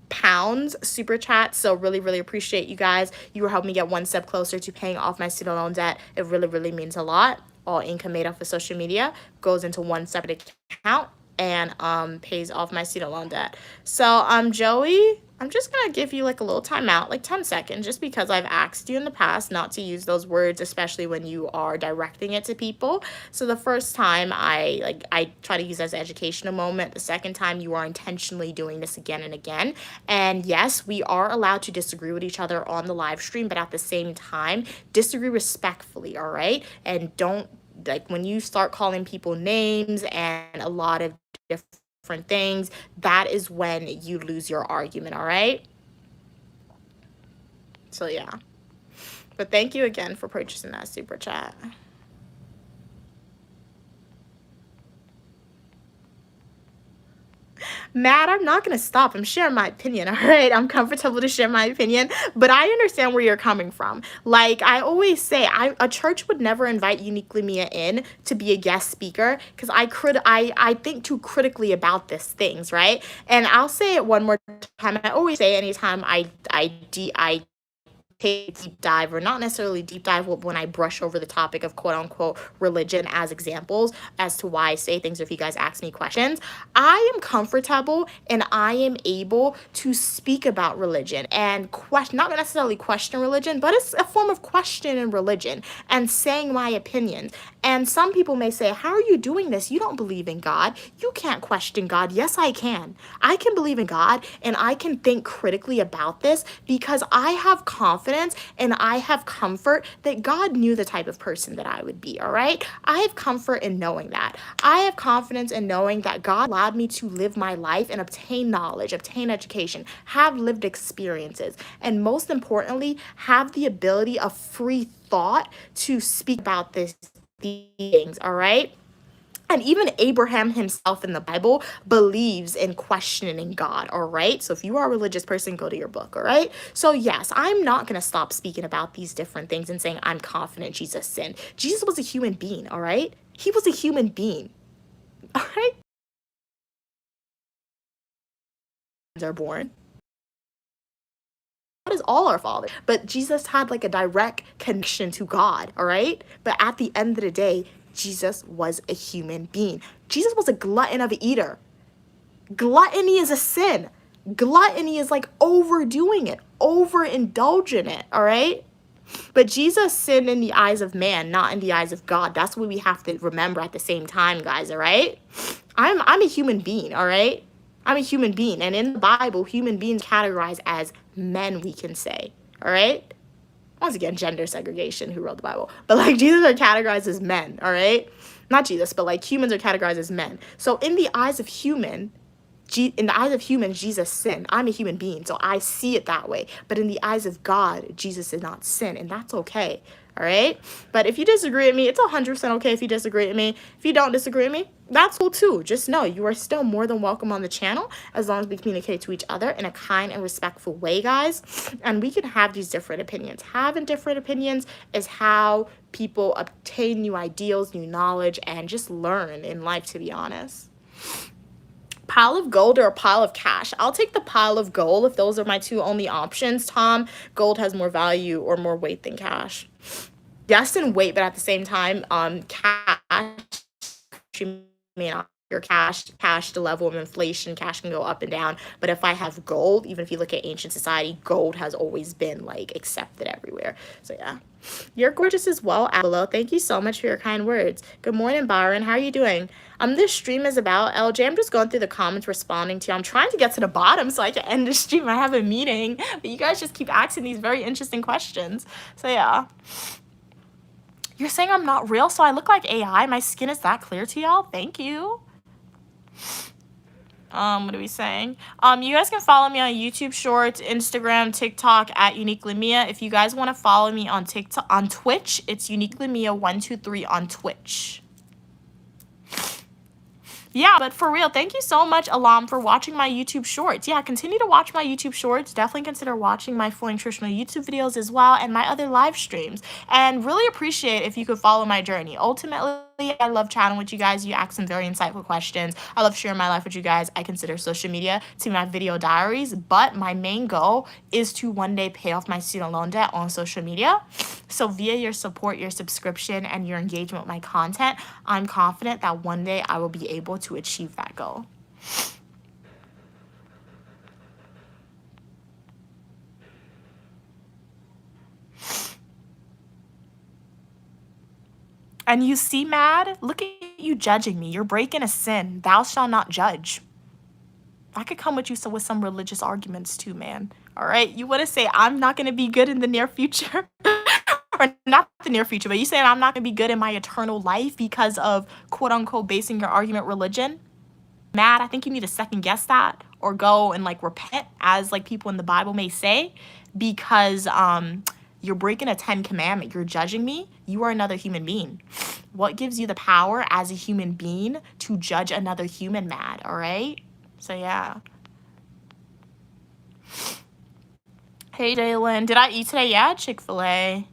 pounds super chat. So really appreciate you guys. You were helping me get one step closer to paying off my student loan debt. It really means a lot. All income made off of social media goes into one separate account and pays off my student loan debt. So Joey, I'm just gonna give you like a little timeout, like 10 seconds, just because I've asked you in the past not to use those words, especially when you are directing it to people. So the first time I try to use it as an educational moment. The second time you are intentionally doing this again and again. And yes, we are allowed to disagree with each other on the live stream, but at the same time, disagree respectfully, all right? And don't, like, when you start calling people names and a lot of different things, that is when you lose your argument, all right? So yeah, but thank you again for purchasing that super chat. Matt, I'm not going to stop. I'm sharing my opinion, all right? I'm comfortable to share my opinion, but I understand where you're coming from. Like I always say, a church would never invite Uniquely Mia in to be a guest speaker because I think too critically about these things, right? And I'll say it one more time. I always say anytime I take a deep dive, or not necessarily deep dive, when I brush over the topic of quote unquote religion as examples as to why I say things, or if you guys ask me questions, I am comfortable and I am able to speak about religion and not necessarily question religion, but it's a form of question in religion and saying my opinions. And some people may say, how are you doing this? You don't believe in God. You can't question God. Yes, I can. I can believe in God and I can think critically about this because I have confidence and I have comfort that God knew the type of person that I would be, all right? I have comfort in knowing that. I have confidence in knowing that God allowed me to live my life and obtain knowledge, obtain education, have lived experiences, and most importantly, have the ability of free thought to speak about these things, all right? And even Abraham himself in the Bible believes in questioning God, all right? So if you are a religious person, go to your book, all right? So yes, I'm not going to stop speaking about these different things and saying I'm confident Jesus sinned. Jesus was a human being, all right? He was a human being, all right? Are born. God is all our Father, but Jesus had like a direct connection to God, all right? But at the end of the day, Jesus was a human being. Jesus was a glutton of an eater. Gluttony is a sin. Gluttony is like overdoing it, overindulging it, all right? But Jesus sinned in the eyes of man, not in the eyes of God. That's what we have to remember at the same time, guys, all right? I'm a human being, all right? I'm a human being. And in the Bible, human beings categorized as men, we can say, all right? Once again, gender segregation, who wrote the Bible. But like Jesus are categorized as men, all right? Not Jesus, but like humans are categorized as men. So in the eyes of humans, Jesus sinned. I'm a human being, so I see it that way. But in the eyes of God, Jesus did not sin, and that's okay. All right? But if you disagree with me, it's 100% okay if you disagree with me. If you don't disagree with me, that's cool too. Just know you are still more than welcome on the channel as long as we communicate to each other in a kind and respectful way, guys. And we can have these different opinions. Having different opinions is how people obtain new ideals, new knowledge, and just learn in life, to be honest. Pile of gold or a pile of cash? I'll take the pile of gold if those are my two only options. Tom, gold has more value or more weight than cash. Yes, in weight, but at the same time, cash, you may not your cash, the level of inflation, cash can go up and down. But if I have gold, even if you look at ancient society, gold has always been like accepted everywhere. So yeah. You're gorgeous as well, Below. Thank you so much for your kind words. Good morning, Byron. How are you doing? This stream is about LJ. I'm just going through the comments, responding to you. I'm trying to get to the bottom so I can end the stream. I have a meeting, but you guys just keep asking these very interesting questions. So yeah. You're saying I'm not real, so I look like AI? My skin is that clear to y'all? Thank you. What are we saying? You guys can follow me on YouTube Shorts, Instagram, TikTok at Uniquely Mia. If you guys want to follow me on TikTok, on Twitch, it's Uniquely Mia 123 on Twitch. Yeah, but for real, thank you so much, Alam, for watching my YouTube Shorts. Yeah, continue to watch my YouTube Shorts. Definitely consider watching my full nutritional YouTube videos as well and my other live streams. And really appreciate if you could follow my journey. Ultimately, I love chatting with you guys. You ask some very insightful questions. I love sharing my life with you guys. I consider social media to be my video diaries, but my main goal is to one day pay off my student loan debt on social media. So via your support, your subscription, and your engagement with my content, I'm confident that one day I will be able to achieve that goal. And you see, mad? Look at you judging me. You're breaking a sin. Thou shalt not judge. I could come with you with some religious arguments too, man. All right? You want to say I'm not going to be good in the near future? Or not the near future, but you saying I'm not going to be good in my eternal life because of, quote unquote, basing your argument religion? Mad, I think you need to second guess that or go and like repent, as like people in the Bible may say, because you're breaking a 10 commandment. You're judging me. You are another human being. What gives you the power as a human being to judge another human, mad? All right. So yeah. Hey, Jalen, did I eat today? Yeah, Chick-fil-A.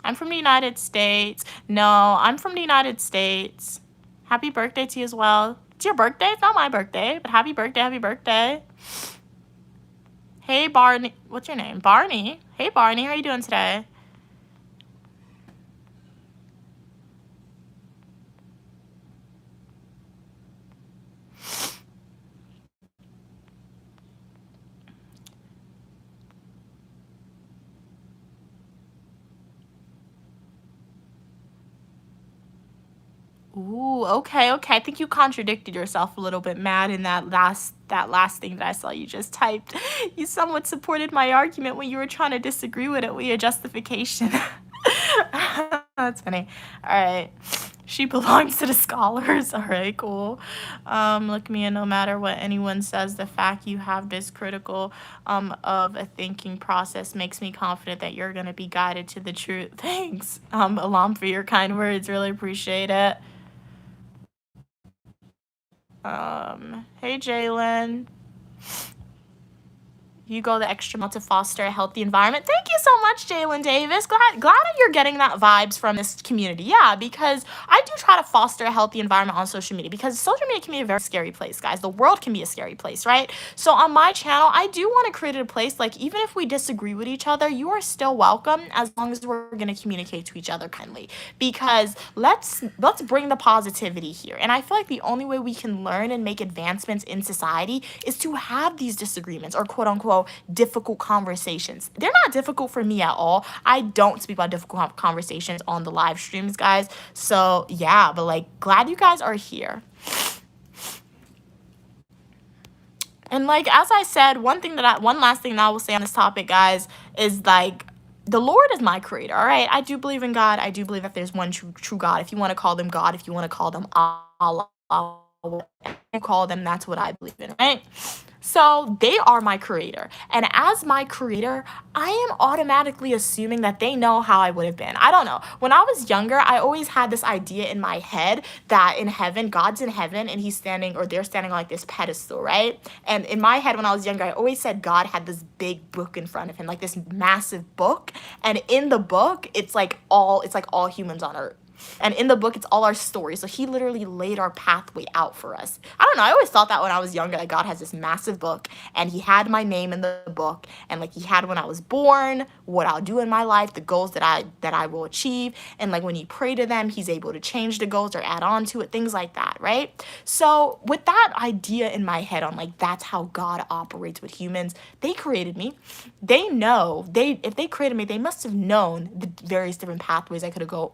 I'm from the United States. No, I'm from the United States. Happy birthday to you as well. It's your birthday? It's not my birthday, but happy birthday, happy birthday. Hey, Barney. What's your name? Barney. Hey, Barney. How are you doing today? Ooh, okay. I think you contradicted yourself a little bit, Matt, in that last thing that I saw you just typed. You somewhat supported my argument when you were trying to disagree with it with your justification. That's funny. All right. She belongs to the scholars. All right, cool. Look, Mia, no matter what anyone says, the fact you have this critical of a thinking process makes me confident that you're going to be guided to the truth. Thanks, Alam, for your kind words. Really appreciate it. Hey, Jalen. You go the extra mile to foster a healthy environment. Thank you so much, Jalen Davis. Glad that you're getting that vibes from this community. Yeah, because I do try to foster a healthy environment on social media, because social media can be a very scary place, guys. The world can be a scary place, right? So on my channel, I do want to create a place, like, even if we disagree with each other, you are still welcome as long as we're going to communicate to each other kindly. Because let's bring the positivity here. And I feel like the only way we can learn and make advancements in society is to have these disagreements, or quote unquote know, difficult conversations. They're not difficult for me at all. I don't speak about difficult conversations on the live streams, guys. So yeah, but like, glad you guys are here. And like, as I said, one last thing that I will say on this topic, guys, is like, the Lord is my creator, all right? I do believe in God. I do believe that there's one true God. If you want to call them God, if you want to call them Allah, whatever you call them, that's what I believe in, right? So they are my creator. And as my creator, I am automatically assuming that they know how I would have been. I don't know. When I was younger, I always had this idea in my head that in heaven, God's in heaven and he's standing, or they're standing on like this pedestal, right? And in my head, when I was younger, I always said God had this big book in front of him, like this massive book. And in the book, it's like all humans on earth. And in the book, it's all our stories. So he literally laid our pathway out for us. I don't know. I always thought that when I was younger, that God has this massive book and he had my name in the book. And like he had when I was born, what I'll do in my life, the goals that I will achieve. And like when you pray to them, he's able to change the goals or add on to it, things like that, right? So with that idea in my head on like, that's how God operates with humans, they created me. They know, if they created me, they must have known the various different pathways I could have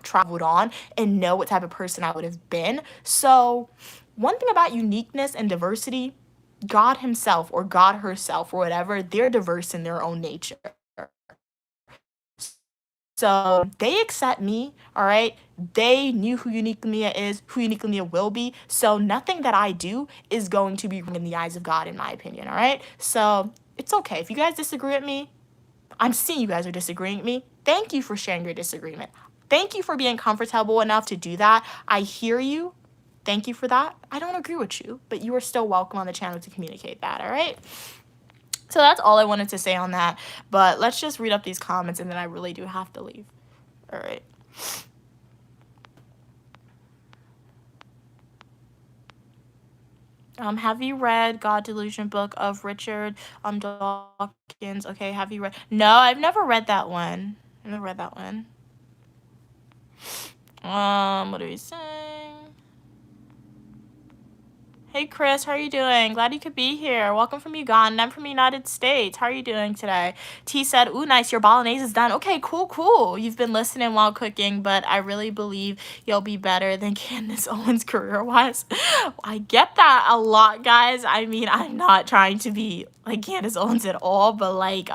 traveled on and know what type of person I would have been. So one thing about uniqueness and diversity, God himself or God herself or whatever, they're diverse in their own nature. So they accept me, all right? They knew who Unique Lamia is, who Unique Lamia will be. So nothing that I do is going to be wrong in the eyes of God, in my opinion, all right? So it's okay. If you guys disagree with me, I'm seeing you guys are disagreeing with me. Thank you for sharing your disagreement. Thank you for being comfortable enough to do that. I hear you. Thank you for that. I don't agree with you, but you are still welcome on the channel to communicate that, all right? So that's all I wanted to say on that. But let's just read up these comments, and then I really do have to leave. All right. Have you read God Delusion book of Richard Dawkins? Okay, have you read? No, I've never read that one. I've never read that one. What are we saying? Hey Chris, how are you doing? Glad you could be here. Welcome from Uganda. I'm from the United States. How are you doing today? T said, ooh, nice, your bolognese is done. Okay, cool. You've been listening while cooking, but I really believe you'll be better than Candace Owens career-wise. I get that a lot, guys. I mean, I'm not trying to be like Candace Owens at all, but like,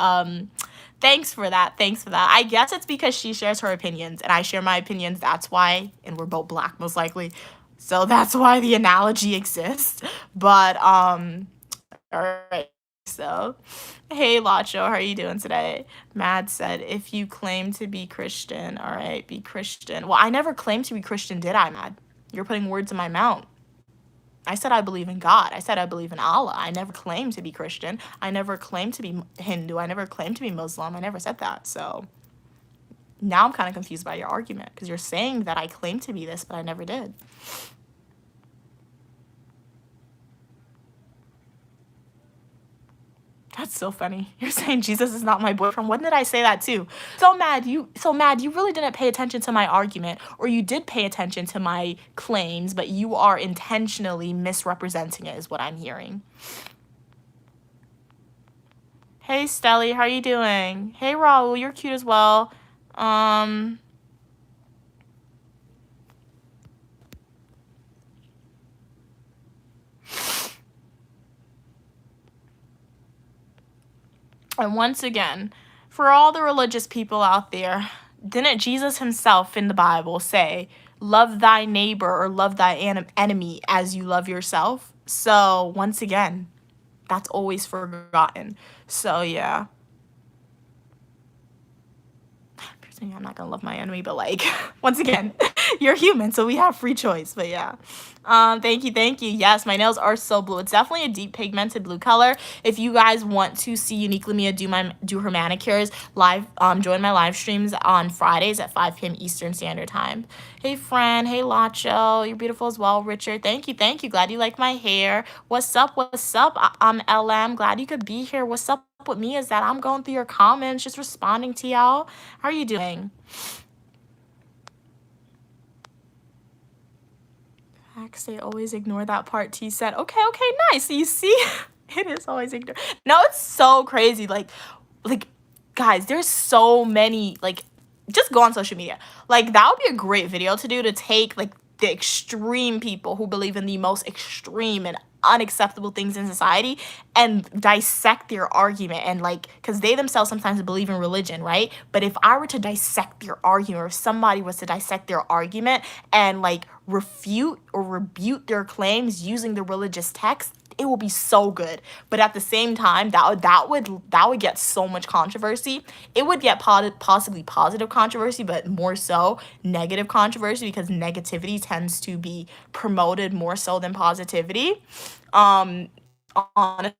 thanks for that. I guess it's because she shares her opinions and I share my opinions. That's why, and we're both black, most likely. So that's why the analogy exists. But, all right. So, hey, Lacho, how are you doing today? Mad said, if you claim to be Christian, all right, be Christian. Well, I never claimed to be Christian, did I, Mad? You're putting words in my mouth. I said I believe in God. I said I believe in Allah. I never claimed to be Christian. I never claimed to be Hindu. I never claimed to be Muslim. I never said that. So now I'm kind of confused by your argument because you're saying that I claim to be this, but I never did. That's so funny. You're saying Jesus is not my boyfriend. When did I say that too? So mad. You really didn't pay attention to my argument, or you did pay attention to my claims, but you are intentionally misrepresenting it is what I'm hearing. Hey, Stelly, how are you doing? Hey, Raul, you're cute as well. And once again, for all the religious people out there, didn't Jesus himself in the Bible say, love thy neighbor or love thy enemy as you love yourself? So once again, that's always forgotten. So yeah. I'm not gonna love my enemy, but like, once again, you're human, so we have free choice. But yeah, thank you. Yes, my nails are so blue. It's definitely a deep pigmented blue color. If you guys want to see Unique Lamia do her manicures live, join my live streams on Fridays at 5 p.m. Eastern Standard Time. Hey friend, hey Lacho, you're beautiful as well. Richard, thank you. Glad you like my hair. What's up? I'm LM. Glad you could be here. What's up with me is that I'm going through your comments, just responding to y'all. How are you doing? They always ignore that part. T said, okay, nice. So you see, It is always ignorant. No, it's so crazy. Like, guys, there's so many, like, just go on social media. Like, that would be a great video to do, to take, like, the extreme people who believe in the most extreme and unacceptable things in society and dissect their argument. And, like, because they themselves sometimes believe in religion, right? But if I were to dissect their argument, or if somebody was to dissect their argument and, like, refute or rebuke their claims using the religious text, it will be so good. But at the same time, that would get so much controversy. It would get possibly positive controversy, but more so negative controversy, because negativity tends to be promoted more so than positivity. Honestly,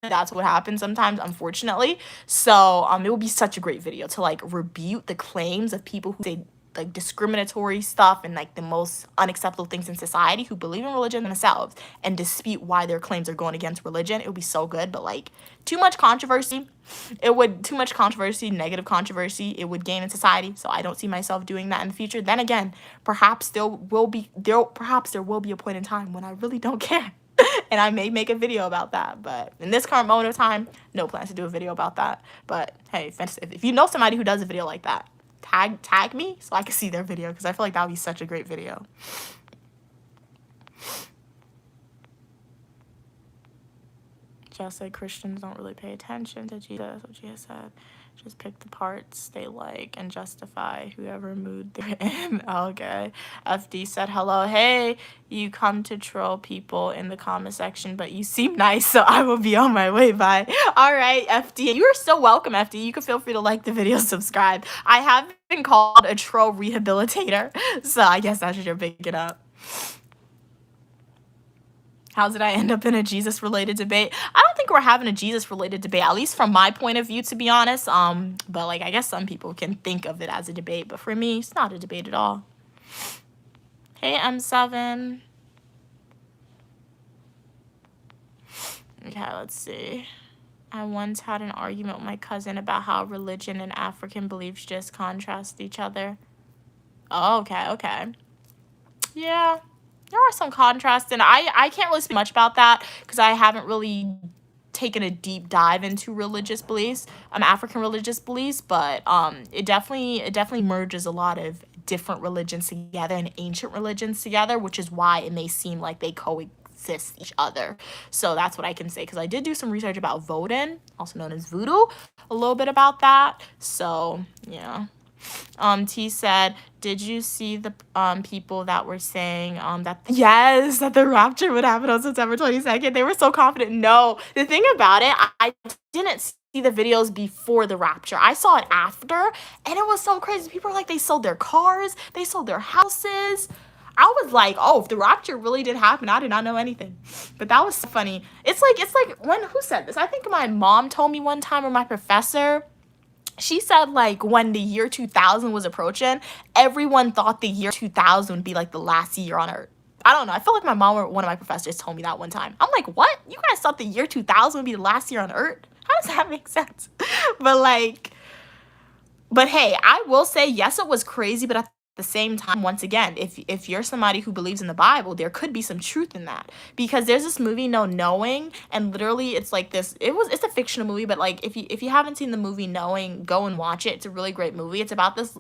that's what happens sometimes, unfortunately. So it would be such a great video to, like, rebuke the claims of people who say, like, discriminatory stuff and, like, the most unacceptable things in society, who believe in religion themselves, and dispute why their claims are going against religion. It would be so good. But, like, too much controversy, negative controversy, it would gain in society. So I don't see myself doing that in the future. Then again, perhaps there will be a point in time when I really don't care. And I may make a video about that. But in this current moment of time, no plans to do a video about that. But hey, if you know somebody who does a video like that, tag me so I can see their video, because I feel like that would be such a great video. Just like Christians don't really pay attention to Jesus, what Jesus said. Just pick the parts they like and justify whoever mood they're in. Okay. FD said, hello. Hey, you come to troll people in the comment section, but you seem nice, so I will be on my way. Bye. All right, FD. You are so welcome, FD. You can feel free to like the video, subscribe. I have been called a troll rehabilitator, so I guess I should pick it up. How did I end up in a Jesus-related debate? I don't think we're having a Jesus-related debate, at least from my point of view, to be honest. But, like, I guess some people can think of it as a debate, but for me, it's not a debate at all. Hey, M7. Okay, let's see. I once had an argument with my cousin about how religion and African beliefs just contrast each other. Oh, okay. Yeah. There are some contrasts, and I can't really speak much about that because I haven't really taken a deep dive into religious beliefs, African religious beliefs, but it definitely merges a lot of different religions together and ancient religions together, which is why it may seem like they coexist each other. So that's what I can say, because I did do some research about Vodun, also known as voodoo, a little bit about that. So yeah. T said, did you see the people that were saying that the rapture would happen on September 22nd? They were so confident. No, the thing about it, I didn't see the videos before the rapture. I saw it after, and it was so crazy. People were like, they sold their cars, they sold their houses. I was like, oh, if the rapture really did happen, I did not know anything. But that was funny. It's like who said this? I think my mom told me one time, or my professor. She said, like, when the year 2000 was approaching, everyone thought the year 2000 would be, like, the last year on Earth. I don't know. I feel like my mom or one of my professors told me that one time. I'm like, what? You guys thought the year 2000 would be the last year on Earth? How does that make sense? But hey, I will say, yes, it was crazy, but at the same time, once again, if you're somebody who believes in the Bible, there could be some truth in that, because there's this movie, No Knowing, and literally it's like this, it's a fictional movie, but like if you haven't seen the movie Knowing, go and watch it. It's a really great movie. It's about this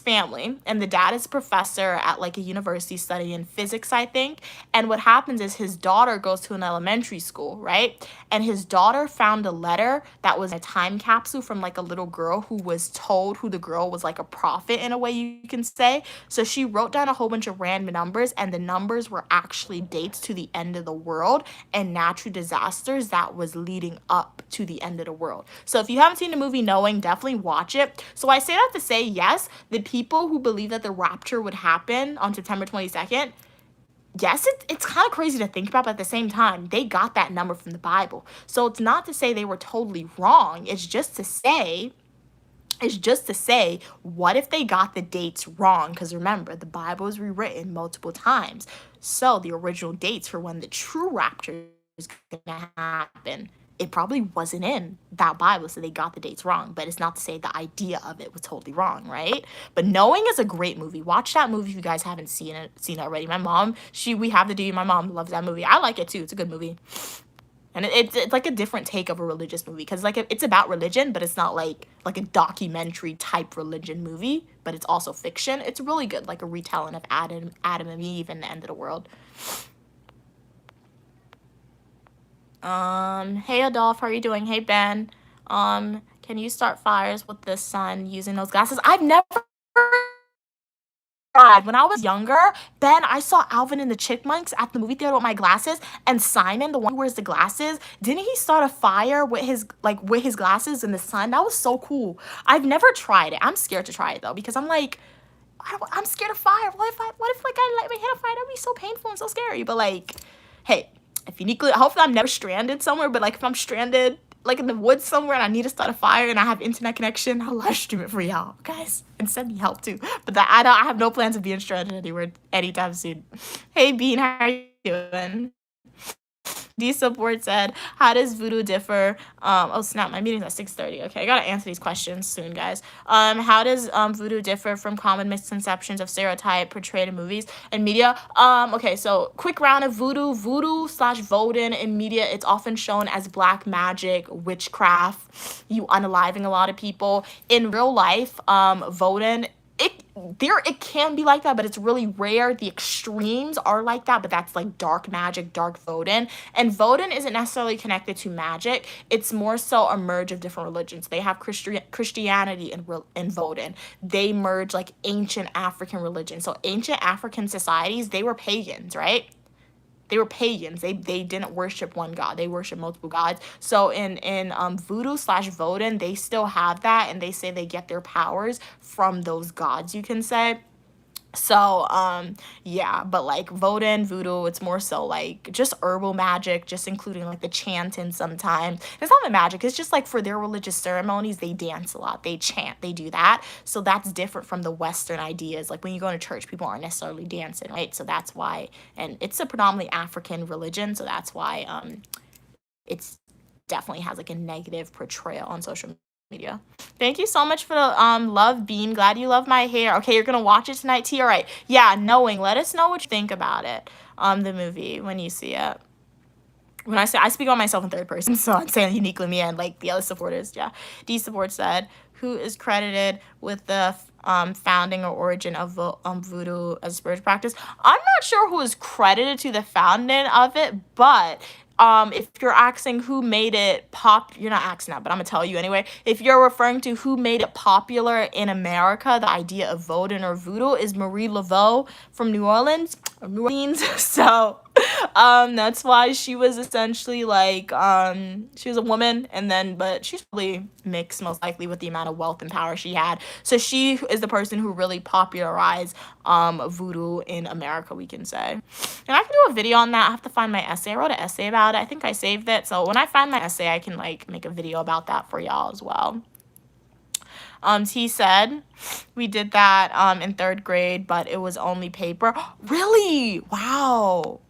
family, and the dad is a professor at, like, a university studying physics, I think. And what happens is his daughter goes to an elementary school, right? And his daughter found a letter that was a time capsule from, like, a little girl who was told who the girl was, like, a prophet, in a way you can say. So she wrote down a whole bunch of random numbers, and the numbers were actually dates to the end of the world and natural disasters that was leading up to the end of the world. So if you haven't seen the movie Knowing, definitely watch it. So I say that to say, yes, the people who believe that the rapture would happen on September 22nd, yes, it's kind of crazy to think about, but at the same time, they got that number from the Bible. So it's not to say they were totally wrong. It's just to say, what if they got the dates wrong? Because remember, the Bible is rewritten multiple times. So the original dates for when the true rapture is going to happen, it probably wasn't in that Bible, so they got the dates wrong. But it's not to say the idea of it was totally wrong, right? But Knowing is a great movie. Watch that movie if you guys haven't seen it already. My mom, we have the DVD. My mom loves that movie. I like it too. It's a good movie. And it's like a different take of a religious movie because like it's about religion, but it's not like a documentary type religion movie, but it's also fiction. It's really good, like a retelling of Adam and Eve and the end of the world. Hey Adolph, how are you doing? Hey Ben, can you start fires with the sun using those glasses? I've never tried. When I was younger, Ben, I saw Alvin and the Chipmunks at the movie theater with my glasses, and Simon, the one who wears the glasses, didn't he start a fire with his glasses in the sun? That was so cool. I've never tried it. I'm scared to try it though because I'm like, I'm scared of fire. What if like I light my hand on fire? That'd be so painful and so scary. But like, hey, if uniquely, hopefully I'm never stranded somewhere. But like, if I'm stranded like in the woods somewhere and I need to start a fire and I have internet connection, I'll live stream it for y'all, guys, and send me help too. But I have no plans of being stranded anywhere anytime soon. Hey Bean, how are you doing? D support said, how does voodoo differ? Oh snap, my meeting's at 6:30. Okay, I gotta answer these questions soon, guys. How does voodoo differ from common misconceptions of stereotype portrayed in movies and media? Okay, so quick round of voodoo slash Vodun in media. It's often shown as black magic, witchcraft, you unaliving a lot of people. In real life, Vodun, it can be like that, but it's really rare. The extremes are like that, but that's like dark magic, dark Vodun. And Vodun isn't necessarily connected to magic. It's more so a merge of different religions. They have Christianity and Vodun. They merge like ancient African religion. So ancient African societies, they were pagans, right? They were pagans. They didn't worship one god. They worship multiple gods. So in voodoo slash Vodun, they still have that, and they say they get their powers from those gods, you can say. So yeah, but like Vodun, voodoo, it's more so like just herbal magic, just including like the chanting sometimes. It's not the magic, it's just like for their religious ceremonies, they dance a lot, they chant, they do that. So that's different from the Western ideas. Like when you go to church, people aren't necessarily dancing, right? So that's why, and it's a predominantly African religion, so that's why it's definitely has like a negative portrayal on social media. Thank you so much for the love, Bean. Glad you love my hair. Okay, you're gonna watch it tonight, T. All right. Yeah, knowing. Let us know what you think about it. The movie when you see it. When I speak about myself in third person, so I'm saying uniquely me and like the other supporters. Yeah. D support said, who is credited with the founding or origin of voodoo as a spiritual practice? I'm not sure who is credited to the founding of it, but if you're asking who made it you're not asking that, but I'm gonna tell you anyway. If you're referring to who made it popular in America, the idea of Vodun or voodoo is Marie Laveau from New Orleans. So that's why she was essentially like she was a woman, and then but she's probably mixed most likely with the amount of wealth and power she had. So she is the person who really popularized voodoo in America, we can say. And I can do a video on that. I have to find my essay. I wrote an essay about it. I think I saved it. So when I find my essay, I can like make a video about that for y'all as well. He said we did that in 3rd grade, but it was only paper. Really? Wow.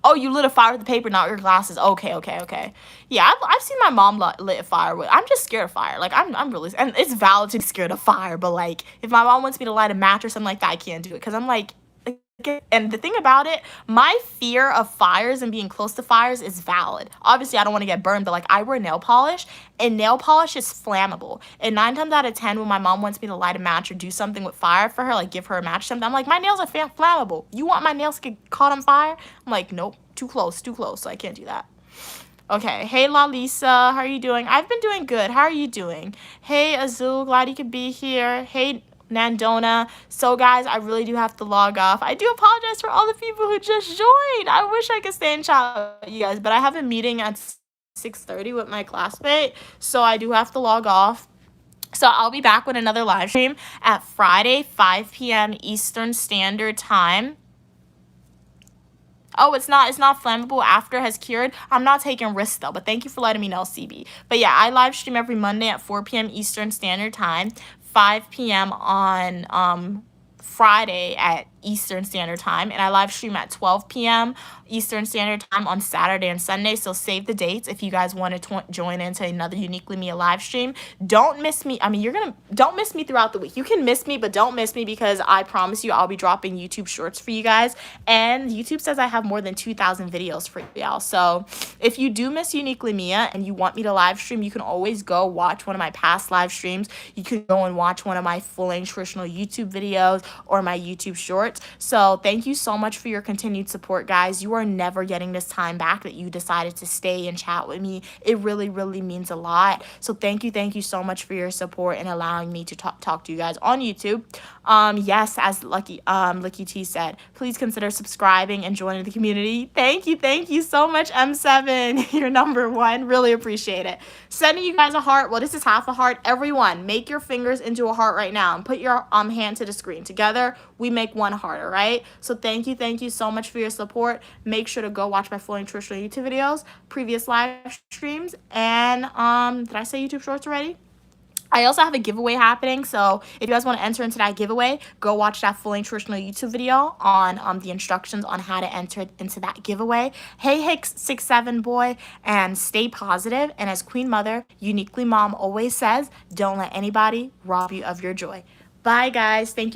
Oh, you lit a fire with the paper, not your glasses. Okay. Yeah, I've seen my mom lit a fire with. I'm just scared of fire. Like I'm really, and it's valid to be scared of fire, but like if my mom wants me to light a match or something like that, I can't do it because I'm like. And the thing about it, my fear of fires and being close to fires is valid. Obviously, I don't want to get burned, but like I wear nail polish, and nail polish is flammable. And 9 times out of 10, when my mom wants me to light a match or do something with fire for her, like give her a match or something, I'm like, my nails are flammable. You want my nails to get caught on fire? I'm like, nope, too close, so I can't do that. Okay, hey La Lisa, how are you doing? I've been doing good. How are you doing? Hey Azul, glad you could be here. Hey Nandona. So guys, I really do have to log off. I do apologize for all the people who just joined. I wish I could stay and chat with you guys, but I have a meeting at 6:30 with my classmate, so I do have to log off. So I'll be back with another live stream at Friday, 5 p.m. Eastern Standard Time. Oh, it's not flammable after it has cured. I'm not taking risks though, but thank you for letting me know, CB. But yeah, I live stream every Monday at 4 p.m. Eastern Standard Time. 5 p.m. on Friday at Eastern Standard Time, and I live stream at 12 p.m. Eastern Standard Time on Saturday and Sunday. So save the dates if you guys want to join into another Uniquely Mia live stream. Don't miss me. I mean, don't miss me throughout the week. You can miss me, but don't miss me, because I promise you I'll be dropping YouTube shorts for you guys. And YouTube says I have more than 2,000 videos for y'all. So if you do miss Uniquely Mia and you want me to live stream, you can always go watch one of my past live streams. You can go and watch one of my full-length traditional YouTube videos or my YouTube shorts. So thank you so much for your continued support, guys. You are never getting this time back that you decided to stay and chat with me. It really, really means a lot. So thank you so much for your support and allowing me to talk to you guys on YouTube. Yes, as Lucky T said, please consider subscribing and joining the community. Thank you so much, M7. You're number one. Really appreciate it. Sending you guys a heart. Well, this is half a heart. Everyone, make your fingers into a heart right now and put your hand to the screen. Together, we make one heart, all right? So thank you so much for your support. Make sure to go watch my full-length traditional YouTube videos, previous live streams, and did I say YouTube shorts already? I also have a giveaway happening, so if you guys want to enter into that giveaway, go watch that full-length traditional YouTube video on the instructions on how to enter into that giveaway. Hey, Hicks67 boy, and stay positive. And as Queen Mother, Uniquely Mom always says, don't let anybody rob you of your joy. Bye, guys. Thank you.